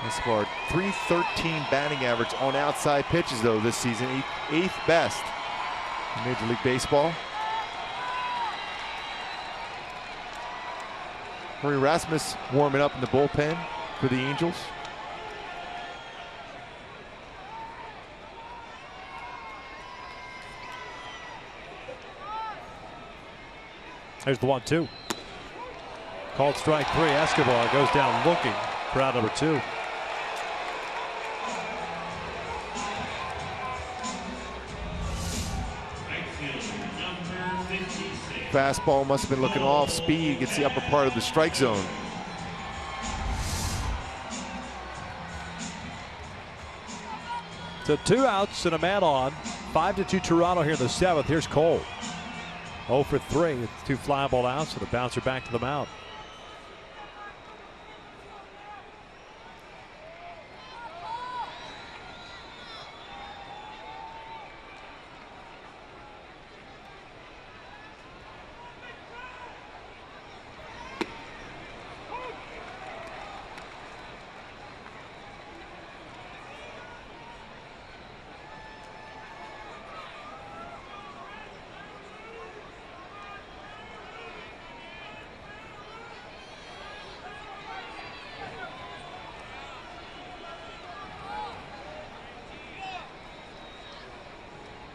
Escobar, .313 batting average on outside pitches though this season, 8th best in Major League Baseball. Murray Rasmus warming up in the bullpen for the Angels. There's the 1-2. Called strike 3. Escobar goes down looking for out number 2. Fastball must have been looking off speed. Gets the upper part of the strike zone. So 2 outs and a man on. 5-2 Toronto here in the 7th. Here's Cole. 0 for 3. It's 2 fly ball outs, so the bouncer back to the mound.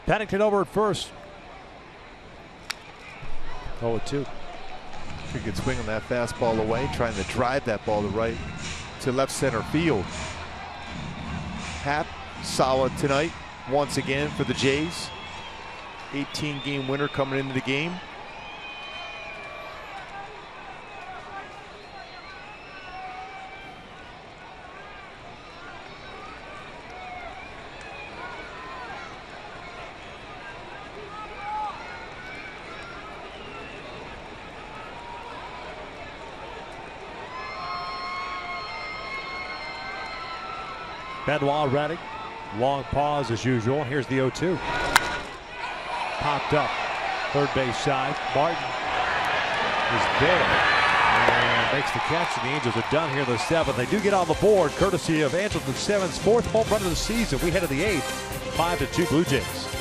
Pennington over at first. 0-2. Pretty good swing on that fastball away, trying to drive that ball to left center field. Happ solid tonight once again for the Jays. 18-game winner coming into the game. Benoit ready. Long pause as usual. Here's the 0-2. Popped up. Third base side. Martin is there and makes the catch. And the Angels are done here in the 7th. They do get on the board courtesy of Angels in 7's 4th home run of the season. We head to the 8th. 5-2 Blue Jays.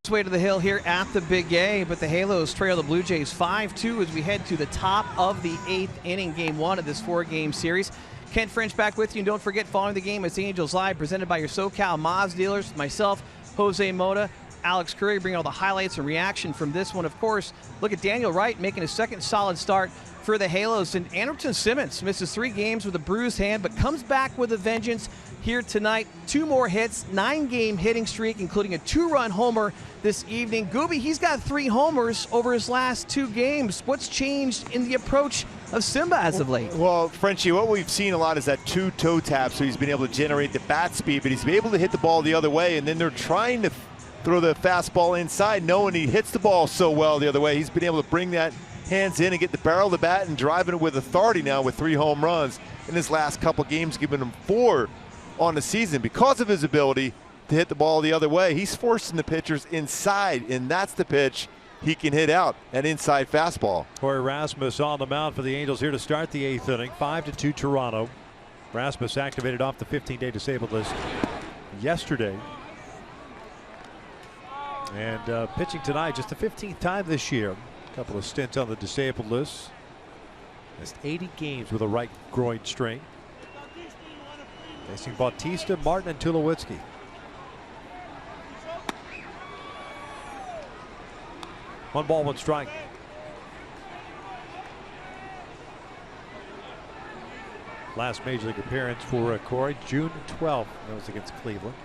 Way to the hill here at the Big A, but the Halos trail the Blue Jays 5-2 as we head to the top of the 8th inning, game 1 of this 4-game series. Kent French back with you, and don't forget, following the game, it's Angels Live, presented by your SoCal Moz dealers. Myself, Jose Mota, Alex Curry, bringing all the highlights and reaction from this one. Of course, look at Daniel Wright making a second solid start for the Halos, and Anderson Simmons misses 3 games with a bruised hand, but comes back with a vengeance here tonight. 2 more hits, 9-game hitting streak, including a 2-run homer this evening. Gooby, he's got 3 homers over his last 2 games. What's changed in the approach of Simba as of late? Well, Frenchie, what we've seen a lot is that 2 toe tap, so he's been able to generate the bat speed, but he's been able to hit the ball the other way, and then they're trying to throw the fastball inside, knowing he hits the ball so well the other way. He's been able to bring that hands in and get the barrel of the bat and driving it with authority now with 3 home runs in his last couple games, giving him 4 on the season because of his ability to hit the ball the other way. He's forcing the pitchers inside, and that's the pitch he can hit out, an inside fastball. Corey Rasmus on the mound for the Angels here to start the 8th inning. 5-2 Toronto. Rasmus activated off the 15-day disabled list yesterday. And pitching tonight, just the 15th time this year. A couple of stints on the disabled list. Missed 80 games with a right groin strain. Facing Bautista, Martin, and Tulowitzki. One ball, one strike. Last major league appearance for Corey, June 12th. That was against Cleveland.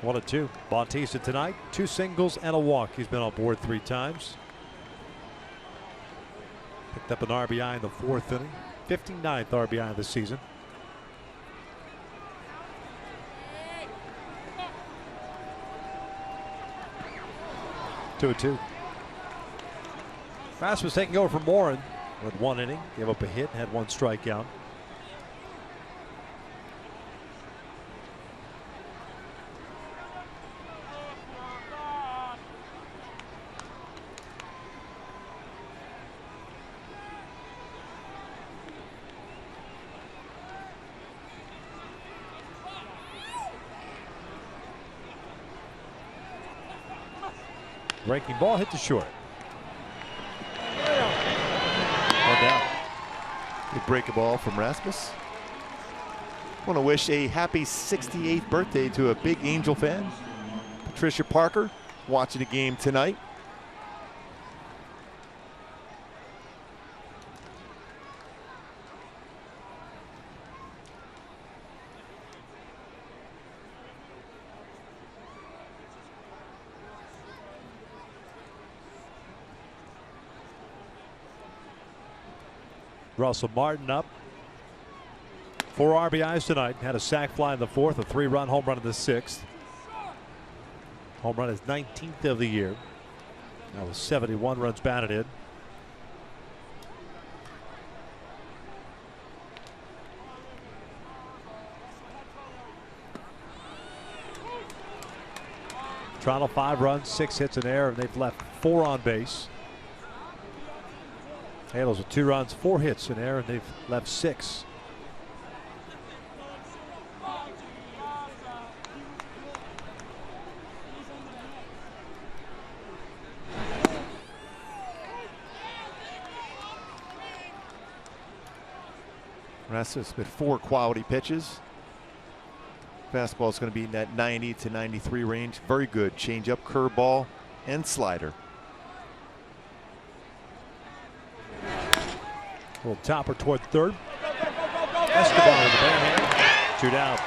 One and 2. Bautista tonight, 2 singles and a walk. He's been on board 3 times. Picked up an RBI in the 4th inning. 59th RBI of the season. Two and 2. Rasmus taking over from Morin with 1 inning. Gave up a hit, had 1 strikeout. Breaking ball hit to short. 1 down. Good break a ball from Rasmus. Want to wish a happy 68th birthday to a big Angel fan, Patricia Parker, watching the game tonight. Russell Martin up. 4 RBIs tonight. Had a sac fly in the 4th, a 3-run home run in the 6th. Home run is 19th of the year. That was 71 runs batted in. Toronto 5 runs, 6 hits in air, and they've left 4 on base. Halos with 2 runs, 4 hits in air, and they've left 6. Rasmus with 4 quality pitches. Fastball is going to be in that 90 to 93 range. Very good changeup, curveball, and slider. Little topper toward third. Escobar with the backhand. 2 down.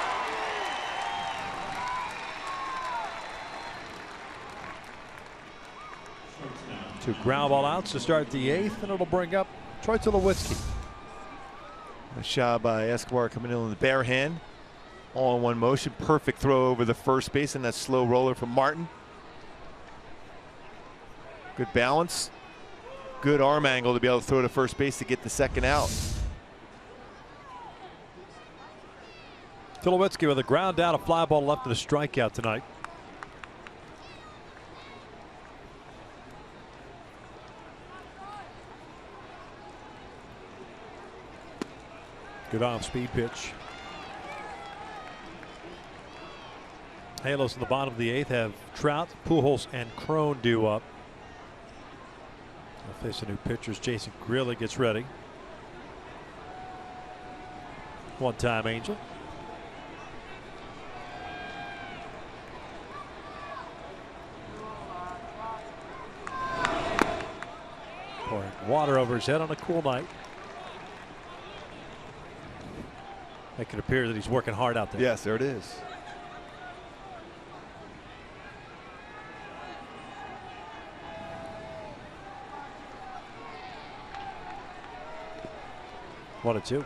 Two ground ball outs to start the 8th, and it'll bring up Troy Tulowitzki. A shot by Escobar coming in with the bare hand. All in one motion. Perfect throw over the first base, and that slow roller from Martin. Good balance. Good arm angle to be able to throw to first base to get the second out. Tulowitzki with a ground down, a fly ball left, and a strikeout tonight. Good off-speed pitch. Halos in the bottom of the 8th have Trout, Pujols, and Crone due up. They'll face the new pitchers. Jason Grilli gets ready. One-time Angel. Pouring water over his head on a cool night. It could appear that he's working hard out there. Yes, there it is. One and two.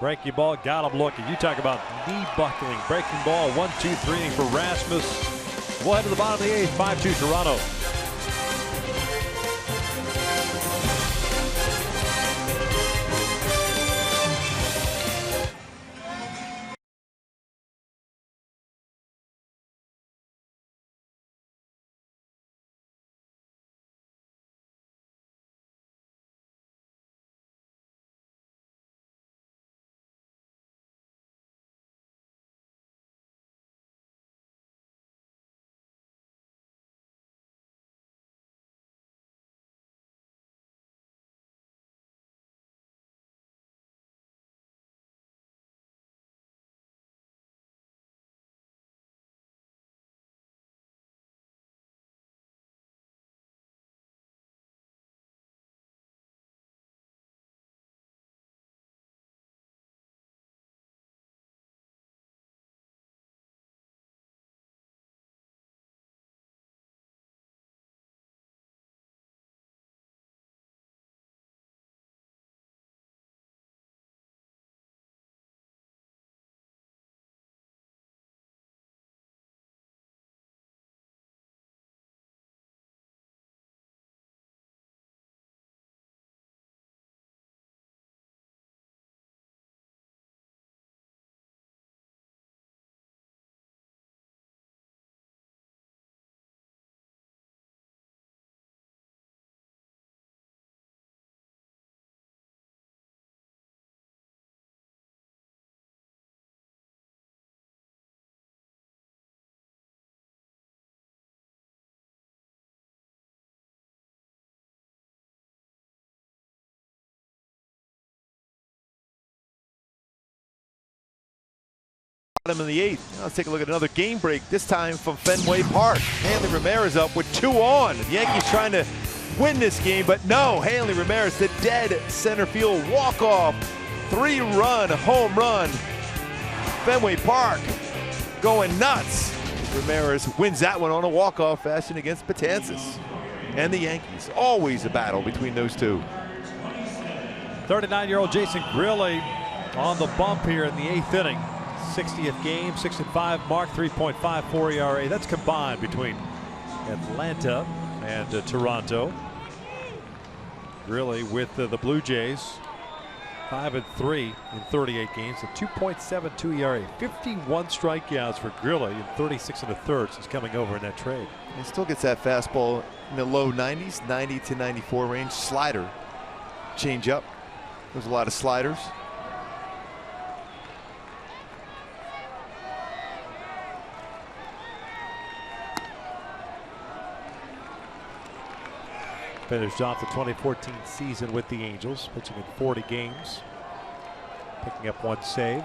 Breaking ball, got him looking. You talk about knee buckling. Breaking ball, 1-2-3 inning for Rasmus. We'll head to the bottom of the 8th, 5-2 Toronto. In the 8th. Let's take a look at another game break, this time from Fenway Park. Hanley Ramirez up with 2 on. The Yankees trying to win this game, but no. Hanley Ramirez, the dead center field walk-off, 3-run home run. Fenway Park going nuts. Ramirez wins that one on a walk-off fashion against Betances. And the Yankees, always a battle between those two. 39-year-old Jason Grilli on the bump here in the 8th inning. 60th game, 6-5 mark, 3.54 ERA. That's combined between Atlanta and Toronto. Grilli with the Blue Jays, 5-3 in 38 games, a 2.72 ERA, 51 strikeouts for Grilli in 36 1/3 since coming over in that trade. He still gets that fastball in the low 90s, 90 to 94 range. Slider, change up. There's a lot of sliders. Finished off the 2014 season with the Angels, pitching in 40 games, picking up 1 save.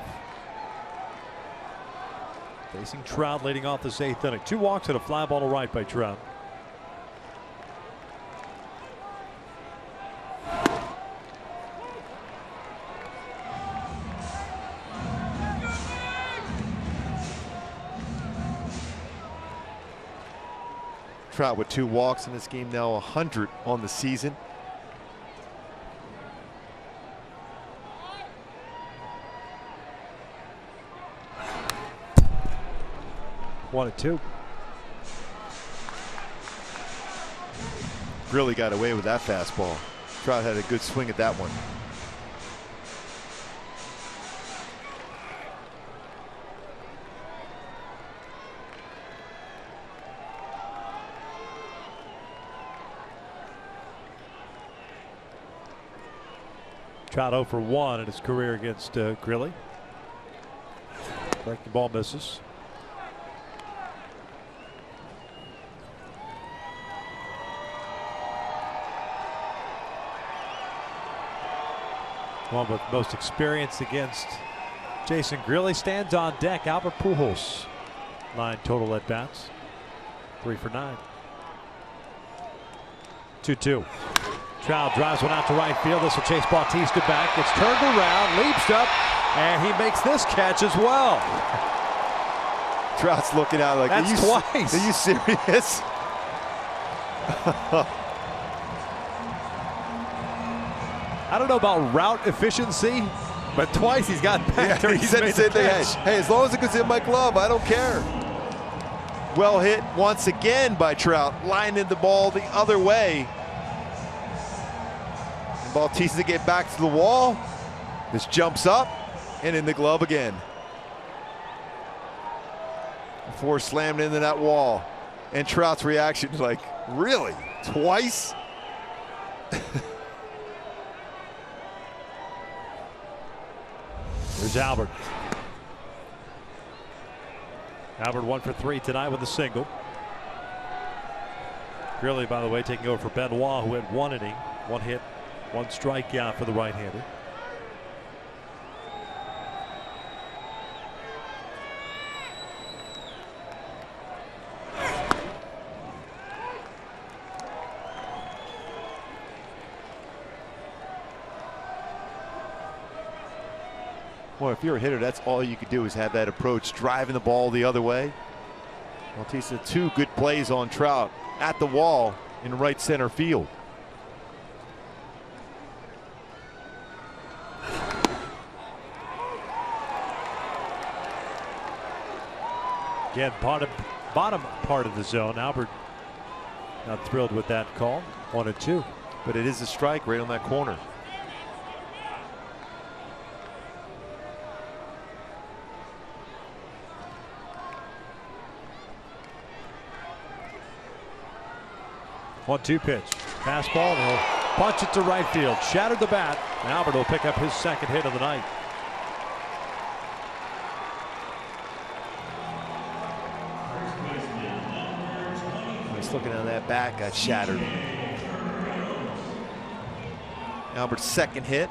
Facing Trout leading off this 8th inning. 2 walks and a fly ball to right by Trout. Trout with 2 walks in this game, now 100 on the season. One and two. Really got away with that fastball. Trout had a good swing at that one. Trout 0 for 1 in his career against Grilly. Breaking ball misses. One with most experience against Jason Grilly stands on deck. Albert Pujols, 9 total at bats, 3 for 9. 2-2. Trout drives one out to right field. This will chase Bautista back. It's turned around, leaps up, and he makes this catch as well. Trout's looking out like, that's twice. Are you serious? I don't know about route efficiency, but twice he's gotten back there. He said the same thing. Hey, as long as it goes in my glove, I don't care. Well hit once again by Trout, lining the ball the other way. And Bautista get back to the wall. This jumps up and in the glove again. Before slammed into that wall. And Trout's reaction is like, really? Twice? Here's Albert. Albert 1 for 3 tonight with a single. Grilly, by the way, taking over for Benoit, who had 1 inning, 1 hit, 1 strikeout for the right-hander. Well, if you're a hitter, that's all you could do is have that approach, driving the ball the other way. Bautista, 2 good plays on Trout at the wall in right center field. Again, bottom part of the zone. Albert not thrilled with that call. 1-2. But it is a strike right on that corner. One-two pitch. Fastball, and he'll punch it to right field. Shattered the bat. And Albert will pick up his 2nd hit of the night. Nice looking at that bat, got shattered. Albert's 2nd hit.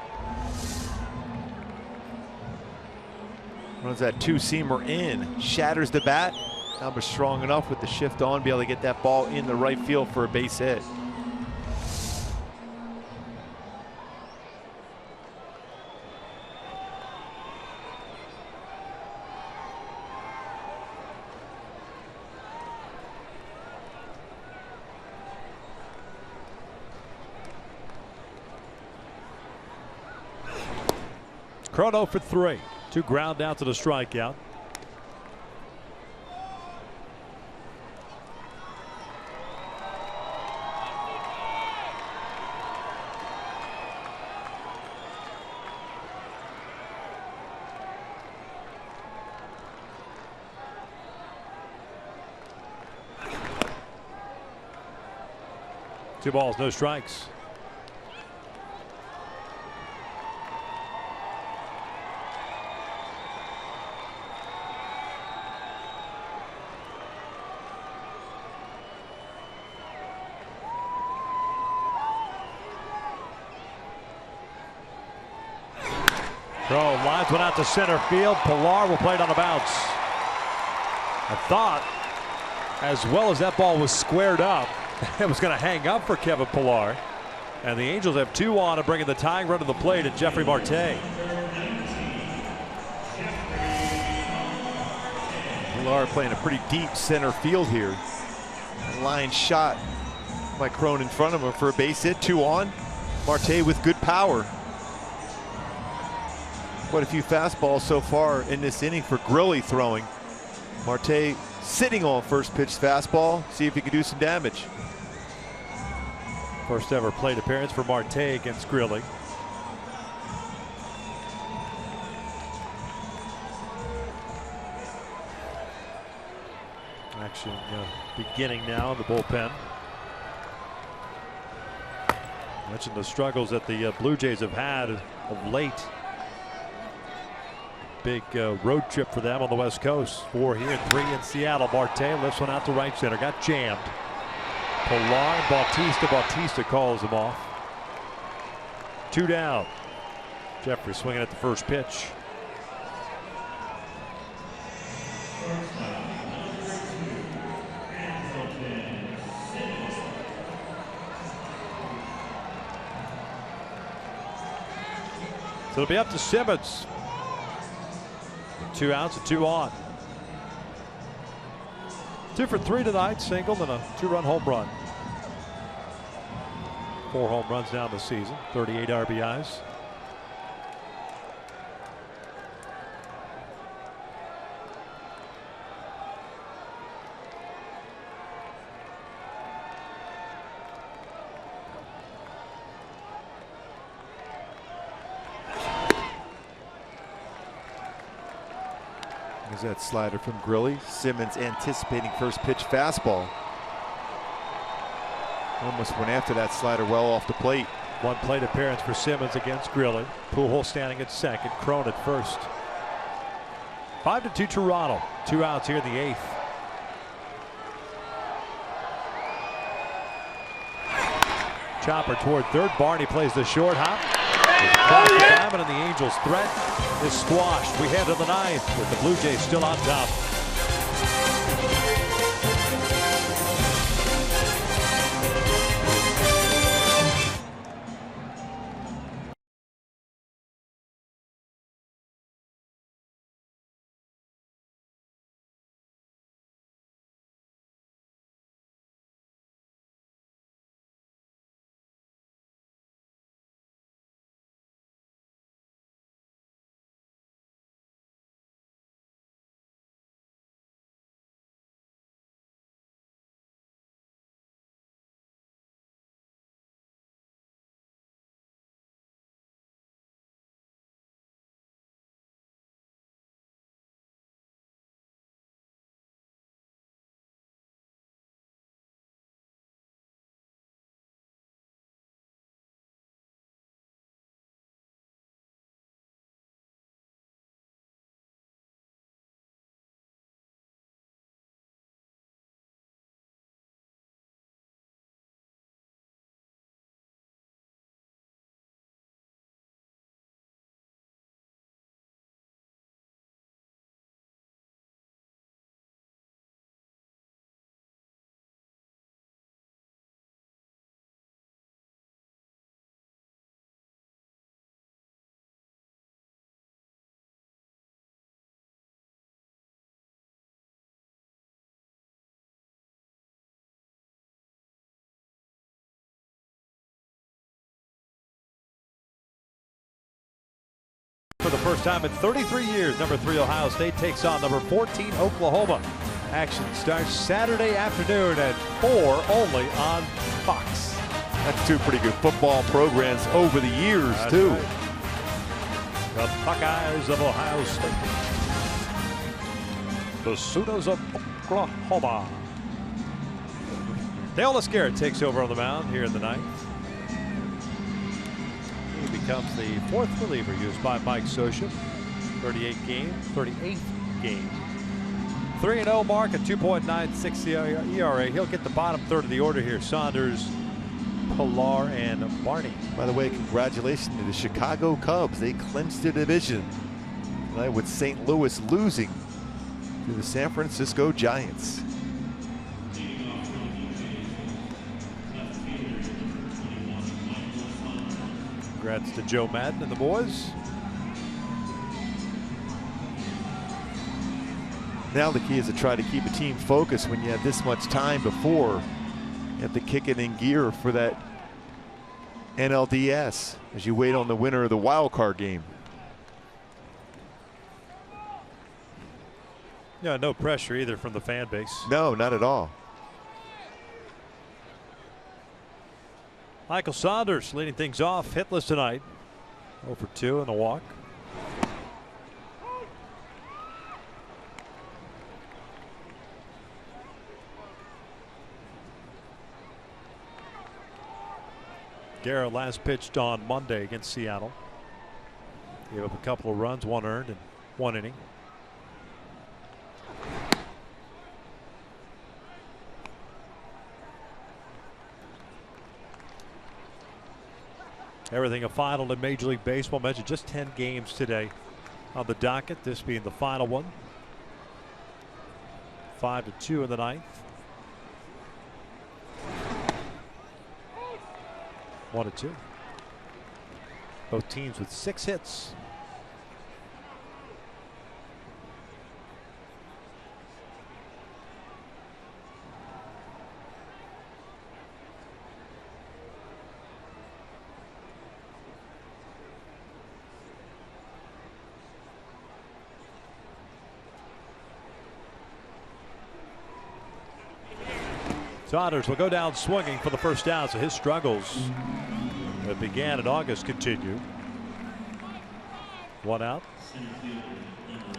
Runs that 2-seamer in, shatters the bat. Albert's strong enough with the shift on, be able to get that ball in the right field for a base hit. Chrono for 3. 2 ground out to the strikeout. Two balls, no strikes. Throw lines one out to center field. Pilar will play it on the bounce. I thought, as well as that ball was squared up, it was going to hang up for Kevin Pilar. And the Angels have 2 on and bringing the tying run to the plate at Jeffrey Marte. Pilar playing a pretty deep center field here. Line shot by Cron in front of him for a base hit. 2 on. Marte with good power. Quite a few fastballs so far in this inning for Grilly throwing. Marte sitting on first pitch fastball. See if he can do some damage. First ever plate appearance for Marte against Grilli. Action beginning now in the bullpen. I mentioned the struggles that the Blue Jays have had of late. Big road trip for them on the West Coast. 4 here and 3 in Seattle. Marte lifts one out to right center. Got jammed. Pilar, Bautista calls him off. 2 down. Jeffrey swinging at the first pitch. So it'll be up to Simmons. 2 outs and 2 on. 2 for 3 tonight, single and a 2-run home run. 4 home runs down the season, 38 RBIs. That slider from Grilli. Simmons anticipating first pitch fastball. Almost went after that slider well off the plate. 1 plate appearance for Simmons against Grilli. Pujols standing at second. Cron at first. 5-2 Toronto. 2 outs here in the 8th. Chopper toward third. Barney plays the short hop. Diamond and the Angels' threat is squashed. We head to the 9th with the Blue Jays still on top. For the first time in 33 years, number 3 Ohio State takes on number 14 Oklahoma. Action starts Saturday afternoon at 4 only on Fox. That's 2 pretty good football programs over the years. That's too. Right. The Buckeyes of Ohio State. The Sooners of Oklahoma. Dale Lascarra takes over on the mound here in the 9th. He becomes the 4th reliever used by Mike Scioscia. 38th game. 3-0 mark, a 2.96 ERA. He'll get the bottom third of the order here. Saunders, Pilar, and Barney. By the way, congratulations to the Chicago Cubs. They clinched the division tonight with St. Louis losing to the San Francisco Giants. Congrats to Joe Madden and the boys. Now the key is to try to keep a team focused when you have this much time before you have to kick it in gear for that NLDS as you wait on the winner of the wild card game. Yeah, no pressure either from the fan base. No, not at all. Michael Saunders leading things off, hitless tonight. 0 for 2 in a walk. Garrett last pitched on Monday against Seattle. Gave up a couple of runs, 1 earned in 1 inning. Everything a final in Major League Baseball. Mentioned just 10 games today on the docket, this being the final one. 5-2 in the ninth. 1-2. Both teams with 6 hits. Saunders will go down swinging for the first down, so his struggles that began in August continue. 1 out.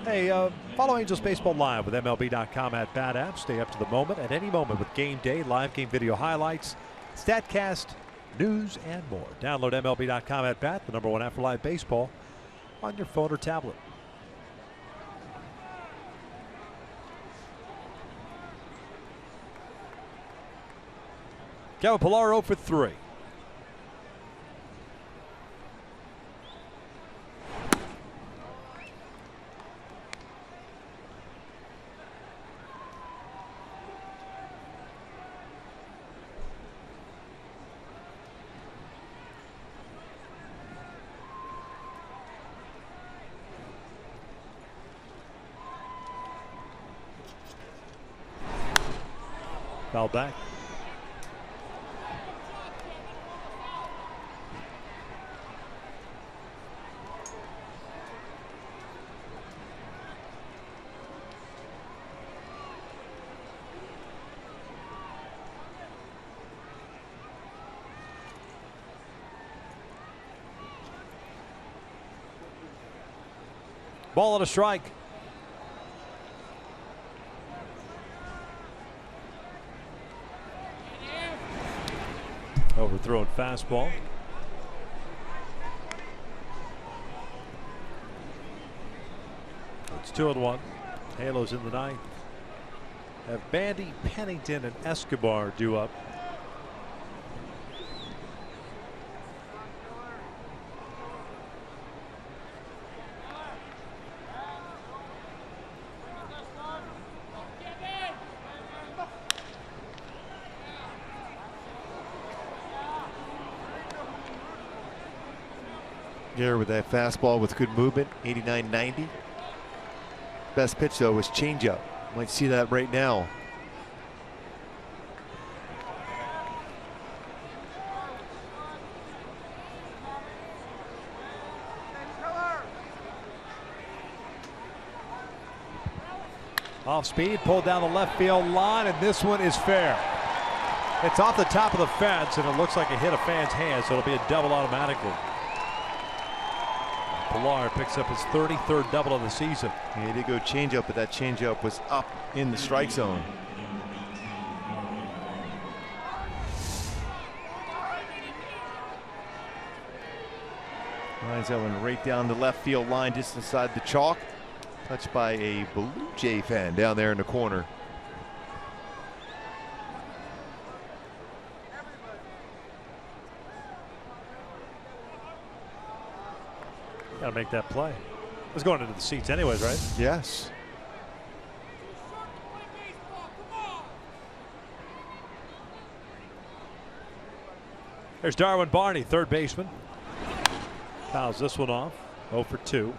Hey, follow Angels Baseball Live with MLB.com at Bat App. Stay up to the moment at any moment with game day, live game video highlights, StatCast, news, and more. Download MLB.com at Bat, the #1 app for live baseball, on your phone or tablet. Kevin Pillar 0 for 3. Foul back. Ball and a strike. Overthrown fastball. It's 2-1. Halos in the ninth. Have Bandy, Pennington, and Escobar due up. Here with that fastball with good movement, 89-90. Best pitch though was changeup. Might see that right now. Off speed, pulled down the left field line, and this one is fair. It's off the top of the fence, and it looks like it hit a fan's hand, so it'll be a double automatically. Pillar picks up his 33rd double of the season. Yeah, he did go changeup, but that changeup was up in the strike zone. Lines that one right down the left field line, just inside the chalk. Touched by a Blue Jay fan down there in the corner. Got to make that play. It was going into the seats anyways, right? Yes. There's Darwin Barney, third baseman. Fouls this one off. 0 for 2.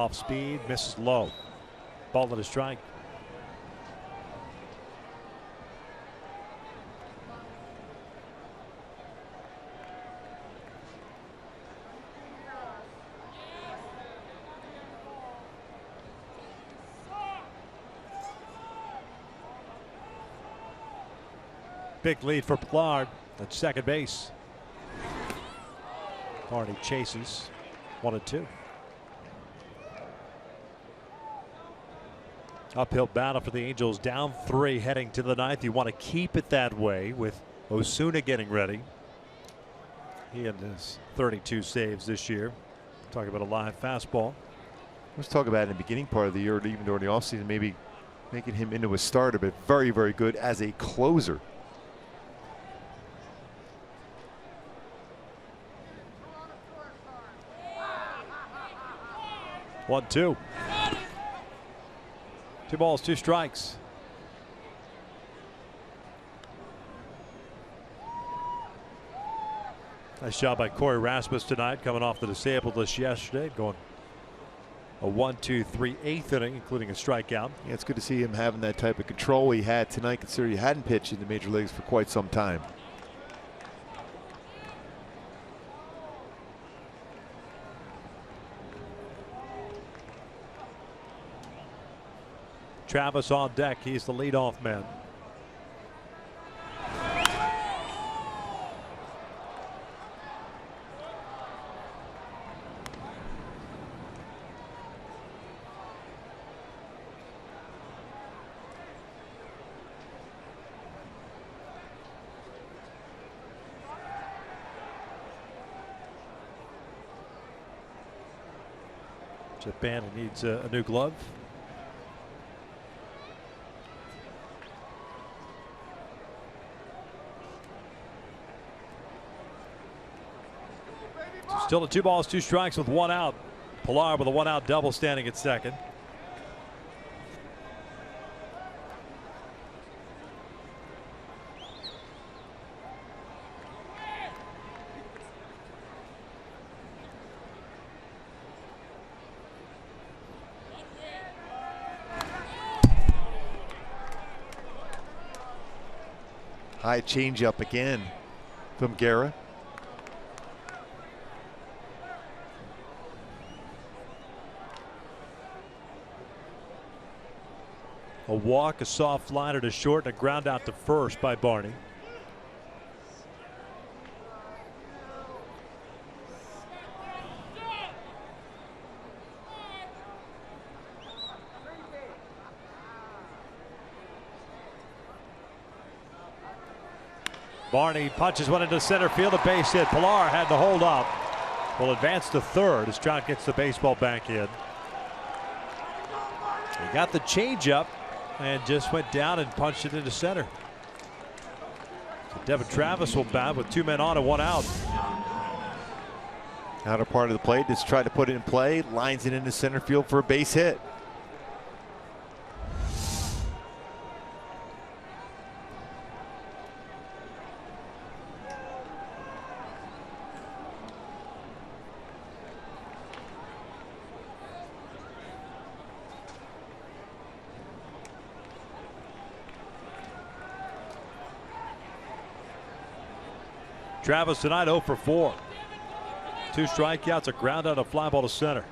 Off speed, misses low. Ball at a strike. Big lead for Pilar at second base. Barney chases 1-2. Uphill battle for the Angels, down 3 heading to the 9th. You want to keep it that way with Osuna getting ready. He had his 32 saves this year. Talking about a live fastball. Let's talk about in the beginning part of the year, or even during the offseason, maybe making him into a starter, but very, very good as a closer. 1-2. 2 balls, 2 strikes. Nice job by Corey Rasmus tonight, coming off the disabled list yesterday, going a 1-2-3 eighth inning, including a strikeout. Yeah, it's good to see him having that type of control he had tonight, considering he hadn't pitched in the major leagues for quite some time. Travis on deck. He's the leadoff man. Japan needs a new glove. Still at 2 balls, 2 strikes with 1 out. Pilar with a 1-out double standing at second. High changeup again from Guerra. A walk, a soft liner to short, and a ground out to first by Barney. Barney punches one into center field, a base hit. Pilar had the hold up. Will advance to third as Trout gets the baseball back in. He got the changeup and just went down and punched it into center. So Devin Travis will bat with 2 men on and 1 out. Outer part of the plate, just tried to put it in play, lines it into center field for a base hit. Travis tonight 0 for 4. 2 strikeouts, a ground out, a fly ball to center.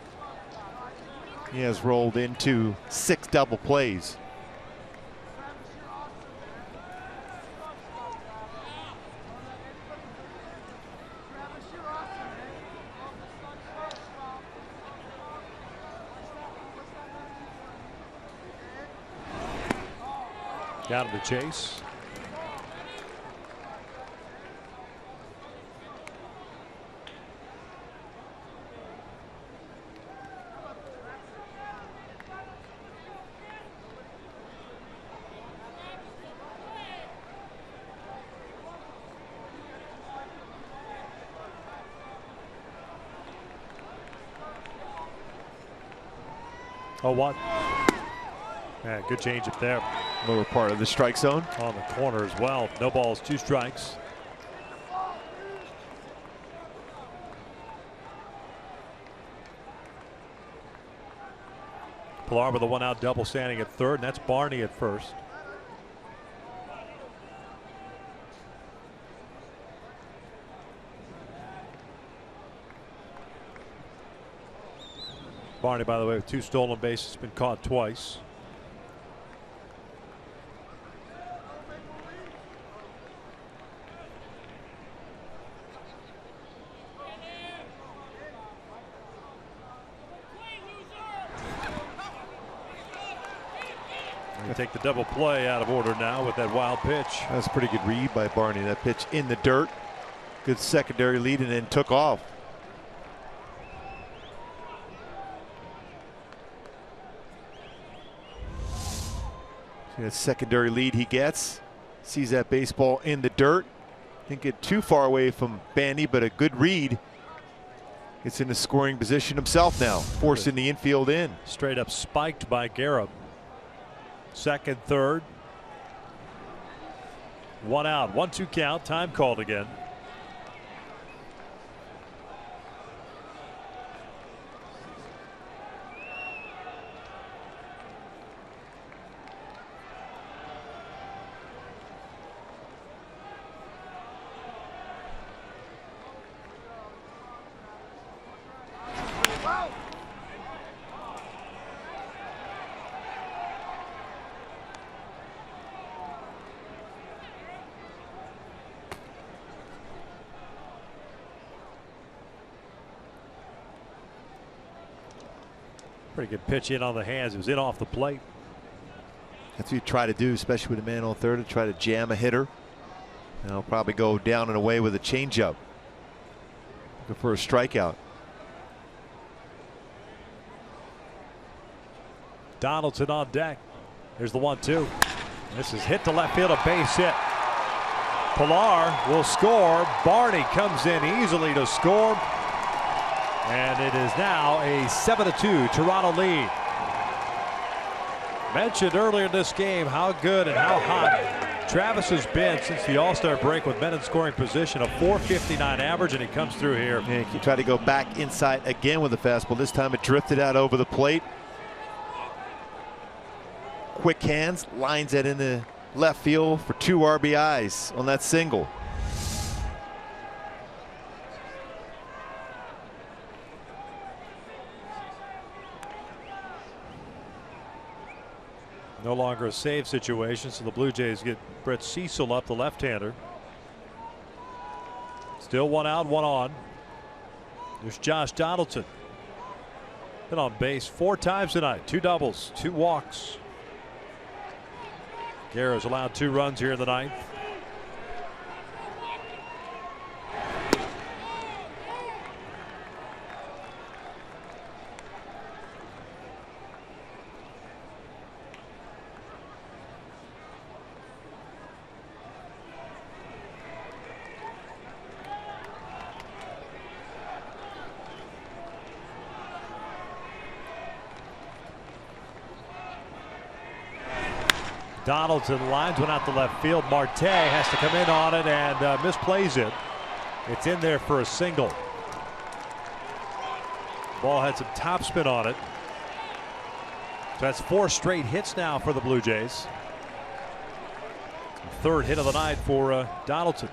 He has rolled into 6 double plays. Got him to chase. Oh, what? Yeah, good change up there. Lower part of the strike zone. On the corner as well. No balls, 2 strikes. Pilar with a 1-out double standing at third, and that's Barney at first. Barney, by the way, with 2 stolen bases, been caught twice. They take the double play out of order now with that wild pitch. That's a pretty good read by Barney. That pitch in the dirt. Good secondary lead, and then took off. That secondary lead he gets. Sees that baseball in the dirt. Didn't get too far away from Bandy, but a good read. Gets in a scoring position himself now, forcing the infield in. Straight up spiked by Guerra. Second, third. 1 out, 1-2 count. Time called again. Pretty good pitch in on the hands. It was in off the plate. That's what you try to do, especially with a man on third, to try to jam a hitter. And he'll probably go down and away with a changeup. Looking for a strikeout. Donaldson on deck. Here's the 1-2. This is hit to left field, a base hit. Pilar will score. Barney comes in easily to score. And it is now a 7-2 Toronto lead. Mentioned earlier in this game how good and how hot Travis has been since the All-Star break with men in scoring position. A .459 average, and he comes through here. Yeah, he tried to go back inside again with the fastball. This time it drifted out over the plate. Quick hands, lines that in the left field for 2 RBIs on that single. No longer a save situation, so the Blue Jays get Brett Cecil up, the left-hander. Still 1 out, 1 on. There's Josh Donaldson. Been on base 4 times tonight. 2 doubles, 2 walks. Guerra's allowed 2 runs here in the 9th. Donaldson lines one out to left field. Marte has to come in on it and misplays it. It's in there for a single. Ball had some topspin on it. So that's 4 straight hits now for the Blue Jays. 3rd hit of the night for Donaldson.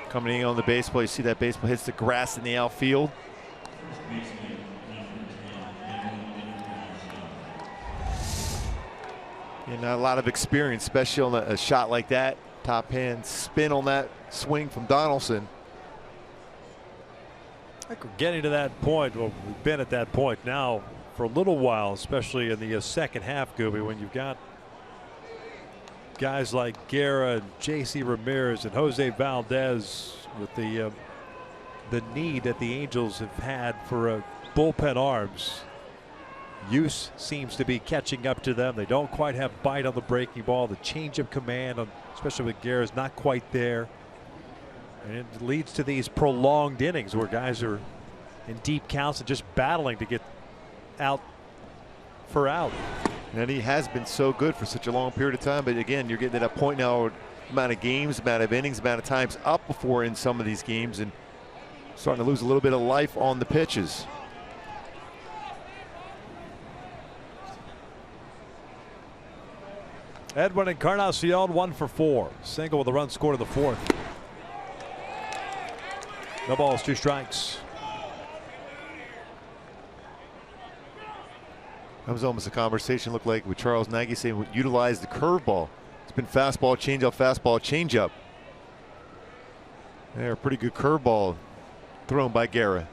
Coming in on the baseball, you see that baseball hits the grass in the outfield. And not a lot of experience, especially on a shot like that. Top hand spin on that swing from Donaldson. I think we're getting to that point. Well, we've been at that point now for a little while, especially in the second half, Gooby, when you've got guys like Guerra and J.C. Ramirez and Jose Valdez with the need that the Angels have had for bullpen arms. Use seems to be catching up to them. They don't quite have bite on the breaking ball. The change of command, especially with Guerra, is not quite there. And it leads to these prolonged innings where guys are in deep counts and just battling to get out for out. And he has been so good for such a long period of time. But again, you're getting to that point now, amount of games, amount of innings, amount of times up before in some of these games, and starting to lose a little bit of life on the pitches. Edwin Encarnacion 1 for 4. Single with a run scored in the 4th. No balls, 2 strikes. That was almost a conversation looked like with Charles Nagy saying utilize the curveball. It's been fastball, changeup. There, pretty good curveball thrown by Guerra.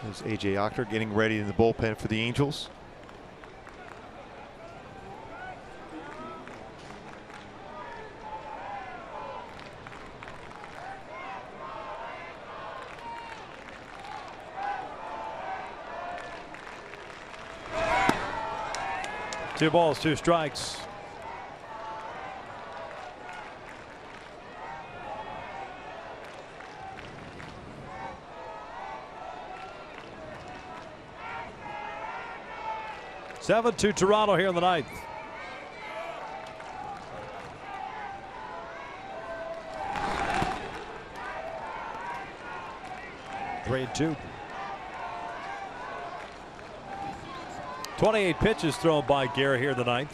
There's A.J. Ochter getting ready in the bullpen for the Angels. Two balls, 2 strikes. Seven to Toronto here in the 9th. Three and 2. 28 pitches thrown by Guerra here in the 9th.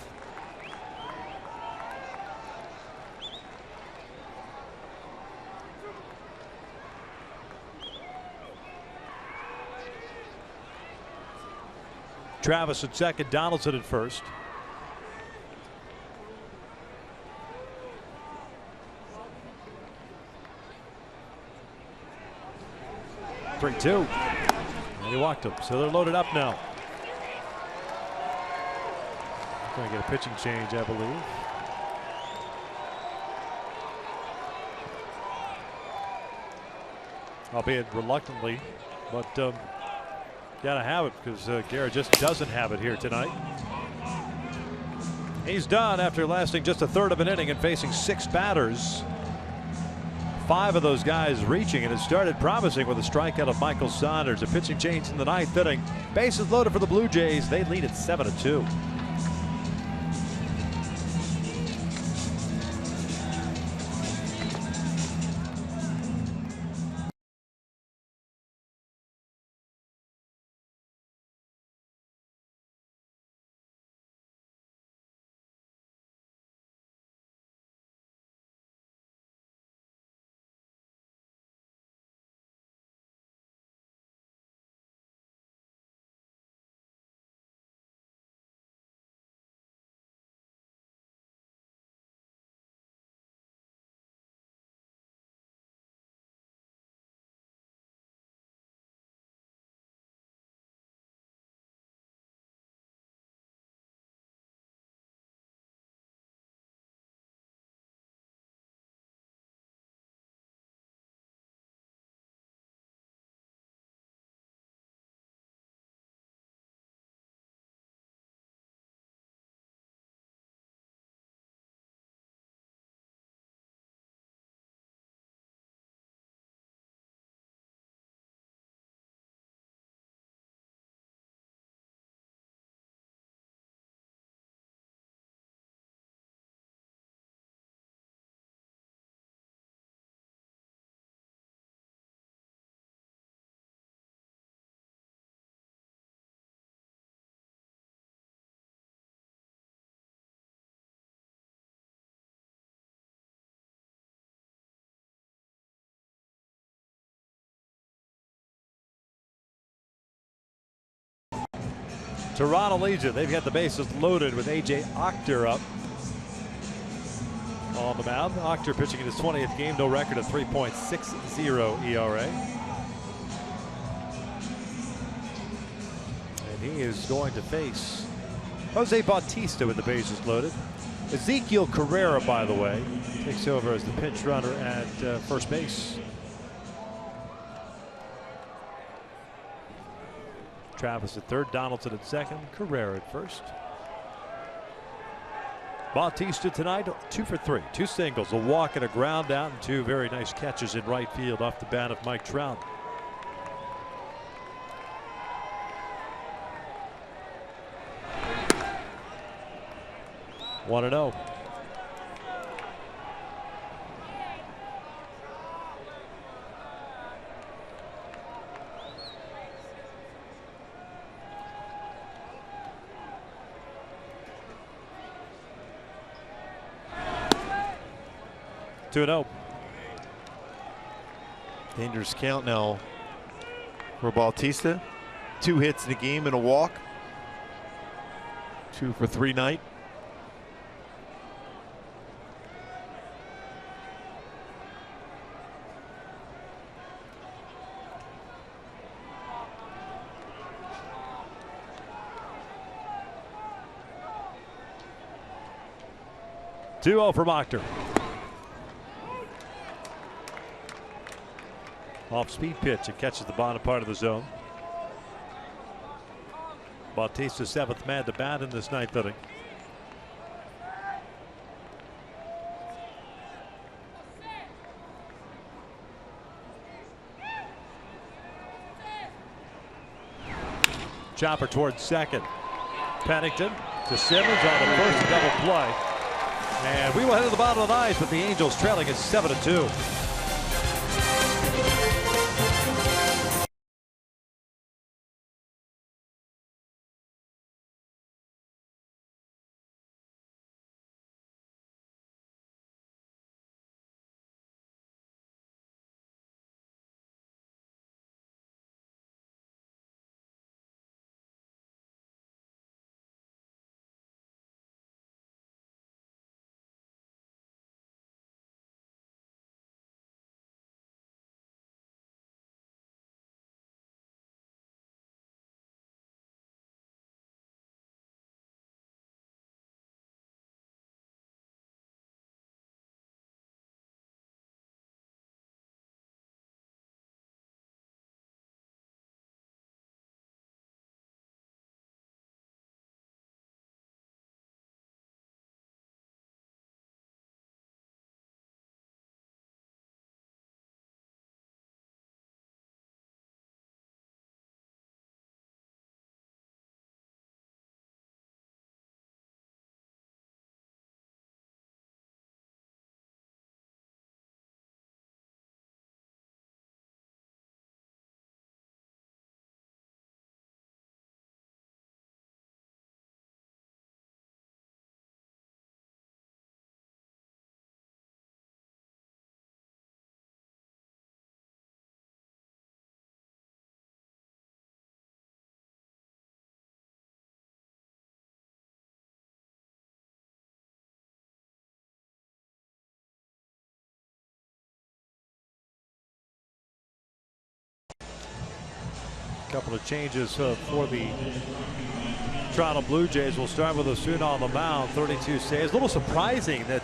Travis at second, Donaldson at first. Three, 2. And he walked him, so they're loaded up now. Going to get a pitching change, I believe. Albeit reluctantly, but gotta have it because Guerra just doesn't have it here tonight. He's done after lasting just a third of an inning and facing 6 batters. 5 of those guys reaching, and it started promising with a strikeout of Michael Saunders. A pitching change in the 9th inning. Bases loaded for the Blue Jays. They lead at 7-2. Toronto leads it. They've got the bases loaded with A.J. Ochter up on the mound. Ochter pitching in his 20th game, no record of 3.60 ERA. And he is going to face Jose Bautista with the bases loaded. Ezekiel Carrera, by the way, takes over as the pinch runner at first base. Travis at third, Donaldson at second, Carrera at first. Bautista tonight 2 for 3, 2 singles, a walk and a ground out, and 2 very nice catches in right field off the bat of Mike Trout. 1-0. Dangerous count now for Bautista. 2 hits in the game and a walk. 2 for 3 night. Two-0 for Mochter. Off-speed pitch. It catches the bottom part of the zone. Bautista's 7th man to bat in this 9th inning. Chopper towards second. Pennington to Simmons on the first double play. And we will head to the bottom of the 9th with the Angels trailing at 7-2. Couple of changes for the Toronto Blue Jays. We'll start with Osuna on the mound. 32 saves. A little surprising that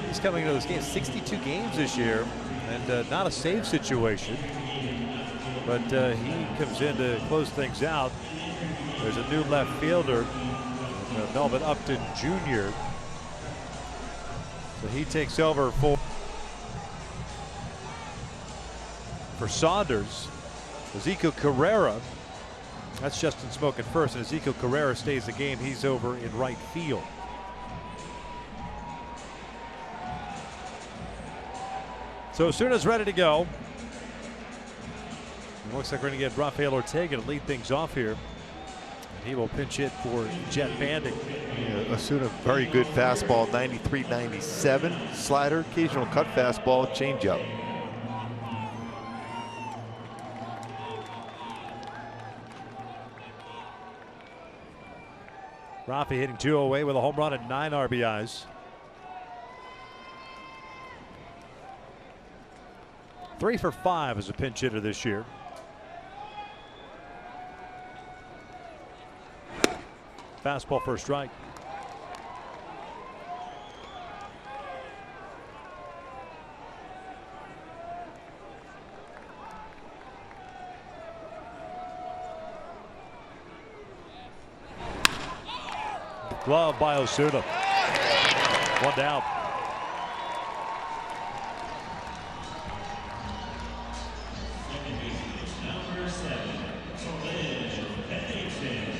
he's coming into this game 62 games this year and not a save situation. But he comes in to close things out. There's a new left fielder, Melvin Upton Jr. So he takes over for Saunders. Ezekiel Carrera, that's Justin Smoke at first, and Ezekiel Carrera stays the game. He's over in right field. So Osuna's ready to go. It looks like we're going to get Rafael Ortega to lead things off here. And he will pinch hit for Jet Banding. Yeah, Osuna, very good fastball, 93-97. Slider, occasional cut fastball, changeup. Rafi hitting 208 with a home run and 9 RBIs. 3 for 5 as a pinch hitter this year. Fastball for a strike. Glove by Osuna. 1 down. Number 7, Pennington.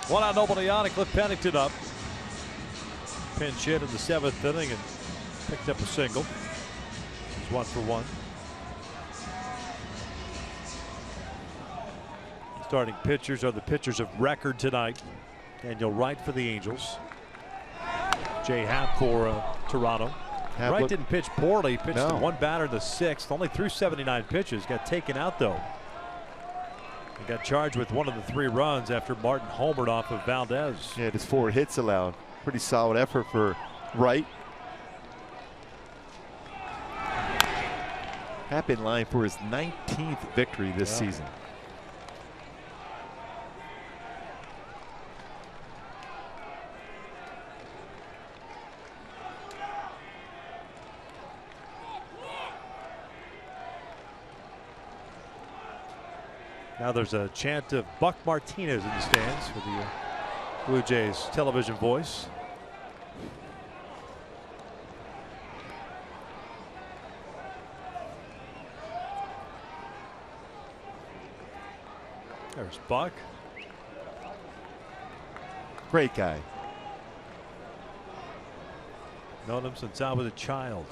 One out, nobody on, and Cliff Pennington up. Pinch hit in the 7th inning and picked up a single. He's 1 for 1. Starting pitchers are the pitchers of record tonight. Daniel Wright for the Angels. Jay Happ for Toronto. Wright didn't pitch poorly. He pitched to one batter in the 6th. Only threw 79 pitches. Got taken out though. He got charged with one of the 3 runs after Martin homered off of Valdez. Yeah, just 4 hits allowed. Pretty solid effort for Wright. Happ in line for his 19th victory this season. Now there's a chant of Buck Martinez in the stands for the Blue Jays television voice. There's Buck. Great guy. Known him since I was a child.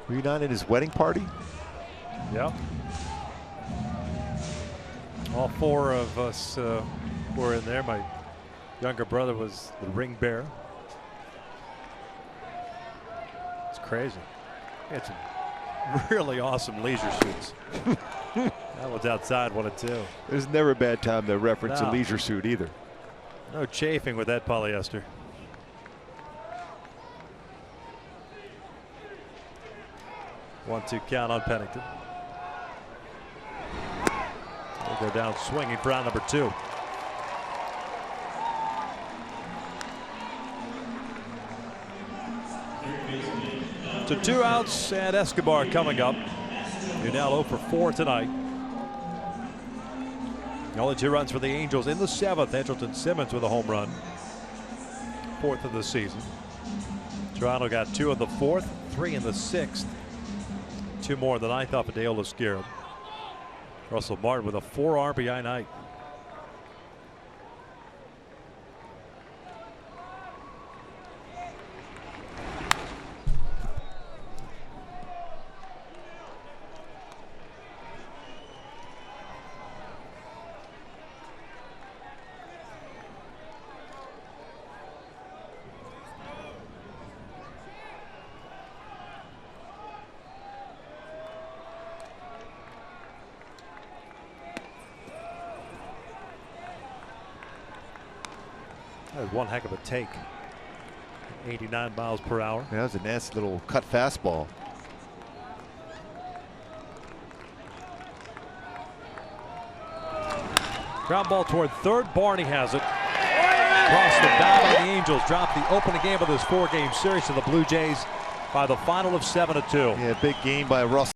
Were you not at his wedding party? Yeah. All 4 of us were in there. My younger brother was the ring bearer. It's crazy. It's some really awesome leisure suits. That one's outside 1-2. There's never a bad time to reference a leisure suit either. No chafing with that polyester. One-two count on Pennington. They go down swinging for out number 2. So 2 outs and Escobar coming up. You're now 0 for 4 tonight. Only 2 runs for the Angels in the 7th. Andrelton Simmons with a home run. 4th of the season. Toronto got 2 in the 4th, 3 in the 6th. 2 more in the 9th off of Dale Esquero. Russell Martin with a 4 RBI night. That was one heck of a take. 89 miles per hour. That was a nasty little cut fastball. Ground ball toward third. Barney has it. Across the bow, and the Angels drop the opening game of this 4-game series to the Blue Jays by the final of 7-2. Yeah, big game by Russell.